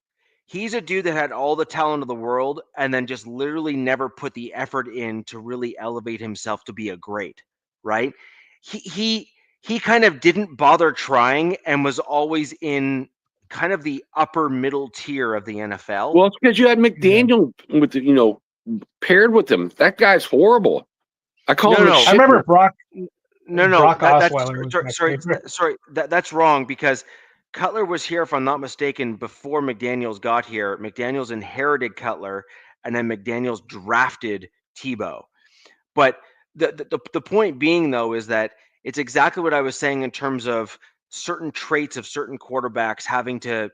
He's a dude that had all the talent of the world and then just literally never put the effort in to really elevate himself to be a great, right? He kind of didn't bother trying and was always in kind of the upper middle tier of the NFL. Well, it's because you had McDaniel paired with him. That guy's horrible. I call him. I remember Brock. Brock Osweiler. That's wrong because Cutler was here, if I'm not mistaken, before McDaniels got here. McDaniels inherited Cutler, and then McDaniels drafted Tebow. But the point being, though, is that it's exactly what I was saying in terms of certain traits of certain quarterbacks having to,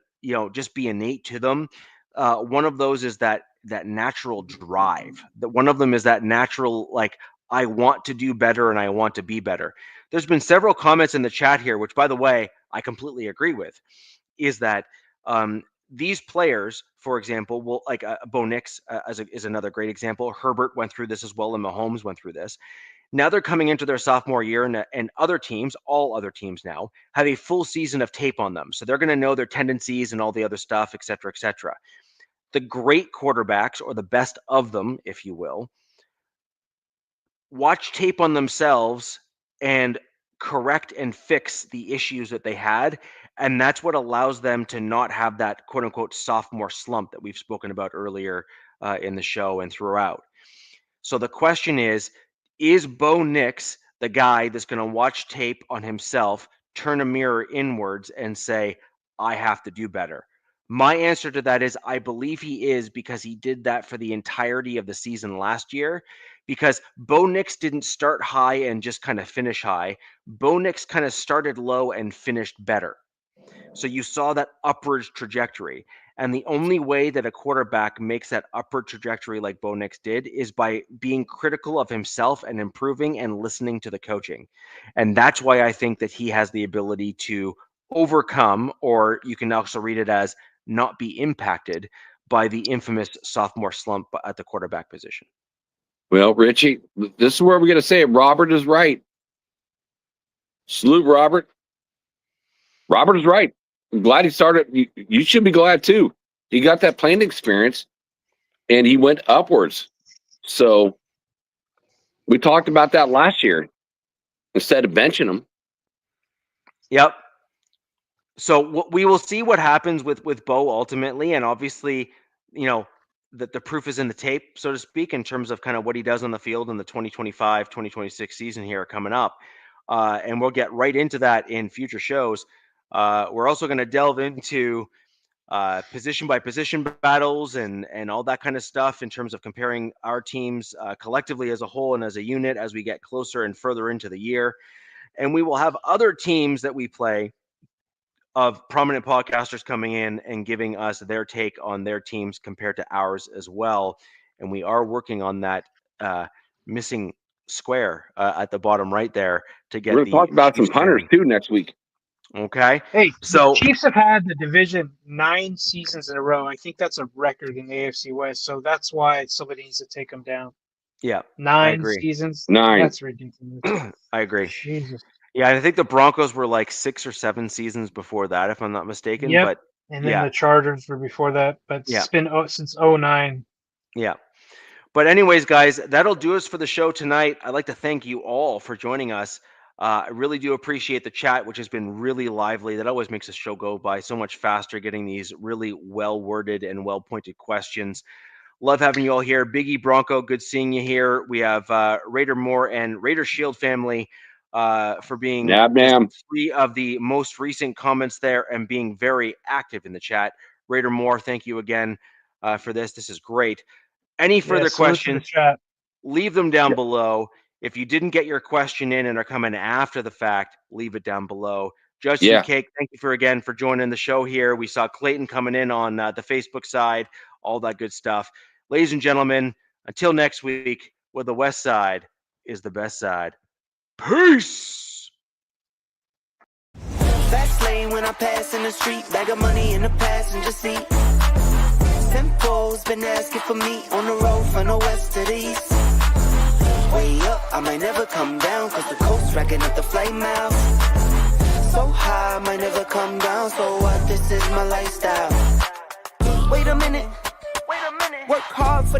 just be innate to them. One of those is that natural drive. That one of them is that natural, I want to do better and I want to be better. There's been several comments in the chat here, which, by the way, I completely agree with, is that these players, for example, will Bo Nix is another great example. Herbert went through this as well, and Mahomes went through this. Now they're coming into their sophomore year, and other teams, all other teams now, have a full season of tape on them. So they're going to know their tendencies and all the other stuff, et cetera, et cetera. The great quarterbacks, or the best of them, if you will, watch tape on themselves and correct and fix the issues that they had. And that's what allows them to not have that quote unquote sophomore slump that we've spoken about earlier in the show and throughout. So the question is Bo Nix the guy that's going to watch tape on himself, turn a mirror inwards and say, I have to do better? My answer to that is I believe he is, because he did that for the entirety of the season last year. Because Bo Nix didn't start high and just kind of finish high. Bo Nix kind of started low and finished better. So you saw that upward trajectory. And the only way that a quarterback makes that upward trajectory like Bo Nix did is by being critical of himself and improving and listening to the coaching. And that's why I think that he has the ability to overcome, or you can also read it as not be impacted by the infamous sophomore slump at the quarterback position. Well, Richie, this is where we're going to say it. Robert is right. Salute, Robert. Robert is right. I'm glad he started. You should be glad too. He got that playing experience and he went upwards. So we talked about that last year instead of benching him. Yep. So we will see what happens with Bo ultimately. And obviously, you know, that the proof is in the tape, so to speak, in terms of kind of what he does on the field in the 2025-2026 season here coming up. And we'll get right into that in future shows. We're also going to delve into position by position battles and all that kind of stuff in terms of comparing our teams collectively as a whole and as a unit as we get closer and further into the year. And we will have other teams that we play of prominent podcasters coming in and giving us their take on their teams compared to ours as well. And we are working on that missing square at the bottom right there to get. We're going to talk about some punters too next week. Okay. Hey, so the Chiefs have had the division 9 seasons in a row. I think that's a record in the AFC West. So that's why somebody needs to take them down. Yeah. 9 seasons. 9. That's ridiculous. I agree. Jesus. Yeah, I think the Broncos were like 6 or 7 seasons before that, if I'm not mistaken. Yep. But and then the Chargers were before that. But it's been since 2009. Yeah. But anyways, guys, that'll do us for the show tonight. I'd like to thank you all for joining us. I really do appreciate the chat, which has been really lively. That always makes the show go by so much faster, getting these really well-worded and well-pointed questions. Love having you all here. Biggie Bronco, good seeing you here. We have Raider Moore and Raider Shield family for being 3 of the most recent comments there and being very active in the chat. Raider Moore, thank you again for this. This is great. Any further questions, leave them down below. If you didn't get your question in and are coming after the fact, leave it down below. Justin Cake, thank you for joining the show here. We saw Clayton coming in on the Facebook side, all that good stuff. Ladies and gentlemen, until next week, where the West Side is the best side. Peace! Fast lane when I pass in the street, bag of money in the passenger seat. Tempo's been asking for me on the road from the west to the east. Way up, I might never come down, cause the coast's racking up the flame out. So high, I might never come down, so what, this is my lifestyle. Wait a minute, work hard for the